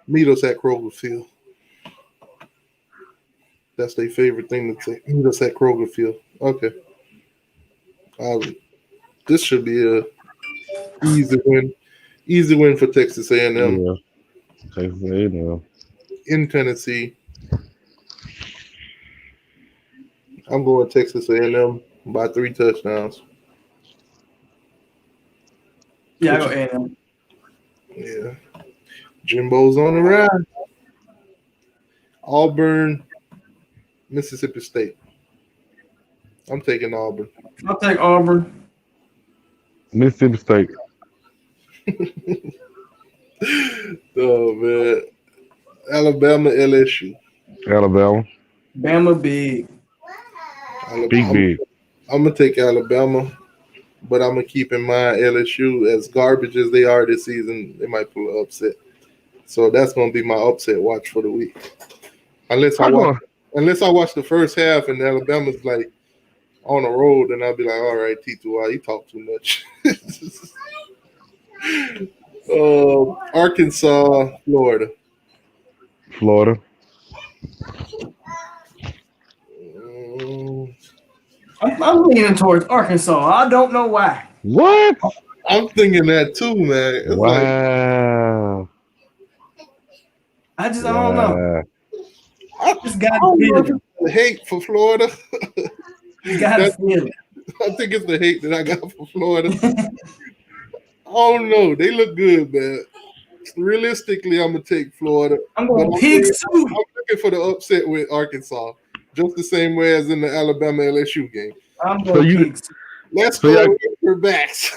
[SPEAKER 2] meet us at Kroger Field. That's their favorite thing to say. Meet us at Kroger Field. Okay. This should be a easy win. Easy win for Texas A&M
[SPEAKER 4] Yeah, Texas A&M.
[SPEAKER 2] in Tennessee. I'm going Texas A&M by 3 touchdowns.
[SPEAKER 3] Yeah, I go A&M.
[SPEAKER 2] Yeah. Jimbo's on the rise. Auburn, Mississippi State. I'm taking Auburn.
[SPEAKER 3] I'll take Auburn.
[SPEAKER 4] Mississippi State.
[SPEAKER 2] Oh man. Alabama, LSU.
[SPEAKER 4] Alabama.
[SPEAKER 3] Bama big.
[SPEAKER 4] Big.
[SPEAKER 2] I'm gonna take Alabama, but I'm gonna keep in mind LSU, as garbage as they are this season, they might pull an upset. So that's gonna be my upset watch for the week. Unless I watch the first half and Alabama's like on the road, then I'll be like, all right, t2y, you talk too much. Arkansas, Florida.
[SPEAKER 4] Florida.
[SPEAKER 3] I'm leaning towards Arkansas. I don't know why.
[SPEAKER 4] What?
[SPEAKER 2] I'm thinking that too, man. It's
[SPEAKER 4] Wow.
[SPEAKER 3] I don't know.
[SPEAKER 2] I
[SPEAKER 3] Just got
[SPEAKER 2] don't
[SPEAKER 3] to
[SPEAKER 2] know if
[SPEAKER 3] feel it.
[SPEAKER 2] it's the hate for Florida.
[SPEAKER 3] You got to feel it.
[SPEAKER 2] I think it's the hate that I got for Florida. I don't know. They look good, man. Realistically, I'm gonna take Florida.
[SPEAKER 3] I'm going
[SPEAKER 2] But
[SPEAKER 3] pig
[SPEAKER 2] I'm
[SPEAKER 3] soup.
[SPEAKER 2] looking for the upset with Arkansas, just the same way as in the Alabama LSU game.
[SPEAKER 3] I'm going pig soup.
[SPEAKER 2] Let's
[SPEAKER 4] So
[SPEAKER 2] go for backs.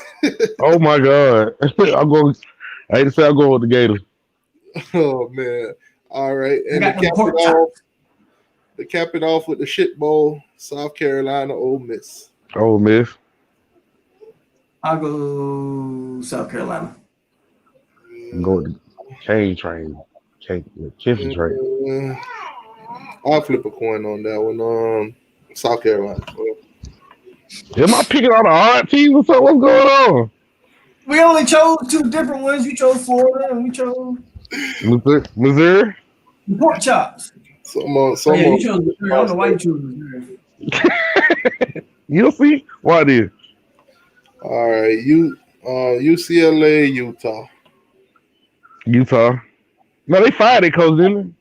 [SPEAKER 4] Oh my God. I hate to say I'm going with the Gators.
[SPEAKER 2] Oh man! All right,
[SPEAKER 3] I
[SPEAKER 2] and
[SPEAKER 3] got them pork chops.
[SPEAKER 2] to cap it off with the shit bowl, South Carolina, Ole Miss.
[SPEAKER 4] Ole Miss.
[SPEAKER 3] I'll go South Carolina.
[SPEAKER 4] I'm going with the Cane train. Kiffin train.
[SPEAKER 2] I'll flip a coin on that one. South Carolina.
[SPEAKER 4] Am I picking all the hard teams or something? What's going on?
[SPEAKER 3] We only chose two different ones. You chose Florida and we chose
[SPEAKER 4] Missouri?
[SPEAKER 3] pork chops.
[SPEAKER 2] Someone.
[SPEAKER 3] You chose Missouri. I don't know why you chose Missouri.
[SPEAKER 4] You'll see why it is.
[SPEAKER 2] All right, UCLA, Utah.
[SPEAKER 4] Utah. No, they fired their coach, didn't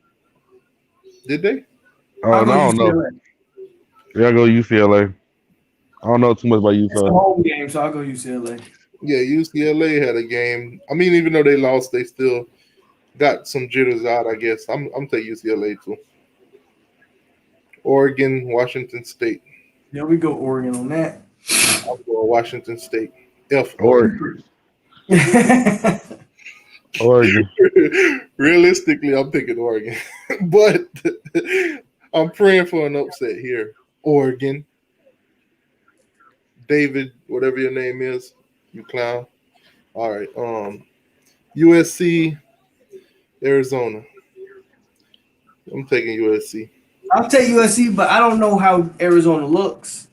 [SPEAKER 2] Did they?
[SPEAKER 4] they? Oh, no, I don't know. Yeah, I go UCLA. I don't know too much about
[SPEAKER 3] It's a
[SPEAKER 4] Utah.
[SPEAKER 3] home game, so I'll go UCLA.
[SPEAKER 2] Yeah, UCLA had a game. I mean, even though they lost, they still got some jitters out, I guess. I'm taking UCLA too. Oregon, Washington State.
[SPEAKER 3] Yeah, we go Oregon on that.
[SPEAKER 2] I'm going Washington State.
[SPEAKER 4] Oregon. Oregon.
[SPEAKER 2] Realistically, I'm picking Oregon. But I'm praying for an upset here. Oregon. David, whatever your name is, you clown. All right. USC, Arizona. I'm taking USC.
[SPEAKER 3] I'll take USC, but I don't know how Arizona looks.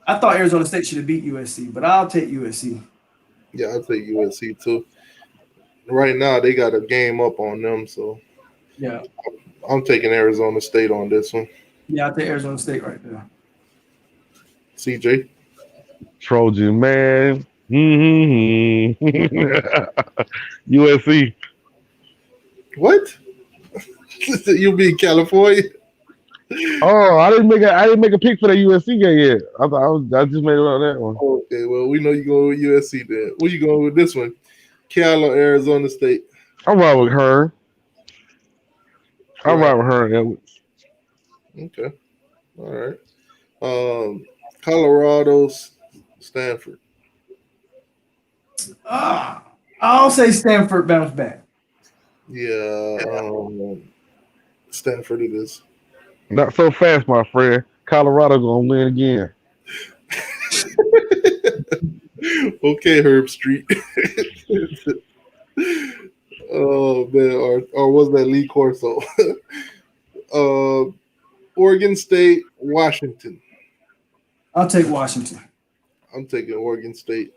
[SPEAKER 3] I thought Arizona State should have beat USC, but I'll take USC.
[SPEAKER 2] Yeah, I'll take USC too. Right now, they got a game up on them, so
[SPEAKER 3] Yeah.
[SPEAKER 2] I'm taking Arizona State on this one.
[SPEAKER 3] Yeah, I'll take Arizona State right there.
[SPEAKER 2] CJ?
[SPEAKER 4] Trojan, man. USC.
[SPEAKER 2] What? You be California?
[SPEAKER 4] Oh, I didn't make a pick for the USC game yet. I just made it on that one.
[SPEAKER 2] Okay, well, we know you going with USC then. Where you going with this one? Cal or Arizona State?
[SPEAKER 4] I'm right with her. I'm right with her.
[SPEAKER 2] Okay. All right. Colorado's Stanford.
[SPEAKER 3] I'll say Stanford bounce back.
[SPEAKER 2] Yeah. Stanford it is.
[SPEAKER 4] Not so fast, my friend. Colorado gonna win again.
[SPEAKER 2] Okay, Herb Street. Oh man, or was that Lee Corso? Oregon State, Washington.
[SPEAKER 3] I'll take Washington.
[SPEAKER 2] I'm taking Oregon State.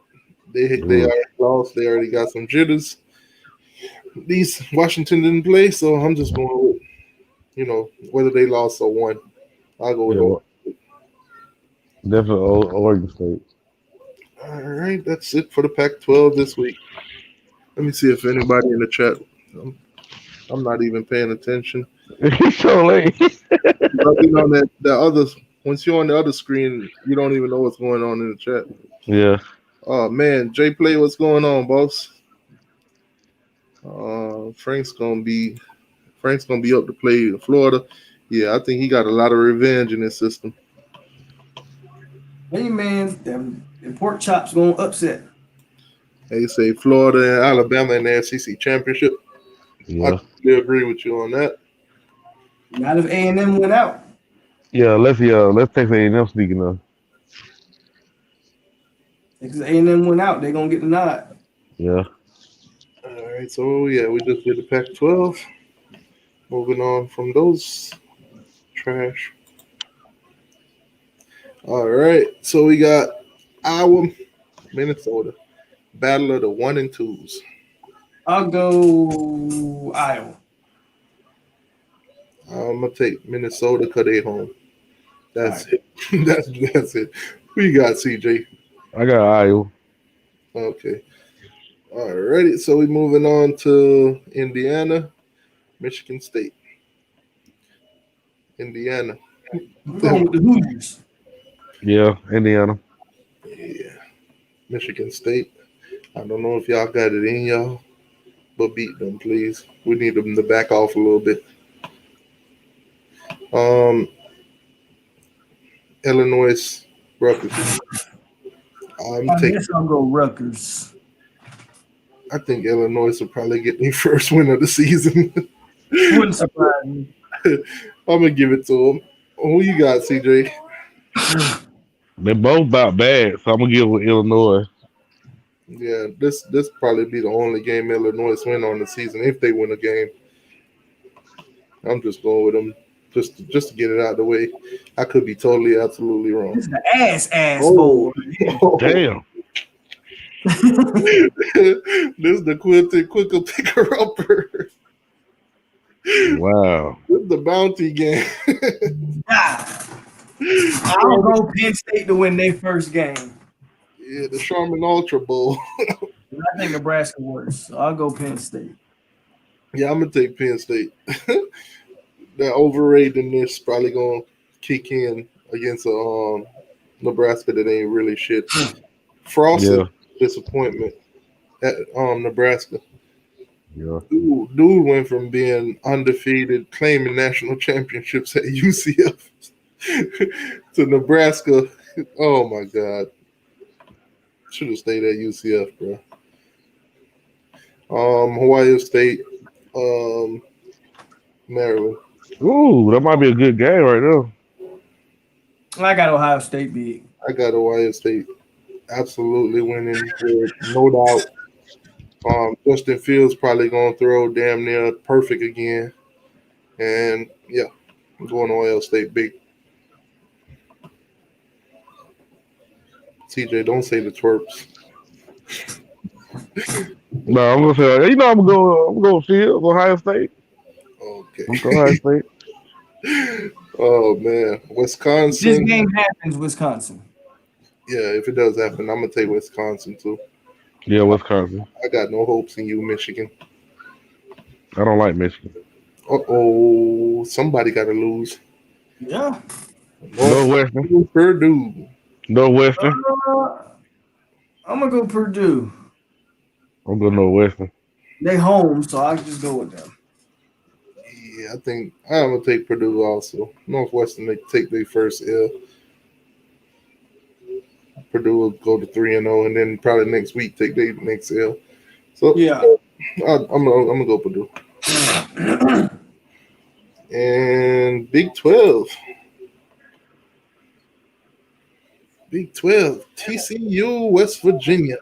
[SPEAKER 2] They already lost. They already got some jitters. These Washington didn't play, so I'm just going with, whether they lost or won. I'll go with
[SPEAKER 4] Yeah,
[SPEAKER 2] Oregon.
[SPEAKER 4] definitely Oregon State.
[SPEAKER 2] All right, that's it for the Pac-12 this week. Let me see if anybody in the chat. I'm not even paying attention.
[SPEAKER 4] It's so late.
[SPEAKER 2] On that other, once you're on the other screen, you don't even know what's going on in the chat.
[SPEAKER 4] Yeah.
[SPEAKER 2] Oh man, Jay Play, what's going on, boss? Frank's gonna be up to play in Florida. Yeah, I think he got a lot of revenge in his system.
[SPEAKER 3] Hey man, them pork chops gonna upset.
[SPEAKER 2] They say Florida and Alabama in the SEC championship.
[SPEAKER 4] Yeah.
[SPEAKER 2] I totally agree with you on that.
[SPEAKER 3] Not if A&M went out.
[SPEAKER 4] Yeah, let's take A&M sneaking up.
[SPEAKER 3] Because A&M went out, they're gonna get the nod.
[SPEAKER 4] Yeah.
[SPEAKER 2] All right, so yeah, we just did the Pac-12. Moving on from those trash. All right, so we got Iowa, Minnesota, battle of the 1 and 2s.
[SPEAKER 3] I'll go Iowa.
[SPEAKER 2] I'm gonna take Minnesota because they home. That's it. That's it. Who you got, CJ?
[SPEAKER 4] I got Iowa.
[SPEAKER 2] Okay. All righty. So we're moving on to Indiana, Michigan State. Indiana.
[SPEAKER 3] I'm going with the Hoosiers.
[SPEAKER 4] Yeah, Indiana.
[SPEAKER 2] Yeah. Michigan State. I don't know if y'all got it in y'all, but beat them, please. We need them to back off a little bit. Illinois, Rutgers.
[SPEAKER 3] I guess I'll go Rutgers.
[SPEAKER 2] I think Illinois will probably get their first win of the season.
[SPEAKER 3] Wouldn't surprise me.
[SPEAKER 2] I'm gonna give it to them. Who you got, CJ?
[SPEAKER 4] They're both about bad, so I'm gonna give it with Illinois.
[SPEAKER 2] Yeah, this probably be the only game Illinois win on the season if they win a game. I'm just going with them just to get it out of the way. I could be totally, absolutely wrong.
[SPEAKER 3] This is the ass bowl.
[SPEAKER 4] Damn.
[SPEAKER 2] This is the quicker picker upper.
[SPEAKER 4] Wow.
[SPEAKER 2] This is the bounty game.
[SPEAKER 3] I'll go Penn State to win their first game.
[SPEAKER 2] Yeah, the Charmin Ultra Bowl.
[SPEAKER 3] I think Nebraska worse, so I'll go Penn State.
[SPEAKER 2] Yeah, I'm gonna take Penn State. That overratedness probably gonna kick in against Nebraska that ain't really shit. Frosted disappointment at Nebraska.
[SPEAKER 4] Yeah.
[SPEAKER 2] Dude went from being undefeated, claiming national championships at UCF to Nebraska. Oh my God. Should have stayed at UCF, bro. Hawaii State, Maryland.
[SPEAKER 4] Ooh, that might be a good game right now.
[SPEAKER 3] I got Ohio State big.
[SPEAKER 2] I got Ohio State absolutely winning, no doubt. Justin Fields probably gonna throw damn near perfect again, and yeah, I'm going to Ohio State big. TJ, don't say the twerps.
[SPEAKER 4] No, I'm gonna say, I'm gonna go Fields, Ohio State.
[SPEAKER 2] Okay.
[SPEAKER 4] I'm going Ohio State.
[SPEAKER 2] Oh man, Wisconsin.
[SPEAKER 3] This game happens, Wisconsin.
[SPEAKER 2] Yeah, if it does happen, I'm gonna take Wisconsin too.
[SPEAKER 4] Yeah, Wisconsin.
[SPEAKER 2] I got no hopes in you, Michigan.
[SPEAKER 4] I don't like Michigan.
[SPEAKER 2] Uh-oh, somebody got to lose.
[SPEAKER 3] Yeah.
[SPEAKER 4] Northwestern.
[SPEAKER 2] Purdue.
[SPEAKER 4] Northwestern.
[SPEAKER 3] I'm gonna go Purdue.
[SPEAKER 4] I'm going Northwestern.
[SPEAKER 3] They home, so I can just go with them.
[SPEAKER 2] Yeah, I think I'm gonna take Purdue also. Northwestern, they take their first L. Purdue will go to 3-0, and then probably next week take their next L. So
[SPEAKER 3] yeah,
[SPEAKER 2] I'm gonna go Purdue. And Big 12. Big 12, TCU, West Virginia.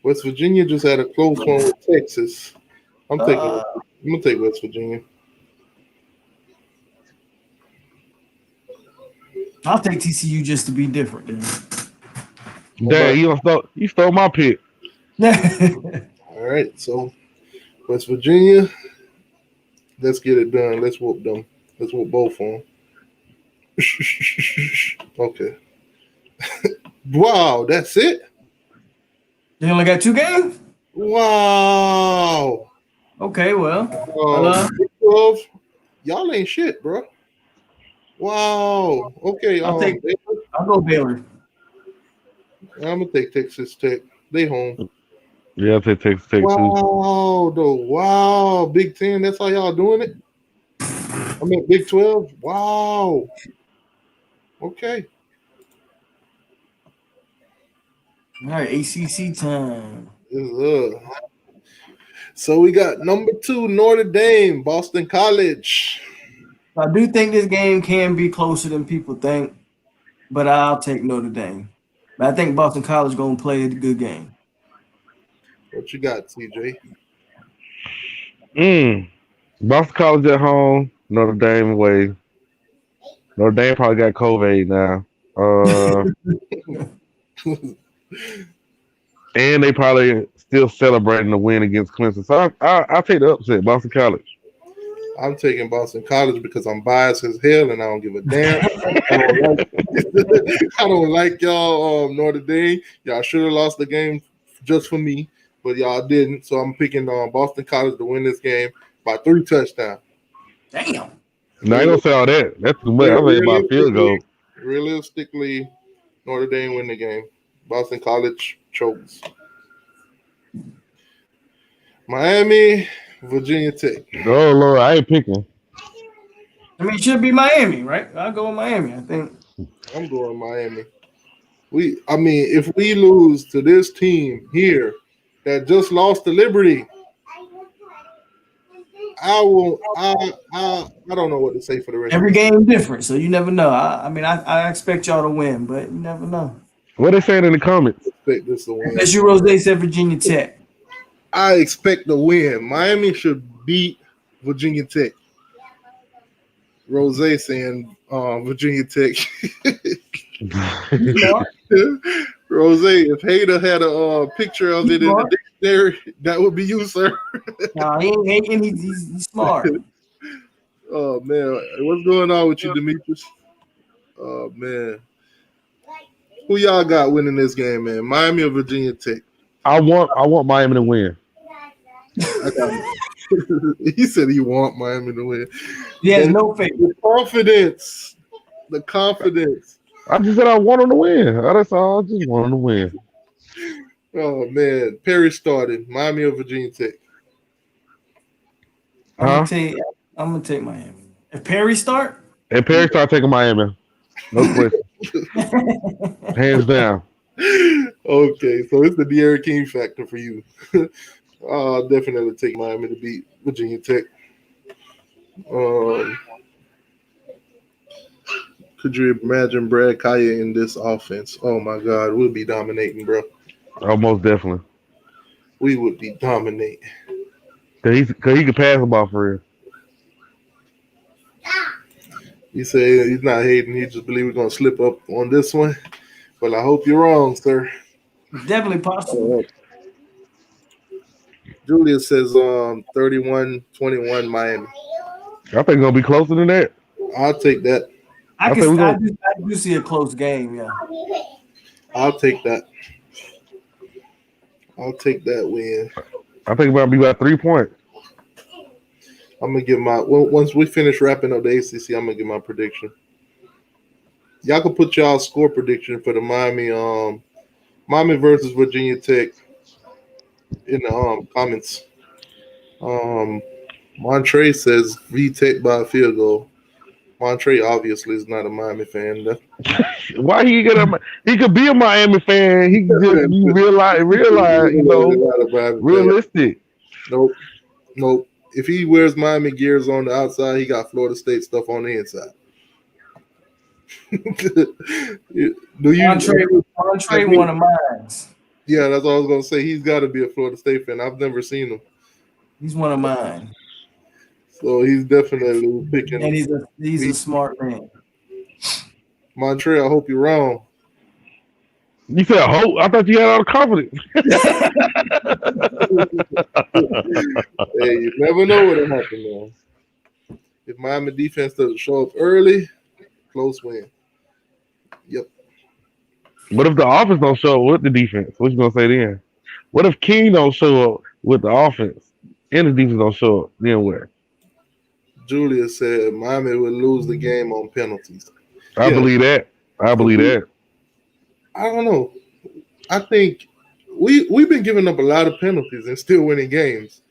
[SPEAKER 2] West Virginia just had a close one with Texas. I'm gonna take West Virginia.
[SPEAKER 3] I'll take TCU just to be different.
[SPEAKER 4] Dang, you stole my pick.
[SPEAKER 3] Then.
[SPEAKER 2] All right, so West Virginia, let's get it done. Let's whoop them. Let's whoop both of them. Okay. Wow, that's it?
[SPEAKER 3] They only got 2 games?
[SPEAKER 2] Wow.
[SPEAKER 3] Okay, well.
[SPEAKER 2] Big 12, y'all ain't shit, bro. Wow. Okay,
[SPEAKER 3] I'll go Baylor.
[SPEAKER 2] I'm gonna take Texas Tech. They home.
[SPEAKER 4] Yeah, I'll take Texas Tech too.
[SPEAKER 2] Wow, though. Wow. Big 10, that's how y'all doing it? I mean Big 12. Wow. Okay.
[SPEAKER 3] All right, ACC time.
[SPEAKER 2] So we got number 2, Notre Dame, Boston College.
[SPEAKER 3] I do think this game can be closer than people think, but I'll take Notre Dame. But I think Boston College going to play a good game.
[SPEAKER 2] What you got, TJ?
[SPEAKER 4] Boston College at home, Notre Dame away. Notre Dame probably got COVID now. And they probably still celebrating the win against Clemson. So I'll take the upset, Boston College.
[SPEAKER 2] I'm taking Boston College because I'm biased as hell and I don't give a damn. I don't like y'all Notre Dame. Y'all should have lost the game just for me, but y'all didn't. So I'm picking Boston College to win this game by 3 touchdowns.
[SPEAKER 3] Damn.
[SPEAKER 4] No, I ain't gonna say all that. That's too much. I'm thinking about field goal.
[SPEAKER 2] Realistically, Notre Dame win the game. Boston College chokes. Miami, Virginia Tech.
[SPEAKER 4] Oh Lord, I ain't picking.
[SPEAKER 3] I mean, it should be Miami, right? I'll go with Miami, I think.
[SPEAKER 2] I'm going Miami. If we lose to this team here that just lost to Liberty, I don't know what to say for the rest.
[SPEAKER 3] Every game different, so you never know. I expect y'all to win, but you never know.
[SPEAKER 4] What they saying in the comments?
[SPEAKER 2] I expect this to win.
[SPEAKER 3] Unless you Rose said Virginia Tech.
[SPEAKER 2] I expect to win. Miami should beat Virginia Tech. Rose saying Virginia Tech. Rose, if Hader had a picture of it in the dictionary, that would be you, sir.
[SPEAKER 3] No, he ain't hating. He's smart.
[SPEAKER 2] Oh man, what's going on with you, Demetrius? Oh man, who y'all got winning this game, man? Miami or Virginia Tech?
[SPEAKER 4] I want Miami to win.
[SPEAKER 2] He said he want Miami to win.
[SPEAKER 3] He has no faith.
[SPEAKER 2] The confidence.
[SPEAKER 4] I just said I want them to win. That's all. I just want them to win.
[SPEAKER 2] Oh man, Perry started. Miami or Virginia Tech?
[SPEAKER 3] I'm gonna take Miami. If Perry start?
[SPEAKER 4] If Perry start taking Miami, no question. Hands down.
[SPEAKER 2] Okay, so it's the De'Aaron King factor for you. I'll definitely take Miami to beat Virginia Tech. Could you imagine Brad Kaya in this offense? Oh my God, we'll be dominating, bro.
[SPEAKER 4] Oh, most definitely.
[SPEAKER 2] We would be dominating.
[SPEAKER 4] Cause he can pass the ball for real.
[SPEAKER 2] He said he's not hating. He just believes we're gonna slip up on this one. Well, I hope you're wrong, sir.
[SPEAKER 3] Definitely possible.
[SPEAKER 2] Julius says 31-21 Miami.
[SPEAKER 4] I think it's gonna be closer than that.
[SPEAKER 2] I'll take that.
[SPEAKER 3] I do see a close game, yeah.
[SPEAKER 2] I'll take that. I'll take that win.
[SPEAKER 4] I think it's gonna be about 3 points.
[SPEAKER 2] I'm gonna give once we finish wrapping up the ACC, I'm gonna give my prediction. Y'all can put y'all score prediction for the Miami versus Virginia Tech in the comments. Montre says V-Tech by a field goal. Montre obviously is not a Miami fan.
[SPEAKER 4] Why he could be a Miami fan. He could just realize, realistic.
[SPEAKER 2] Nope. If he wears Miami gears on the outside, he got Florida State stuff on the inside.
[SPEAKER 3] Montre one of mine.
[SPEAKER 2] Yeah, that's all I was gonna say. He's got to be a Florida State fan. I've never seen him.
[SPEAKER 3] He's one of mine.
[SPEAKER 2] So he's definitely picking.
[SPEAKER 3] And he's a smart man.
[SPEAKER 2] Montreal, I hope you're wrong.
[SPEAKER 4] You said hope. I thought you had all the confidence.
[SPEAKER 2] Hey, you never know what'll happen, man. If Miami defense doesn't show up early, close win. Yep.
[SPEAKER 4] What if the offense don't show up with the defense? What you gonna say then? What if King don't show up with the offense and the defense don't show up? Then what?
[SPEAKER 2] Julia said Miami will lose the game on penalties.
[SPEAKER 4] I
[SPEAKER 2] Yeah.
[SPEAKER 4] believe that. I believe that.
[SPEAKER 2] I don't know. I think we've been giving up a lot of penalties and still winning games.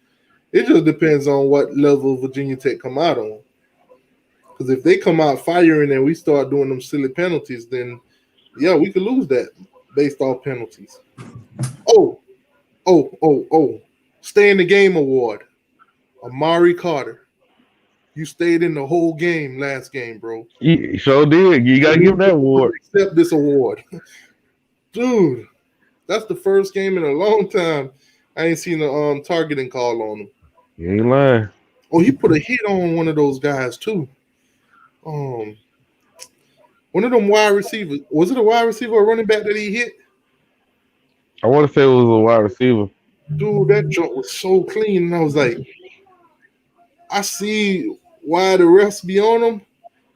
[SPEAKER 2] It just depends on what level Virginia Tech come out on. Because if they come out firing and we start doing them silly penalties, then yeah, we could lose that based off penalties. Oh. Stay in the game award. Amari Carter. You stayed in the whole game last game, bro.
[SPEAKER 4] You sure did. You gotta give him that award.
[SPEAKER 2] Accept this award. Dude, that's the first game in a long time I ain't seen a targeting call on him.
[SPEAKER 4] You ain't lying.
[SPEAKER 2] Oh, he put a hit on one of those guys too. One of them wide receivers. Was it a wide receiver or running back that he hit?
[SPEAKER 4] I want to say it was a wide receiver.
[SPEAKER 2] Dude, that jump was so clean. And I was like, I see why the refs be on him,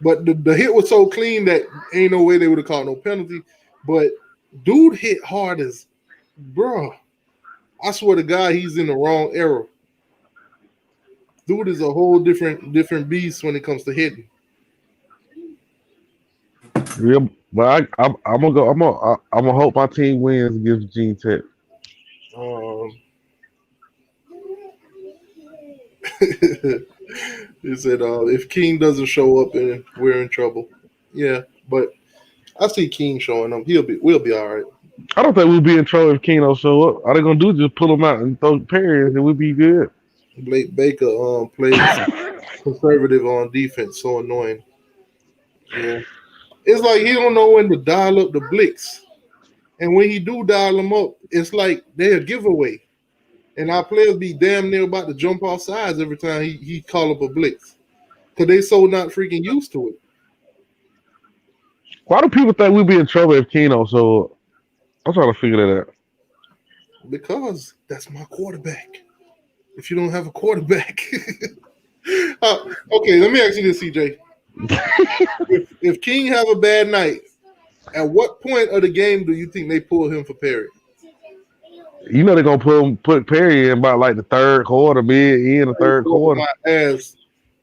[SPEAKER 2] but the hit was so clean that ain't no way they would have called no penalty. But dude hit hard as, bro. I swear to God, he's in the wrong era. Dude is a whole different beast when it comes to hitting.
[SPEAKER 4] Yeah, but I'm gonna go. I'm gonna hope my team wins against Virginia Tech.
[SPEAKER 2] He said, if King doesn't show up, and we're in trouble. Yeah, but I see King showing up. We'll be all right.
[SPEAKER 4] I don't think we'll be in trouble if King don't show up. All they're gonna do is just pull him out and throw Perry, and we'll be good.
[SPEAKER 2] Blake Baker plays conservative on defense. So annoying. Yeah, it's like he don't know when to dial up the blitz, and when he do dial them up, it's like they're a giveaway. And our players be damn near about to jump off sides every time he call up a blitz. Because they so not freaking used to it.
[SPEAKER 4] Why do people think we'll be in trouble if King don't show up? I'm trying to figure that out.
[SPEAKER 2] Because that's my quarterback. If you don't have a quarterback. Okay, let me ask you this, CJ. if King have a bad night, at what point of the game do you think they pull him for Perry?
[SPEAKER 4] You know they're gonna put Perry in about like the third quarter, in the third quarter.
[SPEAKER 2] My ass,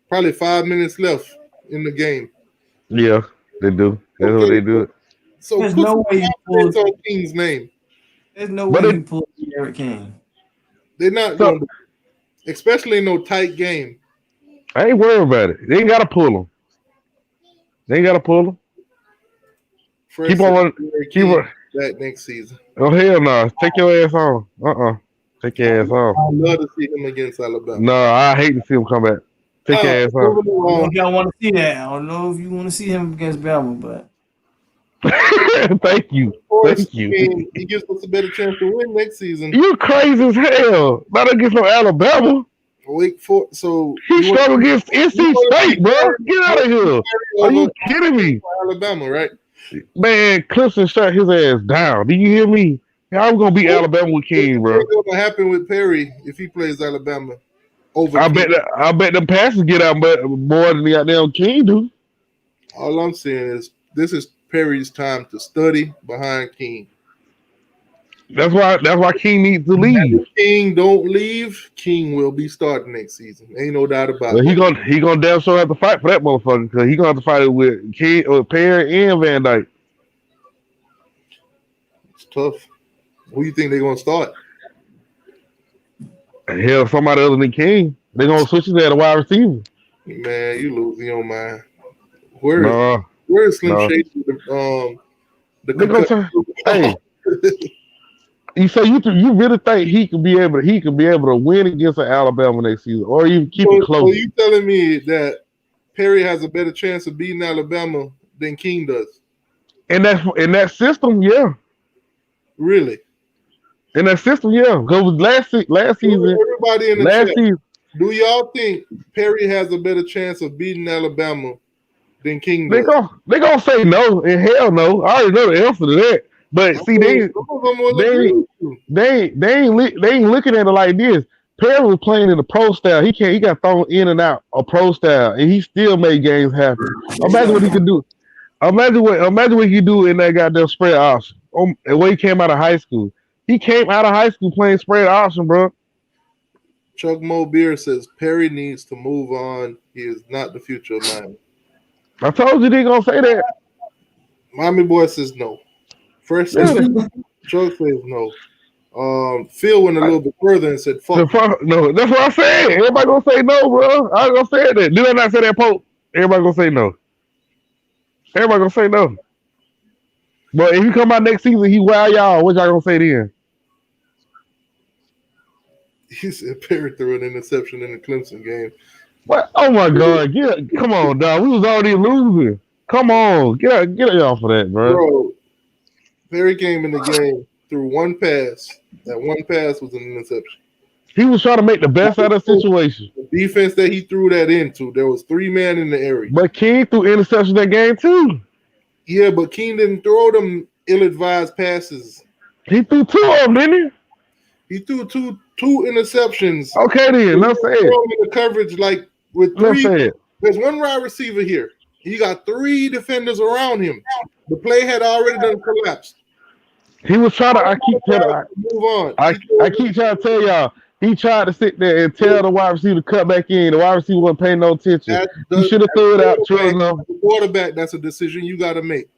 [SPEAKER 2] probably 5 minutes left in the game.
[SPEAKER 4] Yeah, they do. That's what they do.
[SPEAKER 2] So
[SPEAKER 3] There's
[SPEAKER 2] put
[SPEAKER 3] no way he
[SPEAKER 2] confidence
[SPEAKER 3] pulled.
[SPEAKER 2] on King's name.
[SPEAKER 3] There's no way he pulled Eric King.
[SPEAKER 2] They're not going to, especially in no tight game.
[SPEAKER 4] I ain't worried about it. They ain't gotta pull him. Keep on running. Keep on.
[SPEAKER 2] That next season.
[SPEAKER 4] Oh hell no! Take your ass on. Take your ass on.
[SPEAKER 2] I'd love to see him against Alabama.
[SPEAKER 4] No, I hate to see him come back. Take your ass
[SPEAKER 3] I don't know if y'all want to see that. I don't know if you want to see him against Bama, but
[SPEAKER 4] on. Thank you. Thank you.
[SPEAKER 2] He gives us a better chance to win next season.
[SPEAKER 4] You crazy as hell. Not against no Alabama.
[SPEAKER 2] So
[SPEAKER 4] he struggled against NC State, bro. Get out of here. Are you kidding me?
[SPEAKER 2] Alabama, right?
[SPEAKER 4] Man, Clemson shut his ass down. Do you hear me? I'm gonna beat Alabama with King, bro.
[SPEAKER 2] What's gonna happen with Perry if he plays Alabama over?
[SPEAKER 4] I bet them passes get out more than the goddamn King do.
[SPEAKER 2] All I'm saying is this is Perry's time to study behind King.
[SPEAKER 4] That's why King needs to leave.
[SPEAKER 2] If King don't leave, King will be starting next season. Ain't no doubt about it.
[SPEAKER 4] He gonna damn sure have to fight for that motherfucker because he gonna have to fight it with King or Perry and Van Dyke.
[SPEAKER 2] It's tough. Who you think they're gonna start?
[SPEAKER 4] Hell, somebody other than King. They're gonna switch his at a wide receiver.
[SPEAKER 2] Man, you losing your mind. Where is Slim Shady?
[SPEAKER 4] Hey. You say you really think he could be able to win against Alabama next season, or even keep it close?
[SPEAKER 2] So you telling me that Perry has a better chance of beating Alabama than King does?
[SPEAKER 4] In that system, yeah.
[SPEAKER 2] Really?
[SPEAKER 4] In that system, yeah. Because last season,
[SPEAKER 2] everybody in the
[SPEAKER 4] last
[SPEAKER 2] chat,
[SPEAKER 4] season,
[SPEAKER 2] do y'all think Perry has a better chance of beating Alabama than King
[SPEAKER 4] They
[SPEAKER 2] does.
[SPEAKER 4] gonna say no and hell no. I already know the answer to that. But see,
[SPEAKER 2] Some of them will agree with you.
[SPEAKER 4] they ain't looking at it like this. Perry was playing in the pro style. He got thrown in and out of pro style, and he still made games happen. Imagine what he could do. Imagine what he could do in that goddamn spread option. And when he came out of high school, he came out of high school playing spread option, bro.
[SPEAKER 2] Chuck Mo Beer says Perry needs to move on. He is not the future of Miami.
[SPEAKER 4] I told you they gonna say that.
[SPEAKER 2] Miami boy says no. First,
[SPEAKER 4] Yeah.
[SPEAKER 2] Chuck says no. Phil went a little bit further and said, "Fuck."
[SPEAKER 4] No, that's what I said. Everybody gonna say no, bro. I was gonna say that. Did I not say that, Polk? Everybody gonna say no. Everybody gonna say no. But if he come out next season, he wow y'all. What y'all gonna say then?
[SPEAKER 2] He said Perry threw an interception in the Clemson game.
[SPEAKER 4] What? Oh my God! Come on, dog. We was already losing. Come on, get off of that, bro.
[SPEAKER 2] Bro, Perry came in the game through one pass. That one pass was an interception.
[SPEAKER 4] He was trying to make the best out of the situation.
[SPEAKER 2] The defense that he threw that into, there was 3 men in the area.
[SPEAKER 4] But King threw interception that game too.
[SPEAKER 2] Yeah, but King didn't throw them ill-advised passes.
[SPEAKER 4] He threw 2 of them, didn't
[SPEAKER 2] He threw two interceptions.
[SPEAKER 4] he? Okay then, let's say
[SPEAKER 2] Throw
[SPEAKER 4] it.
[SPEAKER 2] him in the coverage like with
[SPEAKER 4] Let's
[SPEAKER 2] 3.
[SPEAKER 4] say it.
[SPEAKER 2] There's one wide receiver here. He got 3 defenders around him. The play had already done collapsed.
[SPEAKER 4] He was trying to. I keep telling.
[SPEAKER 2] Move on.
[SPEAKER 4] I keep trying to tell y'all. He tried to sit there and tell the wide receiver to cut back in. The wide receiver wasn't paying no attention. He should have threw it out.
[SPEAKER 2] The quarterback, that's a decision you got to make.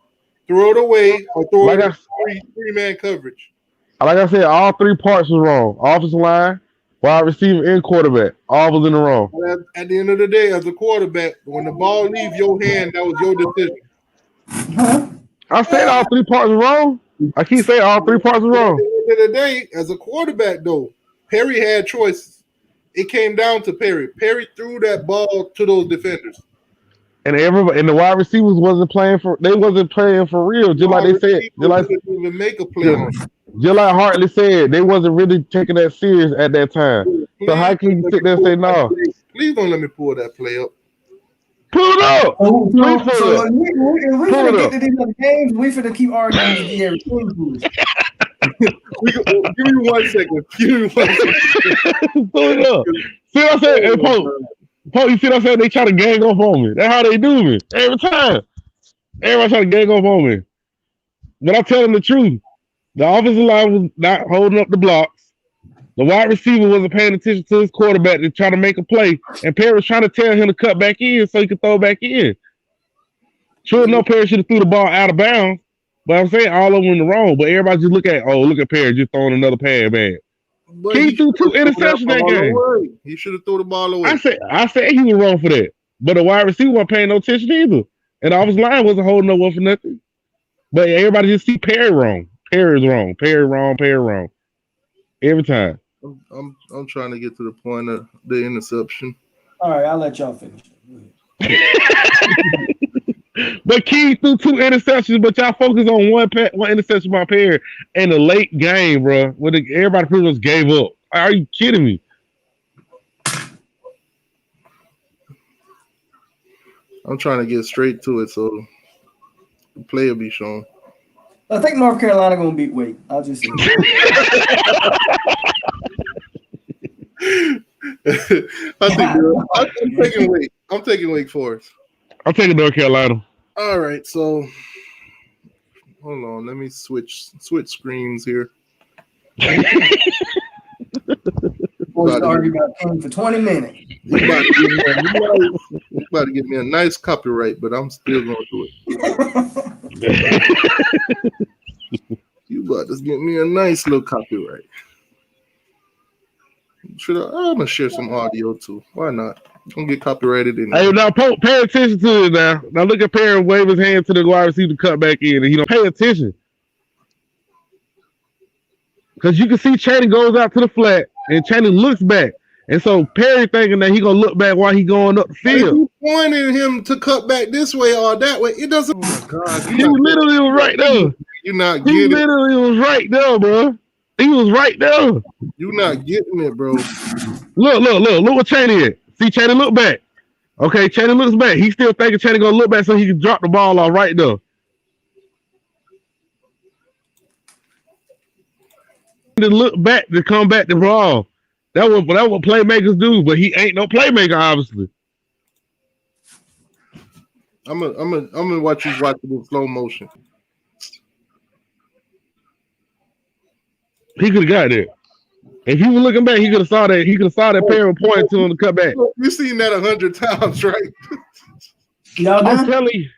[SPEAKER 2] Throw it away or throw it in three-man coverage.
[SPEAKER 4] Like I said, all 3 parts was wrong. Offensive line, wide receiver, and quarterback. All was in the wrong.
[SPEAKER 2] At the end of the day, as a quarterback, when the ball leaves your hand, that was your decision.
[SPEAKER 4] I said all 3 parts were wrong. I keep saying all 3 parts were wrong.
[SPEAKER 2] At the end of the day, as a quarterback, though, Perry had choices. It came down to Perry. Perry threw that ball to those defenders.
[SPEAKER 4] And the wide receivers wasn't playing for real. Just like they said.
[SPEAKER 2] Didn't even make a play on.
[SPEAKER 4] Just like Hartley said, they wasn't really taking that serious at that time. So how can you sit there and say no?
[SPEAKER 2] Please don't let me pull that play up.
[SPEAKER 4] Pull it up.
[SPEAKER 3] So
[SPEAKER 4] Please pull it up.
[SPEAKER 3] if we
[SPEAKER 4] Pull it
[SPEAKER 3] finna
[SPEAKER 4] up.
[SPEAKER 3] get to these other games, we finna keep arguing with the
[SPEAKER 2] Give me 1 second. Give me 1 second.
[SPEAKER 4] Pull it up. See what I said? Hey, Polk, you see what I said? They try to gang up on me. That's how they do me. Every time. Everybody try to gang up on me. But I tell them the truth. The offensive line was not holding up the blocks. The wide receiver wasn't paying attention to his quarterback to try to make a play. And Perry was trying to tell him to cut back in so he could throw back in. Sure enough, Perry should have threw the ball out of bounds. But I'm saying all of them in the wrong. But everybody just look at Perry just throwing another pad back. He threw 2 interceptions that game.
[SPEAKER 2] He should have threw the ball away.
[SPEAKER 4] I said he was wrong for that. But the wide receiver wasn't paying no attention either. And the offensive line wasn't holding no one for nothing. But everybody just see Perry wrong. Perry's wrong. Perry wrong. Perry wrong. Every time.
[SPEAKER 2] I'm trying to get to the point of the interception.
[SPEAKER 3] All right, I'll let y'all finish.
[SPEAKER 4] But King threw 2 interceptions, but y'all focus on one interception by Perry in the late game, bro. When everybody pretty much gave up. Are you kidding me?
[SPEAKER 2] I'm trying to get straight to it, so the play will be shown.
[SPEAKER 3] I think North Carolina gonna beat Wake. I'll just say
[SPEAKER 2] I'm taking Wake Forest.
[SPEAKER 4] I'm taking North Carolina.
[SPEAKER 2] All right, so hold on. Let me switch screens here.
[SPEAKER 3] boys argue about King for 20 minutes.
[SPEAKER 2] You about to get me a nice copyright, but I'm still gonna do it. You about to get me a nice little copyright. I'm gonna share some audio too. Why not? It's gonna get copyrighted in there.
[SPEAKER 4] Hey, now pay attention to it now. Now look at Perry wave his hand to the wide receiver to cut back in, and he don't pay attention. Because you can see Channing goes out to the flat, and Channing looks back. And so Perry thinking that he gonna look back while he going up the field.
[SPEAKER 2] You pointing him to cut back this way or that way. It doesn't. Oh my God!
[SPEAKER 4] He literally was right there.
[SPEAKER 2] You're not
[SPEAKER 4] He
[SPEAKER 2] getting it.
[SPEAKER 4] literally was right there, bro. He was right there.
[SPEAKER 2] You're not getting it, bro.
[SPEAKER 4] Look what Channing is. See Channing look back. Okay, Channing looks back. He's still thinking Channing gonna look back so he can drop the ball off right there. To look back to come back to ball. That's what playmakers do, but he ain't no playmaker, obviously.
[SPEAKER 2] I'm gonna watch you watch it in slow motion.
[SPEAKER 4] He could have got there. If he was looking back, he could have saw that. He could have saw that pair and pointed to him to cut back.
[SPEAKER 2] You've seen that 100 times, right?
[SPEAKER 3] Y'all
[SPEAKER 4] I'm
[SPEAKER 3] done?
[SPEAKER 4] telling you.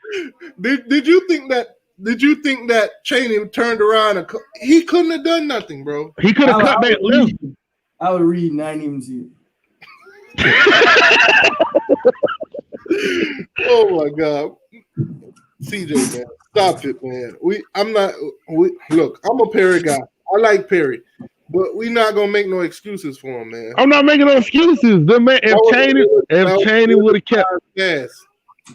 [SPEAKER 2] Did you think that? Did you think that Chaney turned around and he couldn't have done nothing, bro?
[SPEAKER 4] He could have cut back left.
[SPEAKER 3] I would read and I didn't even see it.
[SPEAKER 2] Oh my God, CJ, man, stop it, man. Look, I'm a Perry guy. I like Perry, but we not gonna make no excuses for him, man.
[SPEAKER 4] I'm not making no excuses. The man, if Chaney would have kept gas.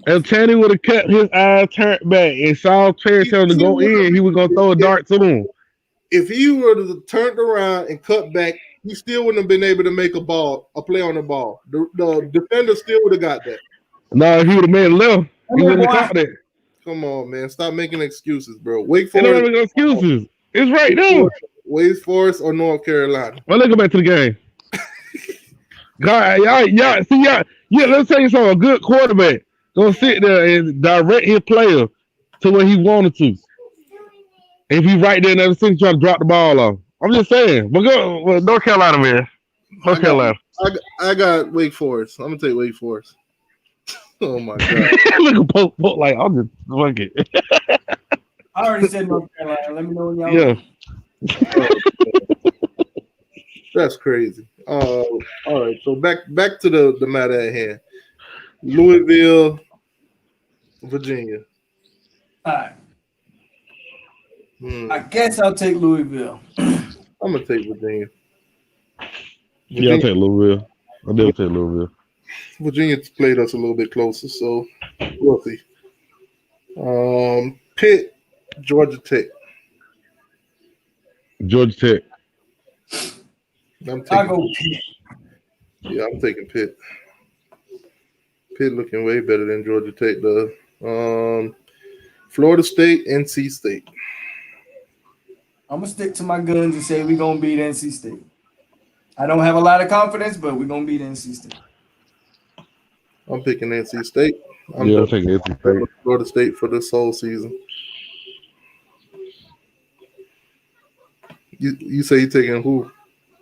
[SPEAKER 4] If Chaney would have kept his eyes turned back and saw Perry tell him to go in, he was gonna throw a dart to him.
[SPEAKER 2] If he would have turned around and cut back, he still wouldn't have been able to make a play on the ball. The defender still would have got that.
[SPEAKER 4] No, if he would have made a left, he wouldn't have caught that.
[SPEAKER 2] Come on, man. Stop making excuses, bro. Wake
[SPEAKER 4] Forest.
[SPEAKER 2] Forest.
[SPEAKER 4] No excuses. It's right there.
[SPEAKER 2] Wake Forest or North Carolina.
[SPEAKER 4] Well, let's go back to the game. God, y'all, see, let's tell you something. A good quarterback gonna sit there and direct his player to where he wanted to. If he's right there and everything, try to drop the ball off. I'm just saying. But go, North Carolina, man. North Carolina.
[SPEAKER 2] I got Wake Forest. I'm gonna take Wake Forest. Oh my God!
[SPEAKER 4] Look at Polk like I'm just fuck it.
[SPEAKER 3] I already said North Carolina. Let me know when y'all.
[SPEAKER 4] Yeah.
[SPEAKER 2] That's crazy. All right. So back to the matter at hand. Louisville, Virginia.
[SPEAKER 3] All right. I guess I'll take Louisville.
[SPEAKER 2] I'm gonna take Virginia.
[SPEAKER 4] Yeah, I'll take Louisville. I'll take Louisville.
[SPEAKER 2] Virginia played us a little bit closer, so we'll see. Pitt, Georgia Tech.
[SPEAKER 4] Georgia Tech.
[SPEAKER 3] I'll go Pitt.
[SPEAKER 2] Yeah, I'm taking Pitt. Pitt looking way better than Georgia Tech does. Florida State, NC State.
[SPEAKER 3] I'm gonna stick to my guns and say we're gonna beat NC State. I don't have a lot of confidence, but we're gonna beat NC State.
[SPEAKER 2] I'm picking NC State. I'm
[SPEAKER 4] taking NC State.
[SPEAKER 2] Florida State for this whole season. You say you're taking who?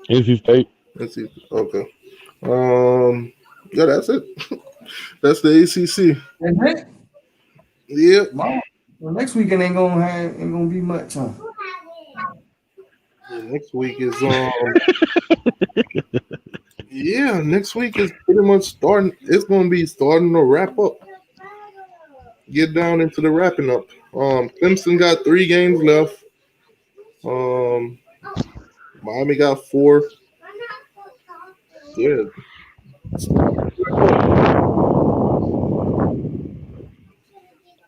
[SPEAKER 4] NC State.
[SPEAKER 2] NC. Okay. Yeah, that's it. That's the ACC.
[SPEAKER 3] That's it?
[SPEAKER 2] Yeah.
[SPEAKER 3] Well, next weekend ain't gonna be much, huh?
[SPEAKER 2] Next week is yeah, next week is pretty much starting. It's gonna be starting to wrap up. Get down into the wrapping up. Clemson got 3 games left. Miami got 4. Yeah.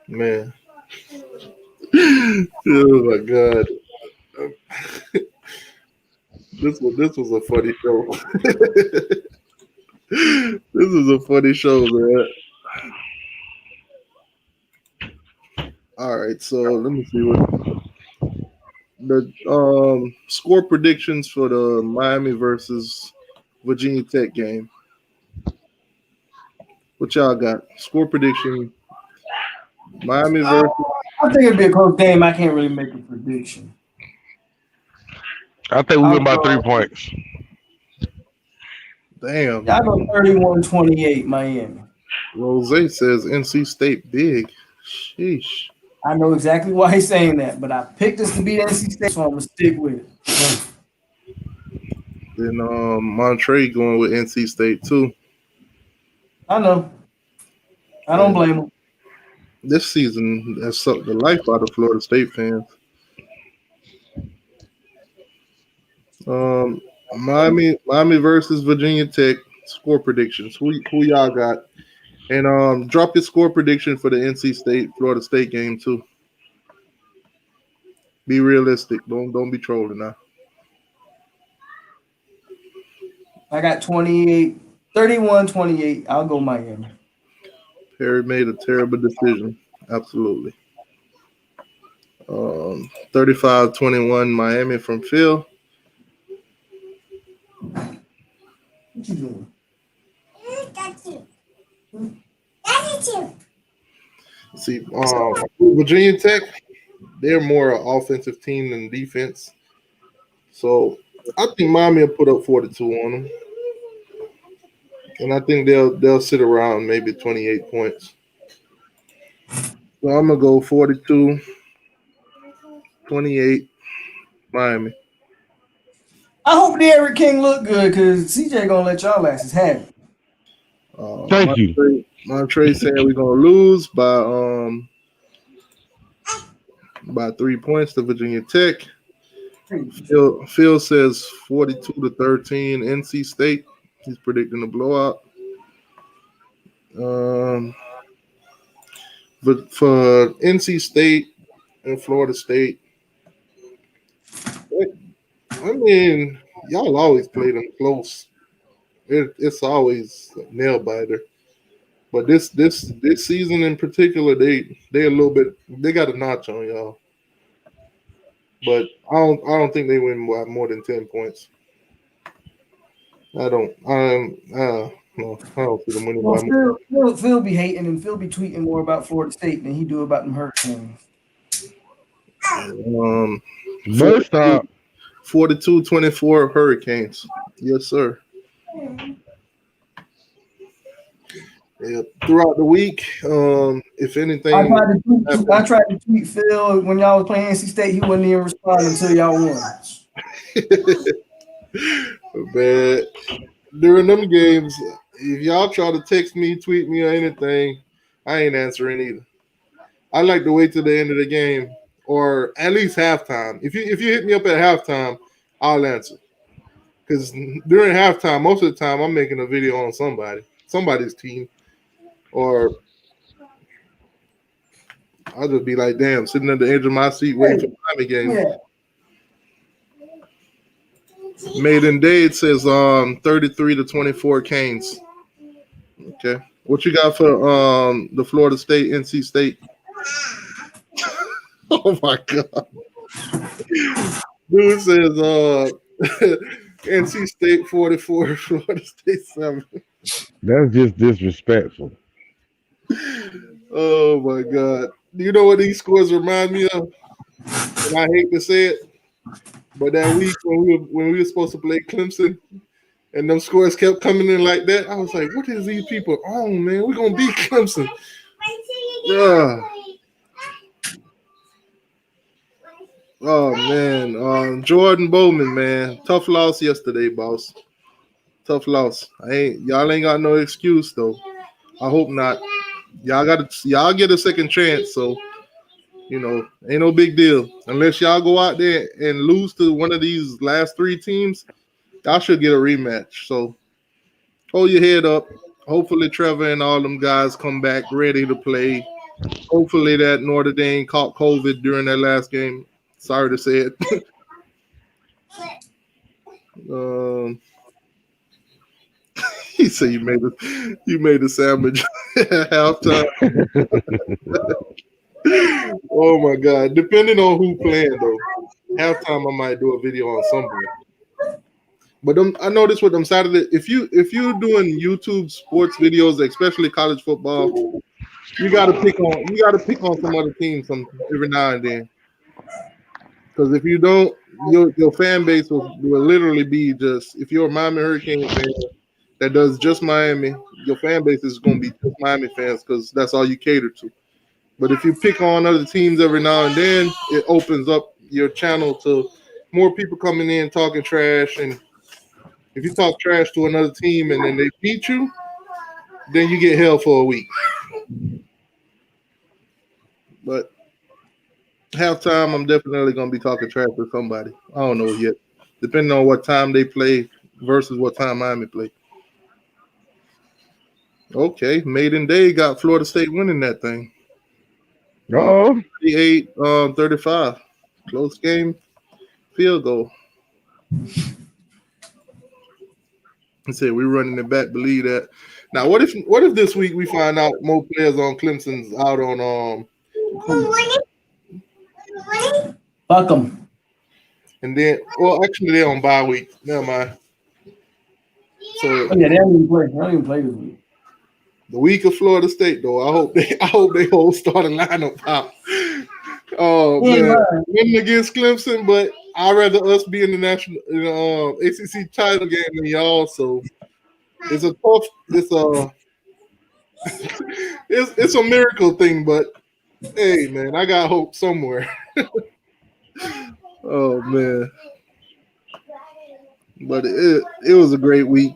[SPEAKER 2] Man. Oh my God. This was a funny show. This is a funny show, man. All right, so let me see what the score predictions for the Miami versus Virginia Tech game. What y'all got? Score prediction. Miami versus.
[SPEAKER 3] I think it'd be a close game. I can't really make a prediction.
[SPEAKER 4] I think we win by 3 points.
[SPEAKER 2] Damn.
[SPEAKER 3] I go 31-28 Miami.
[SPEAKER 2] Rose says NC State big. Sheesh.
[SPEAKER 3] I know exactly why he's saying that, but I picked us to beat NC State, so I'm gonna stick with it.
[SPEAKER 2] Then Montre going with NC State too.
[SPEAKER 3] I know. I don't blame him.
[SPEAKER 2] This season has sucked the life out of Florida State fans. Miami versus Virginia Tech score predictions. Who y'all got? And drop your score prediction for the NC State Florida State game too. Be realistic. Don't be trolling now.
[SPEAKER 3] I got 31-28. I'll go Miami.
[SPEAKER 2] Perry made a terrible decision. Absolutely. 35-21 Miami from Phil.
[SPEAKER 3] What you doing?
[SPEAKER 2] See, Virginia Tech, they're more an offensive team than defense. So I think Miami will put up 42 on them. And I think they'll sit around maybe 28 points. So I'm gonna go 42-28 Miami.
[SPEAKER 3] I hope Derrick King look good because CJ gonna let y'all asses have it.
[SPEAKER 4] Thank you.
[SPEAKER 2] Montre saying we're gonna lose by 3 points to Virginia Tech. Phil says 42-13 NC State. He's predicting a blowout. But for NC State and Florida State, I mean, y'all always play them close. It's always a nail biter. But this season in particular, they a little bit, they got a notch on y'all. But I don't think they win by more than 10 points. No, I don't see them winning by more.
[SPEAKER 3] Phil be hating and Phil be tweeting more about Florida State than he do about them Hurricanes.
[SPEAKER 2] 42-24 Hurricanes. Yes, sir. Yeah, throughout the week, if anything,
[SPEAKER 3] I tried to tweet Phil when y'all was playing NC State. He wasn't even responding until y'all won.
[SPEAKER 2] But during them games, if y'all try to text me, tweet me, or anything, I ain't answering either. I like to wait till the end of the game, or at least halftime. If you hit me up at halftime, I'll answer. Because during halftime, most of the time, I'm making a video on somebody's team. Or I'll just be like, damn, sitting at the edge of my seat waiting for the Miami game. Yeah. Maiden Day, it says 33-24 Canes. Okay. What you got for the Florida State, NC State? Oh my God. Dude says NC State 44, Florida State 7.
[SPEAKER 4] That's just disrespectful.
[SPEAKER 2] Oh my God. Do you know what these scores remind me of? And I hate to say it, but that week when we were supposed to play Clemson and them scores kept coming in like that, I was like, what is these people on, man? We're gonna beat Clemson. Yeah. Oh man. Jordan Bowman, man. Tough loss yesterday, boss. Tough loss. Y'all ain't got no excuse though. I hope not. Y'all get a second chance, so ain't no big deal. Unless y'all go out there and lose to one of these last 3 teams, y'all should get a rematch. So hold your head up. Hopefully Trevor and all them guys come back ready to play. Hopefully that Notre Dame caught COVID during that last game. Sorry to say it. He said you made a sandwich at halftime. Oh my God! Depending on who playing though, halftime I might do a video on somebody. But I noticed with them Saturday, if you're doing YouTube sports videos, especially college football, you gotta pick on some other teams every now and then. Because if you don't, your fan base will literally be just, if you're a Miami Hurricane fan that does just Miami, your fan base is going to be just Miami fans because that's all you cater to. But if you pick on other teams every now and then, it opens up your channel to more people coming in talking trash. And if you talk trash to another team and then they beat you, then you get hell for a week. But halftime, I'm definitely going to be talking trash to somebody. I don't know yet. Depending on what time they play versus what time Miami play. Okay, Maiden Day got Florida State winning that thing. 38-35. Close game. Field goal. He said we're running it back. Believe that. Now, what if this week we find out more players on Clemson's out on
[SPEAKER 3] Fuck them.
[SPEAKER 2] and then actually they're on bye week. Never mind. So
[SPEAKER 3] Oh, yeah, they don't even play. They don't even play this week.
[SPEAKER 2] the week of Florida State though, I hope they whole starting lineup out. Oh man, winning against Clemson, but I'd rather us be in the national ACC title game than y'all. So it's a tough. It's a miracle thing, but hey, man, I got hope somewhere. Oh man, but it was a great week.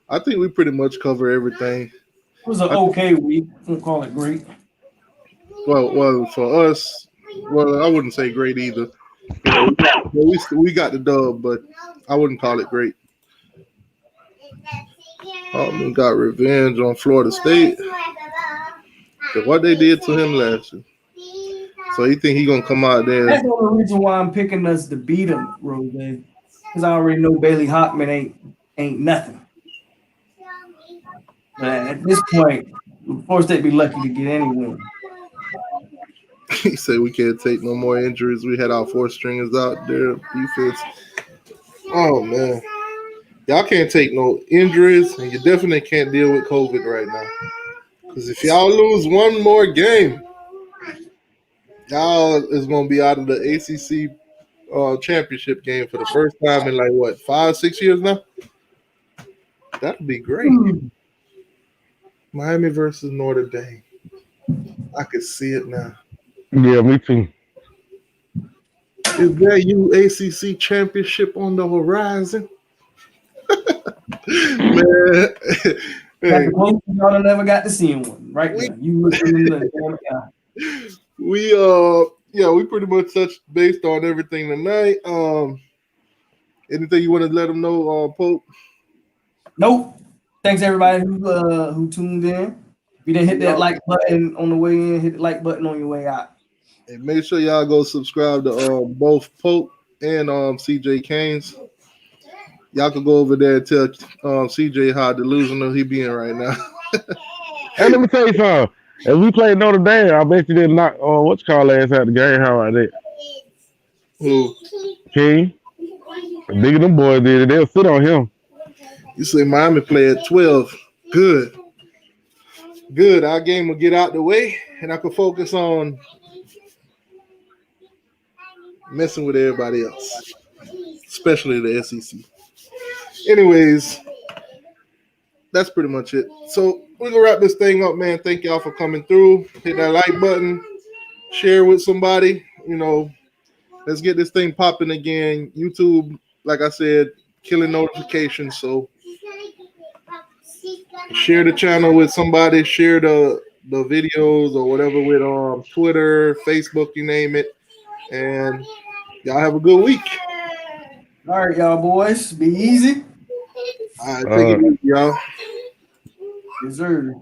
[SPEAKER 2] I think we pretty much cover everything.
[SPEAKER 3] It was an okay week. I won't call it great.
[SPEAKER 2] Well, for us, I wouldn't say great either. We got the dub, but I wouldn't call it great. We got revenge on Florida State. What they did to him last year. So you think he gonna come out there?
[SPEAKER 3] That's the only reason why I'm picking us to beat him, Rose. Because I already know Bailey Hockman ain't nothing. But at this point, Florida State be lucky to get any win.
[SPEAKER 2] He said we can't take no more injuries. We had our 4 stringers out there. Defense. Oh man. Y'all can't take no injuries, and you definitely can't deal with COVID right now. Because if y'all lose one more game, y'all is going to be out of the ACC championship game for the first time in 5-6 years now? That'd be great. Miami versus Notre Dame. I could see it now.
[SPEAKER 4] Yeah, me too.
[SPEAKER 2] Is that ACC championship on the horizon? Man,
[SPEAKER 3] Hey. Y'all never got to see one, right? You listen to
[SPEAKER 2] we pretty much touched based on everything tonight. Anything you want to let them know, Polk?
[SPEAKER 3] Nope. Thanks everybody who tuned in. If you didn't hit that like button on the way in, hit the like button on your way out.
[SPEAKER 2] And make sure y'all go subscribe to both Polk and CJ Canes. Y'all can go over there and tell CJ how delusional he being right now.
[SPEAKER 4] Hey, let me tell you something. If we played Notre Dame, I bet you didn't knock what's called ass out the game. How about that?
[SPEAKER 2] Who?
[SPEAKER 4] King. Bigger them boys did it. They'll sit on him.
[SPEAKER 2] You say Miami play at 12. Good. Our game will get out the way, and I can focus on messing with everybody else, especially the SEC. Anyways, that's pretty much it. So we're going to wrap this thing up, man. Thank y'all for coming through. Hit that like button. Share with somebody. Let's get this thing popping again. YouTube, like I said, killing notifications. So share the channel with somebody. Share the videos or whatever with Twitter, Facebook, you name it. And y'all have a good week.
[SPEAKER 3] All right, y'all boys. Be easy.
[SPEAKER 2] All right, take it easy, y'all.
[SPEAKER 3] Yes, sir.